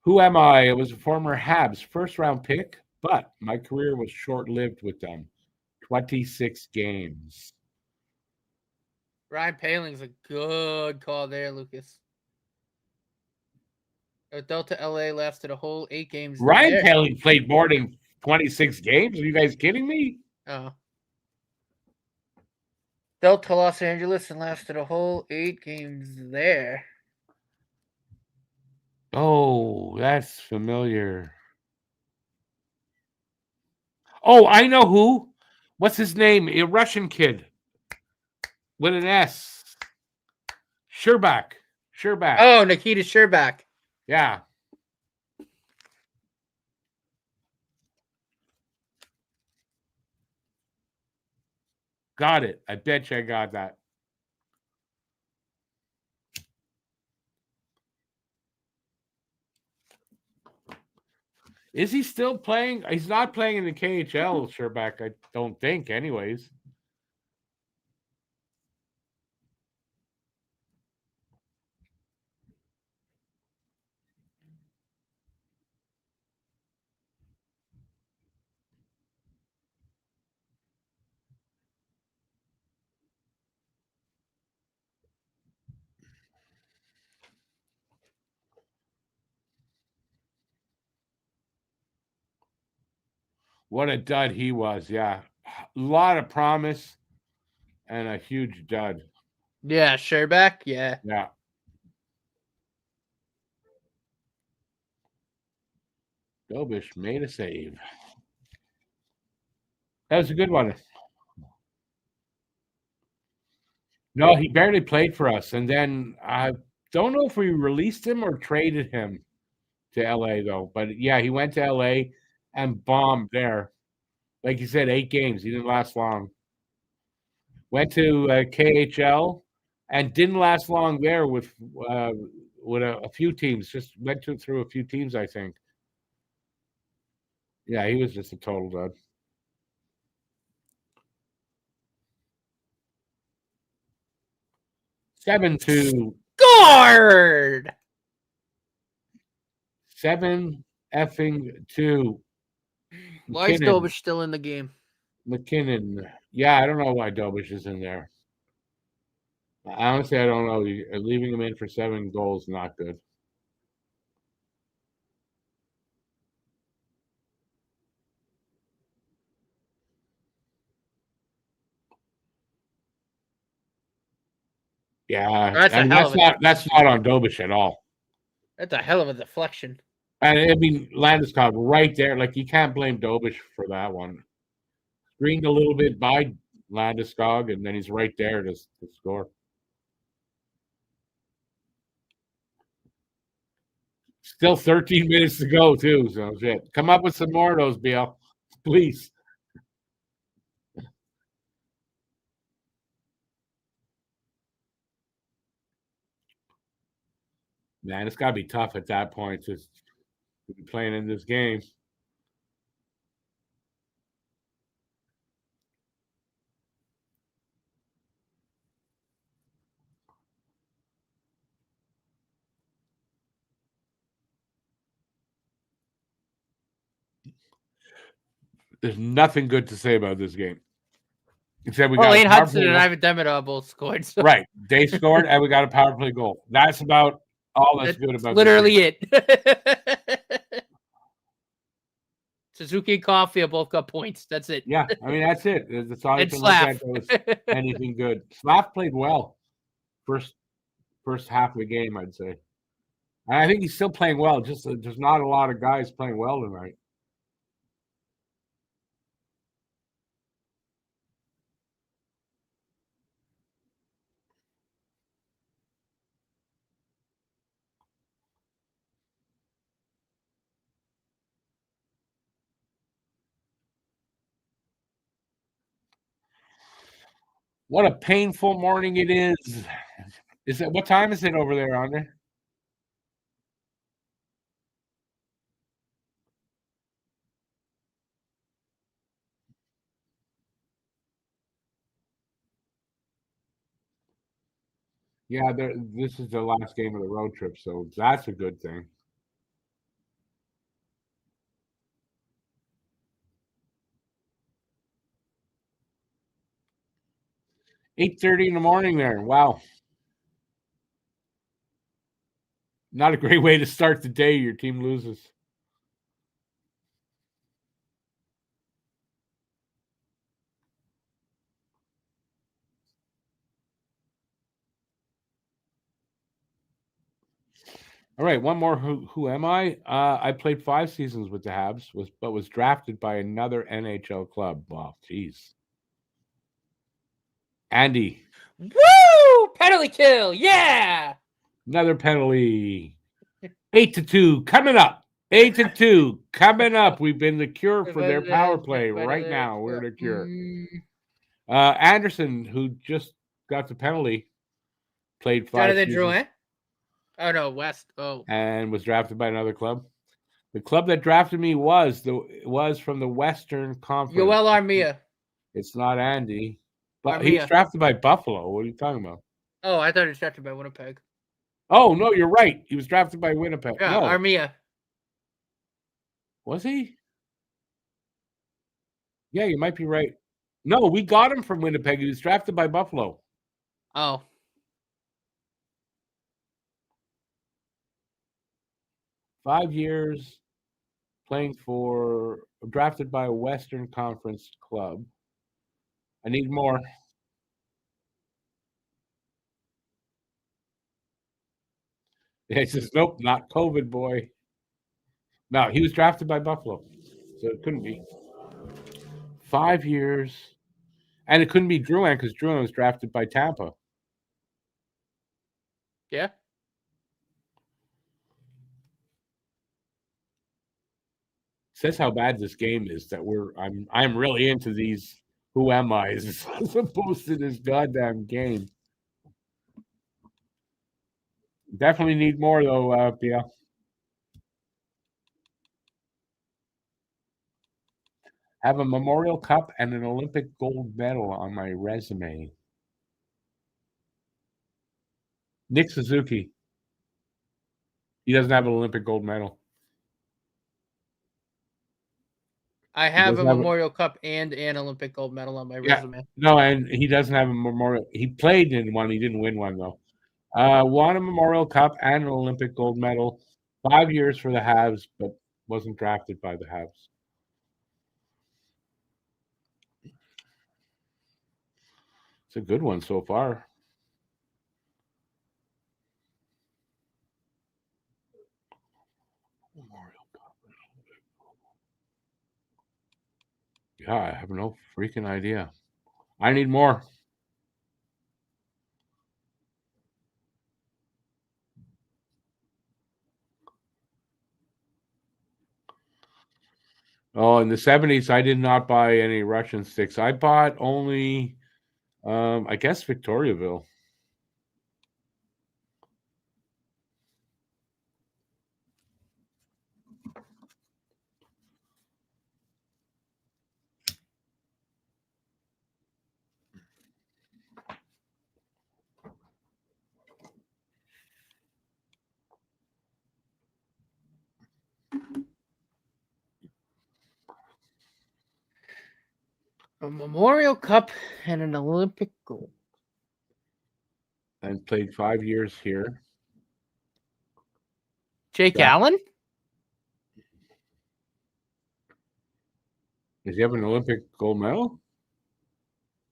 [SPEAKER 1] Who am I? I was a former Habs first round pick, but my career was short lived with them. 26 games.
[SPEAKER 2] Ryan Paling's a good call there, Lucas. Delta LA lasted a whole 8 games.
[SPEAKER 1] Ryan
[SPEAKER 2] there.
[SPEAKER 1] Paling played more than 26 games. Are you guys kidding me?
[SPEAKER 2] Oh. Delta Los Angeles and lasted a whole 8 games there.
[SPEAKER 1] Oh, that's familiar. Oh, I know who. What's his name? A Russian kid with an S. Sherbak.
[SPEAKER 2] Oh, Nikita Sherbak.
[SPEAKER 1] Yeah. Got it. I bet you I got that. Is he still playing? He's not playing in the KHL, Sherbak, I don't think, anyways. What a dud he was. Yeah. A lot of promise and a huge dud.
[SPEAKER 2] Yeah, Sherbak. Yeah.
[SPEAKER 1] Yeah. Dobish made a save. That was a good one. No, he barely played for us. And then I don't know if we released him or traded him to LA, though. But yeah, he went to LA and bombed there. Like you said, 8 games. He didn't last long. Went to KHL and didn't last long there with a few teams. Just went through a few teams, I think. Yeah, he was just a total dud. 7-2.
[SPEAKER 2] Guard.
[SPEAKER 1] 7-2.
[SPEAKER 2] Why is Dobish still in the game?
[SPEAKER 1] MacKinnon. Yeah, I don't know why Dobish is in there. Honestly, I don't know. Leaving him in for 7 goals, not good. Yeah,
[SPEAKER 2] That's
[SPEAKER 1] and
[SPEAKER 2] a hell
[SPEAKER 1] that's not on Dobish at all.
[SPEAKER 2] That's a hell of a deflection.
[SPEAKER 1] And I mean, Landeskog right there. Like you can't blame Dobish for that one. Screened a little bit by Landeskog, and then he's right there to score. Still 13 minutes to go, too. So shit. Come up with some more of those, BL. Please. Man, it's got to be tough at that point to be playing in this game. There's nothing good to say about this game. Except we
[SPEAKER 2] Well,
[SPEAKER 1] got
[SPEAKER 2] Lane
[SPEAKER 1] a power
[SPEAKER 2] Hudson
[SPEAKER 1] play
[SPEAKER 2] and
[SPEAKER 1] goal.
[SPEAKER 2] Ivan Demidov both scored. So
[SPEAKER 1] Right. They scored, and we got a power play goal. That's about all that's good about
[SPEAKER 2] literally
[SPEAKER 1] this game.
[SPEAKER 2] it. Suzuki and Caulfield both got points. That's it.
[SPEAKER 1] Yeah, I mean, that's it. That's all you
[SPEAKER 2] And
[SPEAKER 1] can look at.
[SPEAKER 2] Slav.
[SPEAKER 1] That was anything good. Slav played well first half of the game, I'd say. And I think he's still playing well. Just there's not a lot of guys playing well tonight. What a painful morning it is. Is it what time is it over there, Andre? Yeah, this is the last game of the road trip, so that's a good thing. $8:30 in the morning there. Wow. Not a great way to start the day. Your team loses. All right, one more. Who am I? I played 5 seasons with the Habs, but was drafted by another NHL club. Wow, jeez. Andy.
[SPEAKER 2] Woo! Penalty kill. Yeah.
[SPEAKER 1] Another penalty. 8-2 coming up. 8-2 coming up. We've been the cure for their power play right now. We're the cure. Anderson, who just got the penalty, played 5
[SPEAKER 2] Jonathan
[SPEAKER 1] seasons.
[SPEAKER 2] Drouin? Oh no, West. Oh,
[SPEAKER 1] and was drafted by another club. The club that drafted me was from the Western Conference.
[SPEAKER 2] Yoel Armia.
[SPEAKER 1] It's not Andy, but he was drafted by Buffalo. What are you talking about?
[SPEAKER 2] Oh, I thought he was drafted by Winnipeg.
[SPEAKER 1] Oh no, you're right. He was drafted by Winnipeg.
[SPEAKER 2] Yeah,
[SPEAKER 1] No,
[SPEAKER 2] Armia.
[SPEAKER 1] was he? Yeah, you might be right. No, we got him from Winnipeg. He was drafted by Buffalo.
[SPEAKER 2] Oh.
[SPEAKER 1] Five years playing for, drafted by a Western Conference club. I need more. Yeah, he says, nope, not COVID boy. No, he was drafted by Buffalo, so it couldn't be. 5 years. And it couldn't be Drouin because Drouin was drafted by Tampa.
[SPEAKER 2] Yeah.
[SPEAKER 1] Says how bad this game is that I'm really into these who am I as opposed to this goddamn game. Definitely need more though, Pia. Have a Memorial Cup and an Olympic gold medal on my resume. Nick Suzuki. He doesn't have an Olympic gold medal.
[SPEAKER 2] I have a Memorial Cup and an Olympic gold medal on my resume.
[SPEAKER 1] No, and he doesn't have a Memorial. He played in one. He didn't win one though. Won a Memorial Cup and an Olympic gold medal. 5 years for the Habs, but wasn't drafted by the Habs. It's a good one so far. Memorial Cup. Yeah, I have no freaking idea. I need more. Oh, in the 70s, I did not buy any Russian sticks. I bought only, I guess, Victoriaville.
[SPEAKER 2] A Memorial Cup and an Olympic gold.
[SPEAKER 1] And played 5 years here.
[SPEAKER 2] Jake
[SPEAKER 1] Yeah.
[SPEAKER 2] Allen?
[SPEAKER 1] Does he have an Olympic gold medal?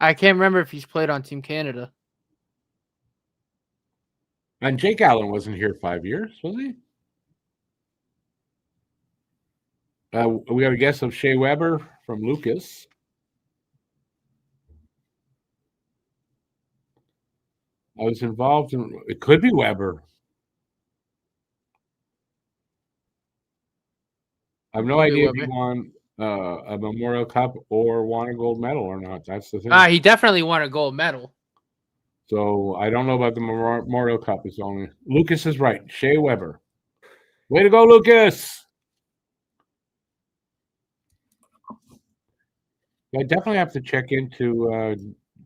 [SPEAKER 2] I can't remember if he's played on Team Canada.
[SPEAKER 1] And Jake Allen wasn't here 5 years, was he? We have a guess of Shea Weber from Lucas. I was involved in it. Could be Weber. I have no idea if he won a Memorial Cup or won a gold medal or not. That's the thing.
[SPEAKER 2] He definitely won a gold medal.
[SPEAKER 1] So I don't know about the Memorial Cup. It's only Lucas is right. Shea Weber. Way to go, Lucas! I definitely have to check into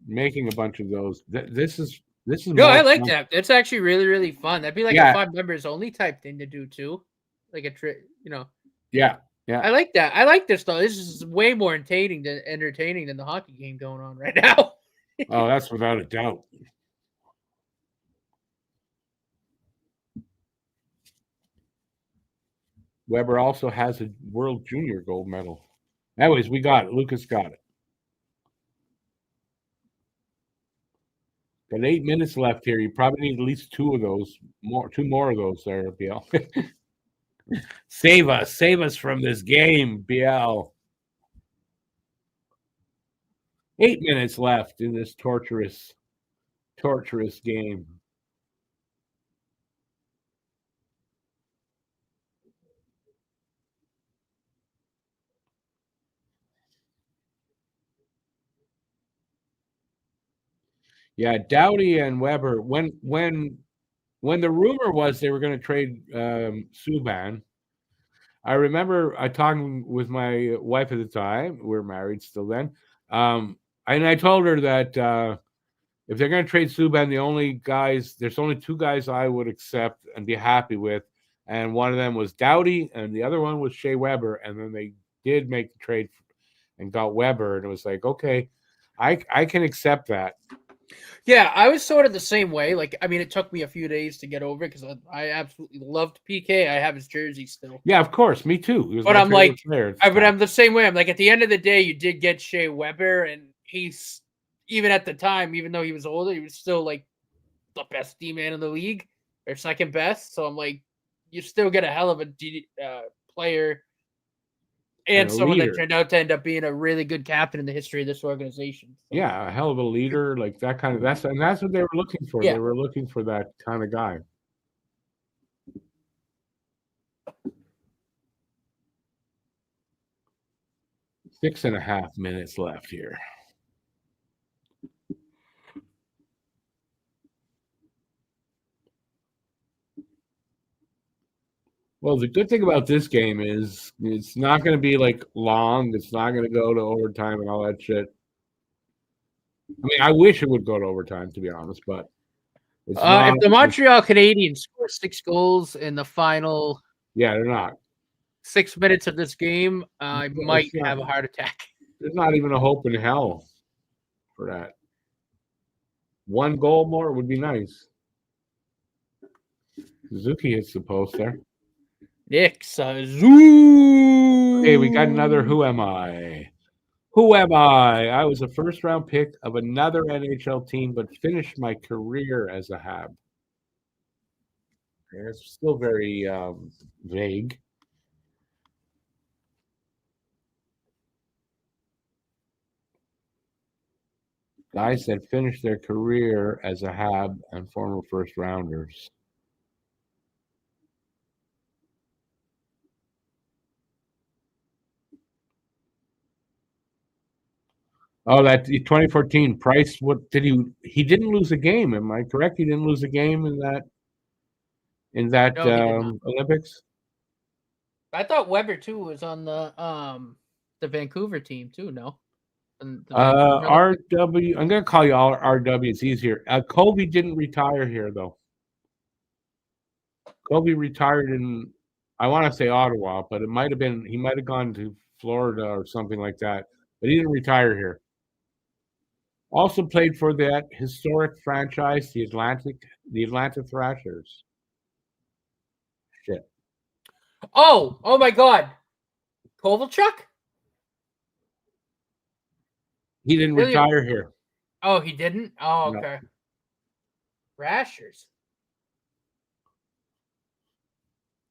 [SPEAKER 1] making a bunch of those. This is
[SPEAKER 2] No, I like that. It's actually really, really fun. That'd be like a 5 members only type thing to do too, like a trip.
[SPEAKER 1] Yeah.
[SPEAKER 2] I like that. I like this though. This is way more entertaining than the hockey game going on right now.
[SPEAKER 1] Oh, that's without a doubt. Weber also has a World Junior gold medal. Anyways, we got it. Lucas got it. Got 8 minutes left here. You probably need at least two more of those there, BL. Save us from this game, BL. 8 minutes left in this torturous game. Yeah, Doughty and Weber. When the rumor was they were going to trade Subban, I remember talking with my wife at the time. We were married still then, and I told her that if they're going to trade Subban, there's only two guys I would accept and be happy with, and one of them was Doughty, and the other one was Shea Weber. And then they did make the trade and got Weber, and it was like, okay, I can accept that.
[SPEAKER 2] Yeah, I was sort of the same way. Like, I mean, it took me a few days to get over it because I absolutely loved PK. I have his jersey still.
[SPEAKER 1] Yeah, of course, me too.
[SPEAKER 2] But I'm like, I'm the same way. I'm like, at the end of the day, you did get Shea Weber, and he's even at the time, even though he was older, he was still like the best D-man in the league or second best. So I'm like, you still get a hell of a player. And someone that turned out to end up being a really good captain in the history of this organization.
[SPEAKER 1] So. Yeah, a hell of a leader, like that kind of. That's what they were looking for.
[SPEAKER 2] Yeah.
[SPEAKER 1] They were looking for that kind of guy. Six and a half minutes left here. Well, the good thing about this game is it's not going to be like long. It's not going to go to overtime and all that shit. I mean, I wish it would go to overtime, to be honest, but
[SPEAKER 2] it's not. If the Montreal Canadiens score 6 goals in the final,
[SPEAKER 1] they're not
[SPEAKER 2] 6 minutes of this game, I might have a heart attack.
[SPEAKER 1] There's not even a hope in hell for that. 1 goal more would be nice. Suzuki hits the post there.
[SPEAKER 2] Nick Suzuki.
[SPEAKER 1] Hey, we got another Who Am I? Who am I? I was a first-round pick of another NHL team, but finished my career as a Hab. It's still very vague. Guys that finished their career as a Hab and former first-rounders. Oh, that 2014 Price. What did he didn't lose a game? Am I correct? He didn't lose a game in that no, Olympics.
[SPEAKER 2] I thought Weber too was on the Vancouver team too. No,
[SPEAKER 1] RW. I'm gonna call you all RW. It's easier. Kobe didn't retire here though. Kobe retired in, I want to say Ottawa, but it might have been he might have gone to Florida or something like that. But he didn't retire here. Also played for that historic franchise, the Atlanta Thrashers. Shit.
[SPEAKER 2] Oh my God. Kovalchuk?
[SPEAKER 1] He didn't
[SPEAKER 2] Really?
[SPEAKER 1] retire here.
[SPEAKER 2] Oh, he didn't? Oh,
[SPEAKER 1] No.
[SPEAKER 2] okay. Rashers.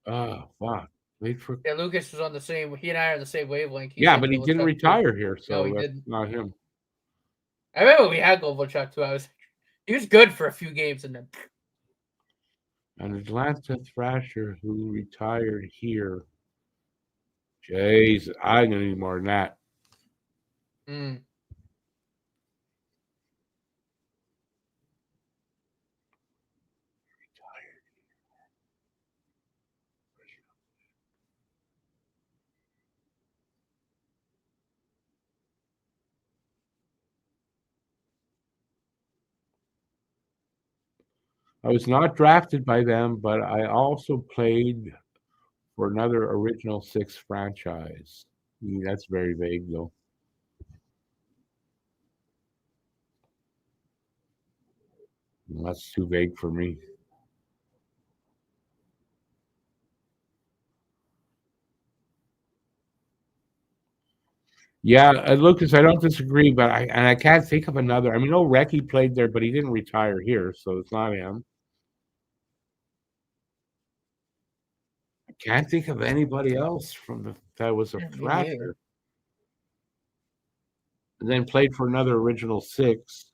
[SPEAKER 1] Oh, fuck. Wait for.
[SPEAKER 2] Yeah, Lucas was on the same. He and I are on the same wavelength. He
[SPEAKER 1] Yeah,
[SPEAKER 2] said
[SPEAKER 1] but he didn't
[SPEAKER 2] Kovalchuk, too.
[SPEAKER 1] retire here, so
[SPEAKER 2] No, he
[SPEAKER 1] that's
[SPEAKER 2] didn't.
[SPEAKER 1] not him.
[SPEAKER 2] I remember we had Kovalchuk too. He was good for a few games, and then
[SPEAKER 1] An Atlanta Thrasher who retired here. Jeez, I need more than that. I was not drafted by them, but I also played for another Original Six franchise. That's very vague, though. That's too vague for me. Yeah, Lucas, I don't disagree, but I can't think of another. I mean, Recchi played there, but he didn't retire here, so it's not him. I can't think of anybody else that was a Thrasher. And then played for another Original Six.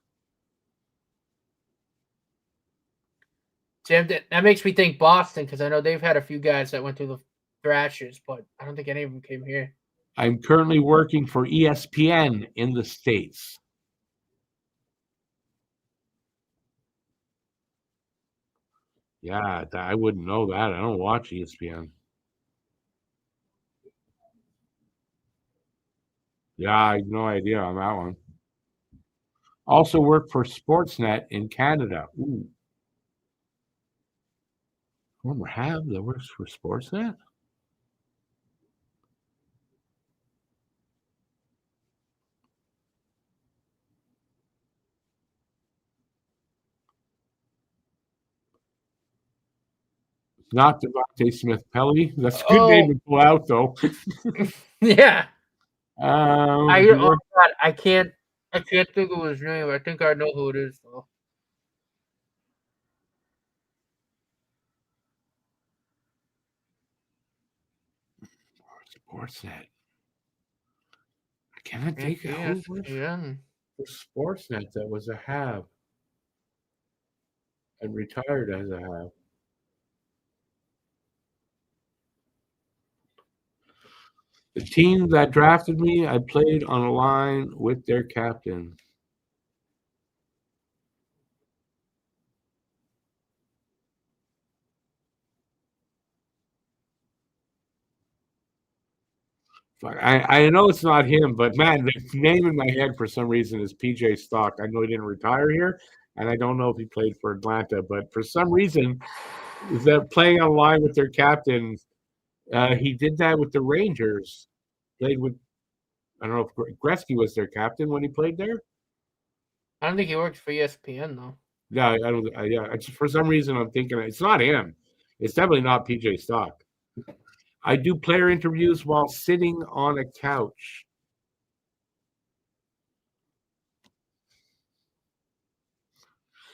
[SPEAKER 2] Jim, that makes me think Boston, because I know they've had a few guys that went through the Thrashers, but I don't think any of them came here.
[SPEAKER 1] I'm currently working for ESPN in the States. Yeah, I wouldn't know that. I don't watch ESPN. Yeah, I have no idea on that one. Also work for Sportsnet in Canada. Ooh. Former Hab that works for Sportsnet? Not Devontae Smith-Pelly. That's a good name to pull out, though.
[SPEAKER 2] Yeah.
[SPEAKER 1] God,
[SPEAKER 2] I can't think of his name. I think I know who it is, though.
[SPEAKER 1] Sportsnet. I can't think of who was for Sportsnet that was a Hab and retired as a Hab. The team that drafted me, I played on a line with their captain. I know it's not him, but man, the name in my head for some reason is PJ Stock. I know he didn't retire here, and I don't know if he played for Atlanta, but for some reason, they're playing on a line with their captain. He did that with the Rangers. Played with, I don't know if Gretzky was their captain when he played there.
[SPEAKER 2] I don't think he works for ESPN, though.
[SPEAKER 1] Yeah, I don't. Yeah, for some reason, I'm thinking it's not him. It's definitely not PJ Stock. I do player interviews while sitting on a couch.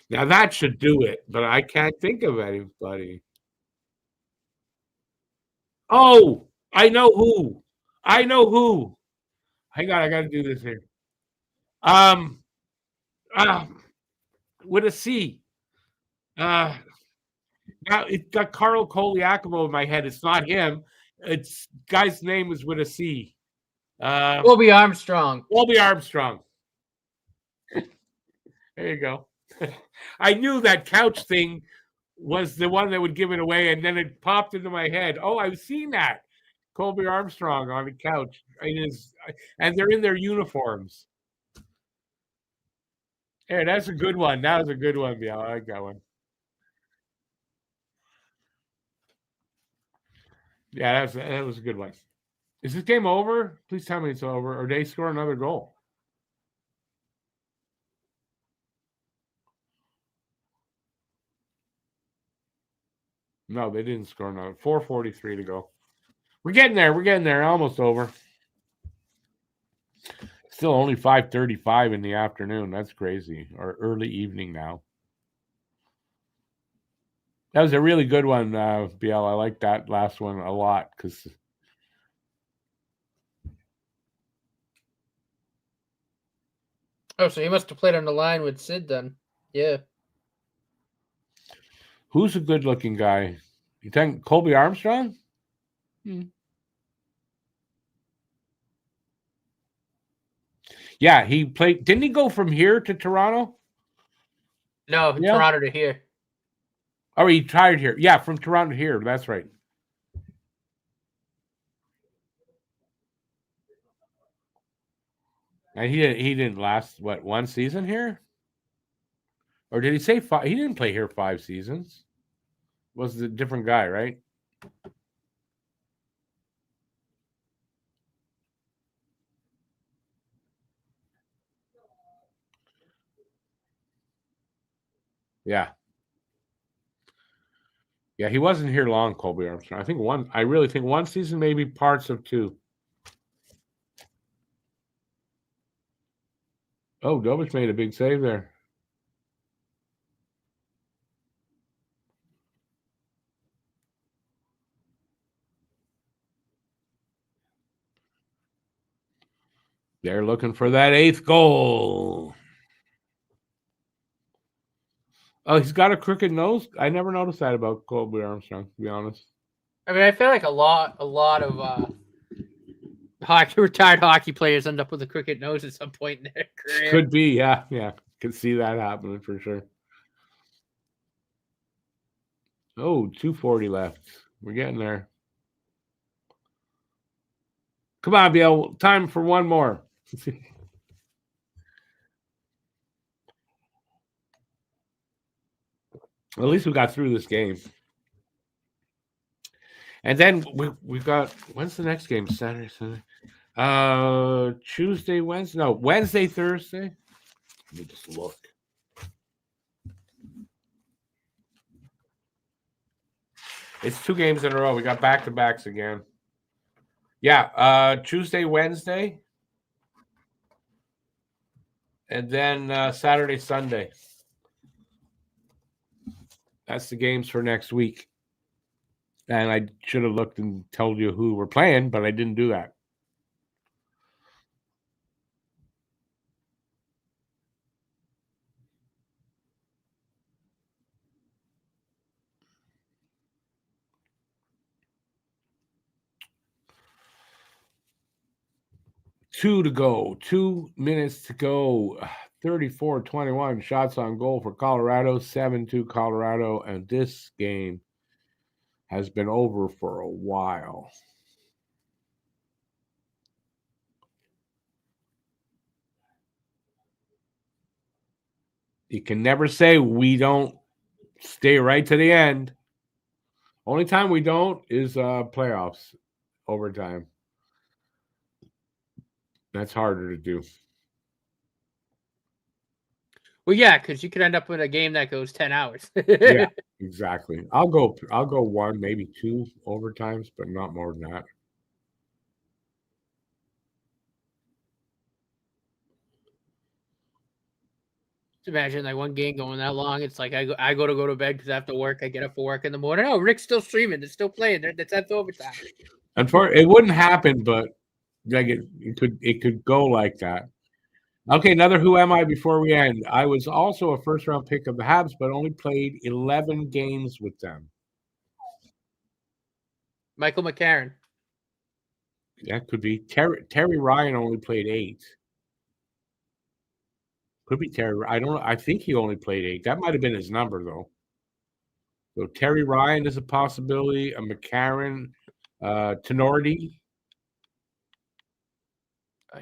[SPEAKER 1] Now that should do it, but I can't think of anybody. Oh, I know who. I know who. Hang on, I got to do this here. Um, with a C. Now it got Carl Koliakovo in my head. It's not him. It's guy's name is with a C.
[SPEAKER 2] Colby Armstrong.
[SPEAKER 1] Colby Armstrong. There you go. I knew that couch thing was the one that would give it away, and then it popped into my head. Oh, I've seen that. Colby Armstrong on the couch. And they're in their uniforms. Hey, that's a good one. That was a good one, yeah. I like that one. Yeah, that was a good one. Is this game over? Please tell me it's over, or they score another goal. No, they didn't score another. 4:43 to go. We're getting there. We're getting there. Almost over. Still only 5:35 in the afternoon. That's crazy. Or early evening now. That was a really good one, BL. I like that last one a lot because
[SPEAKER 2] Oh, so he must have played on the line with Sid then. Yeah.
[SPEAKER 1] who's a good-looking guy? You think Colby Armstrong? Yeah, he played. Didn't he go from here to Toronto?
[SPEAKER 2] No,
[SPEAKER 1] Yeah.
[SPEAKER 2] Toronto to here.
[SPEAKER 1] Oh, he retired here. Yeah, from Toronto to here. That's right. And he didn't last what, one season here? Or did he say 5? He didn't play here 5 seasons. Was a different guy, right? Yeah. Yeah, he wasn't here long, Colby Armstrong. I really think one season, maybe parts of 2. Oh, Dobich made a big save there. They're looking for that 8th goal. Oh, he's got a crooked nose. I never noticed that about Colby Armstrong, to be honest.
[SPEAKER 2] I mean, I feel like a lot of retired hockey players end up with a crooked nose at some point in their career.
[SPEAKER 1] Could be, yeah. Could see that happening for sure. Oh, 2:40 left. We're getting there. Come on, Bill. Time for one more. At least we got through this game. And then we got, when's the next game? Saturday, Sunday. Tuesday, Wednesday. No, Wednesday, Thursday. Let me just look. It's 2 games in a row. We got back-to-backs again. Yeah, Tuesday, Wednesday. And then Saturday, Sunday. That's the games for next week. And I should have looked and told you who we're playing, but I didn't do that. Two to go. 2 minutes to go. 34-21 shots on goal for Colorado. 7-2 Colorado. And this game has been over for a while. You can never say we don't stay right to the end. Only time we don't is playoffs, overtime. That's harder to do.
[SPEAKER 2] Well, yeah, because you could end up with a game that goes 10 hours.
[SPEAKER 1] Yeah, exactly. I'll go 1, maybe 2 overtimes, but not more than that.
[SPEAKER 2] Imagine like one game going that long. It's like I go to bed because I have to work. I get up for work in the morning. Oh, Rick's still streaming. They're still playing. They're 10th overtime.
[SPEAKER 1] Unfortunately, it wouldn't happen, but like it could go like that. Okay, another who am I before we end. I was also a first-round pick of the Habs, but only played 11 games with them.
[SPEAKER 2] Michael McCarron.
[SPEAKER 1] That could be. Terry Ryan only played 8. Could be Terry. I don't know. I think he only played 8. That might have been his number, though. So Terry Ryan is a possibility. A McCarron, Tenorti.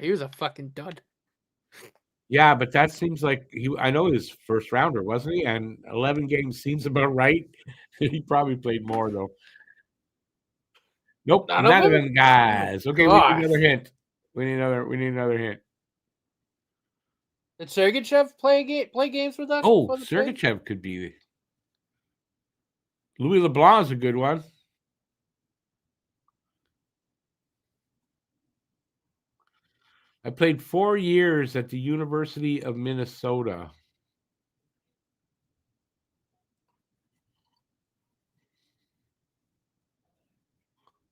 [SPEAKER 2] He was a fucking dud.
[SPEAKER 1] Yeah, but that seems like I know his first rounder, wasn't he? And 11 games seems about right. He probably played more, though. Nope, none of them guys. Okay, we need another hint. We need another hint.
[SPEAKER 2] Did Sergachev play games with us?
[SPEAKER 1] Oh, Sergachev could be. Louis LeBlanc is a good one. I played 4 years at the University of Minnesota.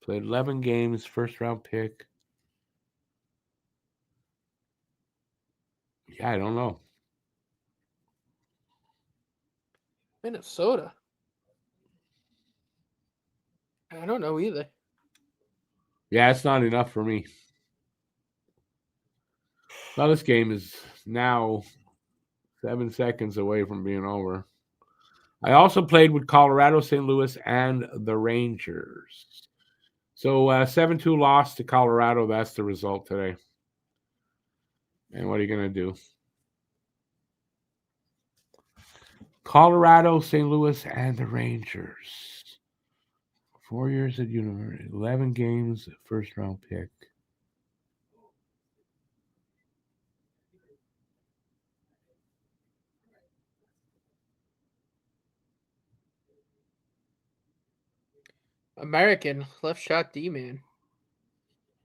[SPEAKER 1] Played 11 games, first round pick. Yeah, I don't know.
[SPEAKER 2] Minnesota. I don't know either.
[SPEAKER 1] Yeah, it's not enough for me. Well, this game is now 7 seconds away from being over. I also played with Colorado, St. Louis, and the Rangers. So 7-2 loss to Colorado. That's the result today. And what are you going to do? Colorado, St. Louis, and the Rangers. 4 years at university, 11 games, first round pick.
[SPEAKER 2] American left shot D man.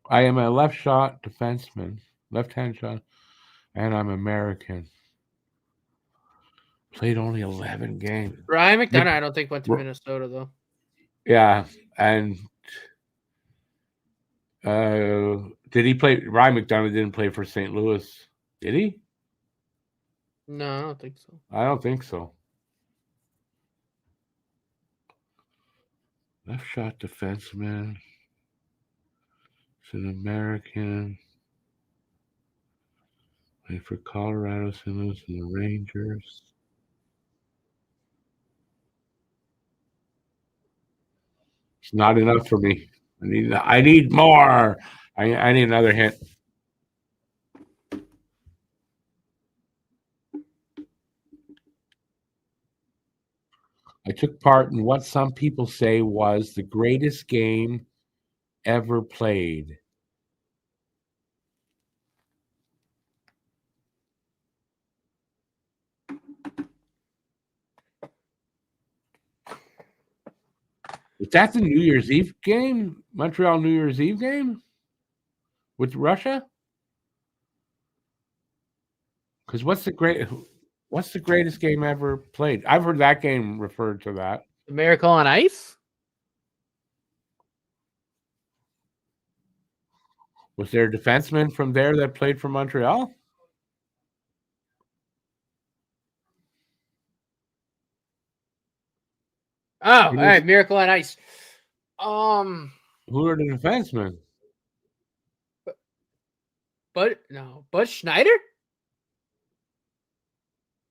[SPEAKER 1] I am a left shot defenseman, left hand shot, and I'm American. Played only 11 games.
[SPEAKER 2] Ryan McDonough, I don't think went to Minnesota though.
[SPEAKER 1] Yeah, and did he play? Ryan McDonough didn't play for St. Louis, did he?
[SPEAKER 2] No, I don't think so.
[SPEAKER 1] I don't think so. Left shot defenseman. It's an American. Played for Colorado, St. Louis, and the Rangers. It's not enough for me. I need more. I need another hint. I took part in what some people say was the greatest game ever played. Was that the New Year's Eve game? Montreal New Year's Eve game? With Russia? Because what's the greatest game ever played? I've heard that game referred to that.
[SPEAKER 2] The Miracle on Ice?
[SPEAKER 1] Was there a defenseman from there that played for Montreal?
[SPEAKER 2] Oh, all right, Miracle on Ice.
[SPEAKER 1] Who are the defensemen?
[SPEAKER 2] Bud Schneider?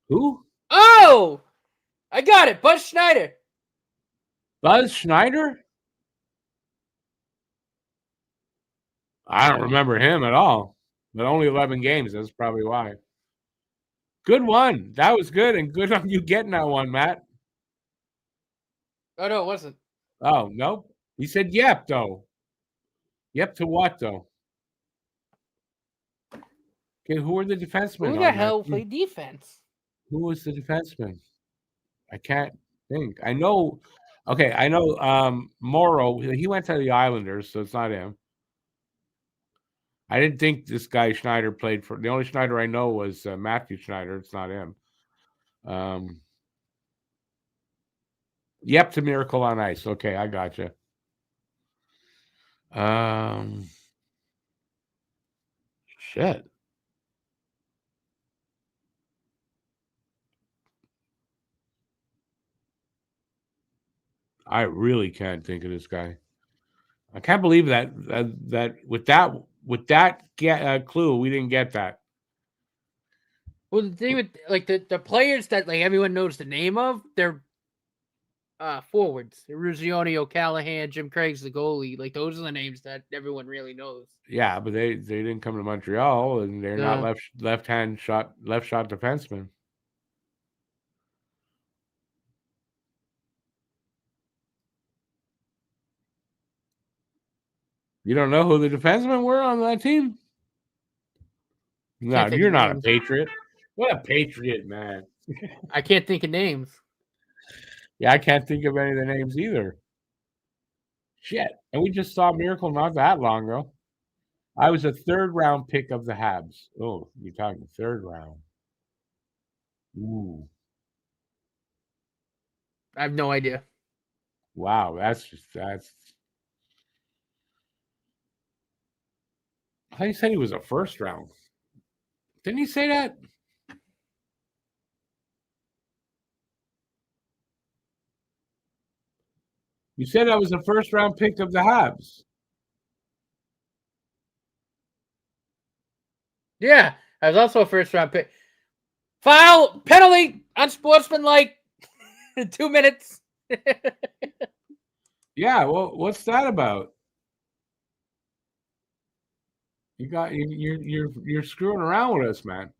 [SPEAKER 1] Who?
[SPEAKER 2] Oh, I got it. Bud Schneider.
[SPEAKER 1] Buzz Schneider? I don't remember him at all. But only 11 games. That's probably why. Good one. That was good, and good on you getting that one, Matt.
[SPEAKER 2] Oh, no, it wasn't.
[SPEAKER 1] Oh, nope. He said yep, though. Yep to what, though? Okay, who are the defensemen?
[SPEAKER 2] Who the hell played defense?
[SPEAKER 1] Who was the defenseman? I can't think. I know. Okay, I know Morrow. He went to the Islanders, so it's not him. I didn't think this guy Schneider played for. The only Schneider I know was Matthew Schneider. It's not him. Yep to Miracle on Ice. Okay, I gotcha. Shit. I really can't think of this guy. I can't believe that with that clue we didn't get that.
[SPEAKER 2] Well, the thing with like the players that like everyone knows the name of, they're forwards. Ruzioni, O'Callahan, Jim Craig's the goalie. Like those are the names that everyone really knows.
[SPEAKER 1] Yeah, but they didn't come to Montreal, and they're not left shot defensemen. You don't know who the defensemen were on that team? No, you're not a patriot. What a patriot, man.
[SPEAKER 2] I can't think of names.
[SPEAKER 1] Yeah, I can't think of any of the names either. Shit. And we just saw Miracle not that long ago. I was a third-round pick of the Habs. Oh, you're talking third round. Ooh.
[SPEAKER 2] I have no idea.
[SPEAKER 1] Wow, that's. How you said he was a first round? Didn't he say that? You said I was a first round pick of the Habs.
[SPEAKER 2] Yeah, I was also a first round pick. Foul, penalty, unsportsmanlike. 2 minutes.
[SPEAKER 1] Yeah, well, what's that about? You're screwing around with us, man.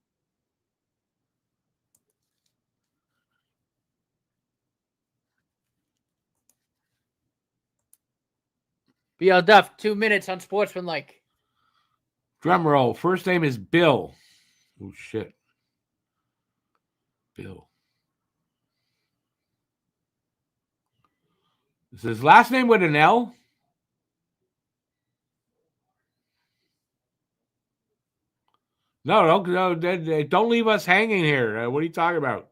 [SPEAKER 2] BL Duff, 2 minutes, unsportsmanlike.
[SPEAKER 1] Drum roll. First name is Bill. Oh shit. Bill. Is his last name with an L? No, don't leave us hanging here. What are you talking about?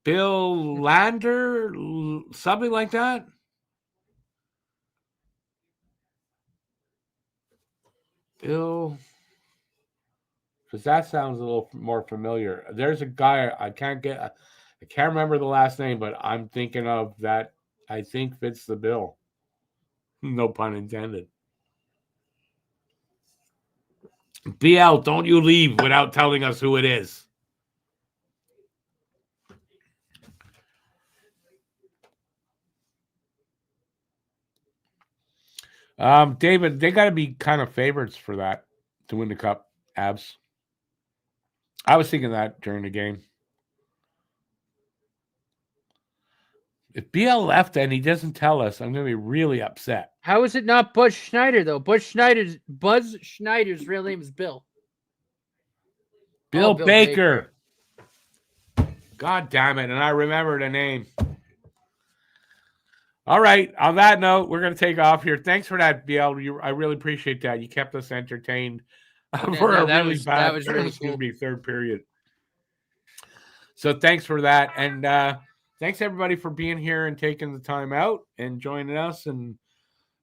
[SPEAKER 1] Bill Lander? Something like that? Bill. Because that sounds a little more familiar. There's a guy I can't remember the last name, but I'm thinking of that I think fits the bill. No pun intended. BL, don't you leave without telling us who it is. David, they got to be kind of favorites for that to win the cup. Abs. I was thinking that during the game. If BL left and he doesn't tell us, I'm going to be really upset.
[SPEAKER 2] How is it not Buzz Schneider, though? Buzz Schneider's real name is Bill.
[SPEAKER 1] Bill Baker. God damn it. And I remember the name. All right. On that note, we're going to take off here. Thanks for that, BL. I really appreciate that. You kept us entertained for a really bad,
[SPEAKER 2] that was really cool.
[SPEAKER 1] Third period. So thanks for that. And thanks, everybody, for being here and taking the time out and joining us and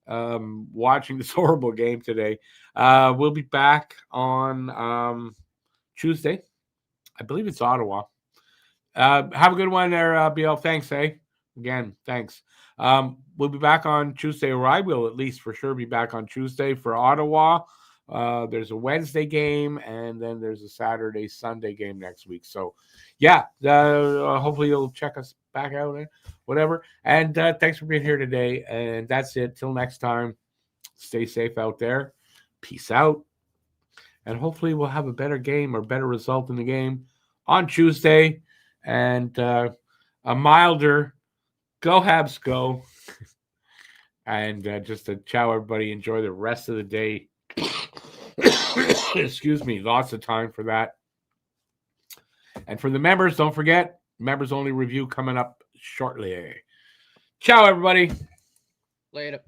[SPEAKER 1] watching this horrible game today. We'll be back on Tuesday. I believe it's Ottawa. Have a good one there, BL. Thanks, Again, thanks. We'll be back on Tuesday, or I will at least for sure be back on Tuesday for Ottawa. There's a Wednesday game, and then there's a Saturday, Sunday game next week. So, yeah, hopefully you'll check us back out and whatever. And thanks for being here today. And that's it. Till next time, stay safe out there. Peace out. And hopefully we'll have a better game or better result in the game on Tuesday. And a milder go Habs go. And just to ciao, everybody. Enjoy the rest of the day. Excuse me. Lots of time for that. And for the members, don't forget, members only review coming up shortly. Ciao, everybody.
[SPEAKER 2] Later.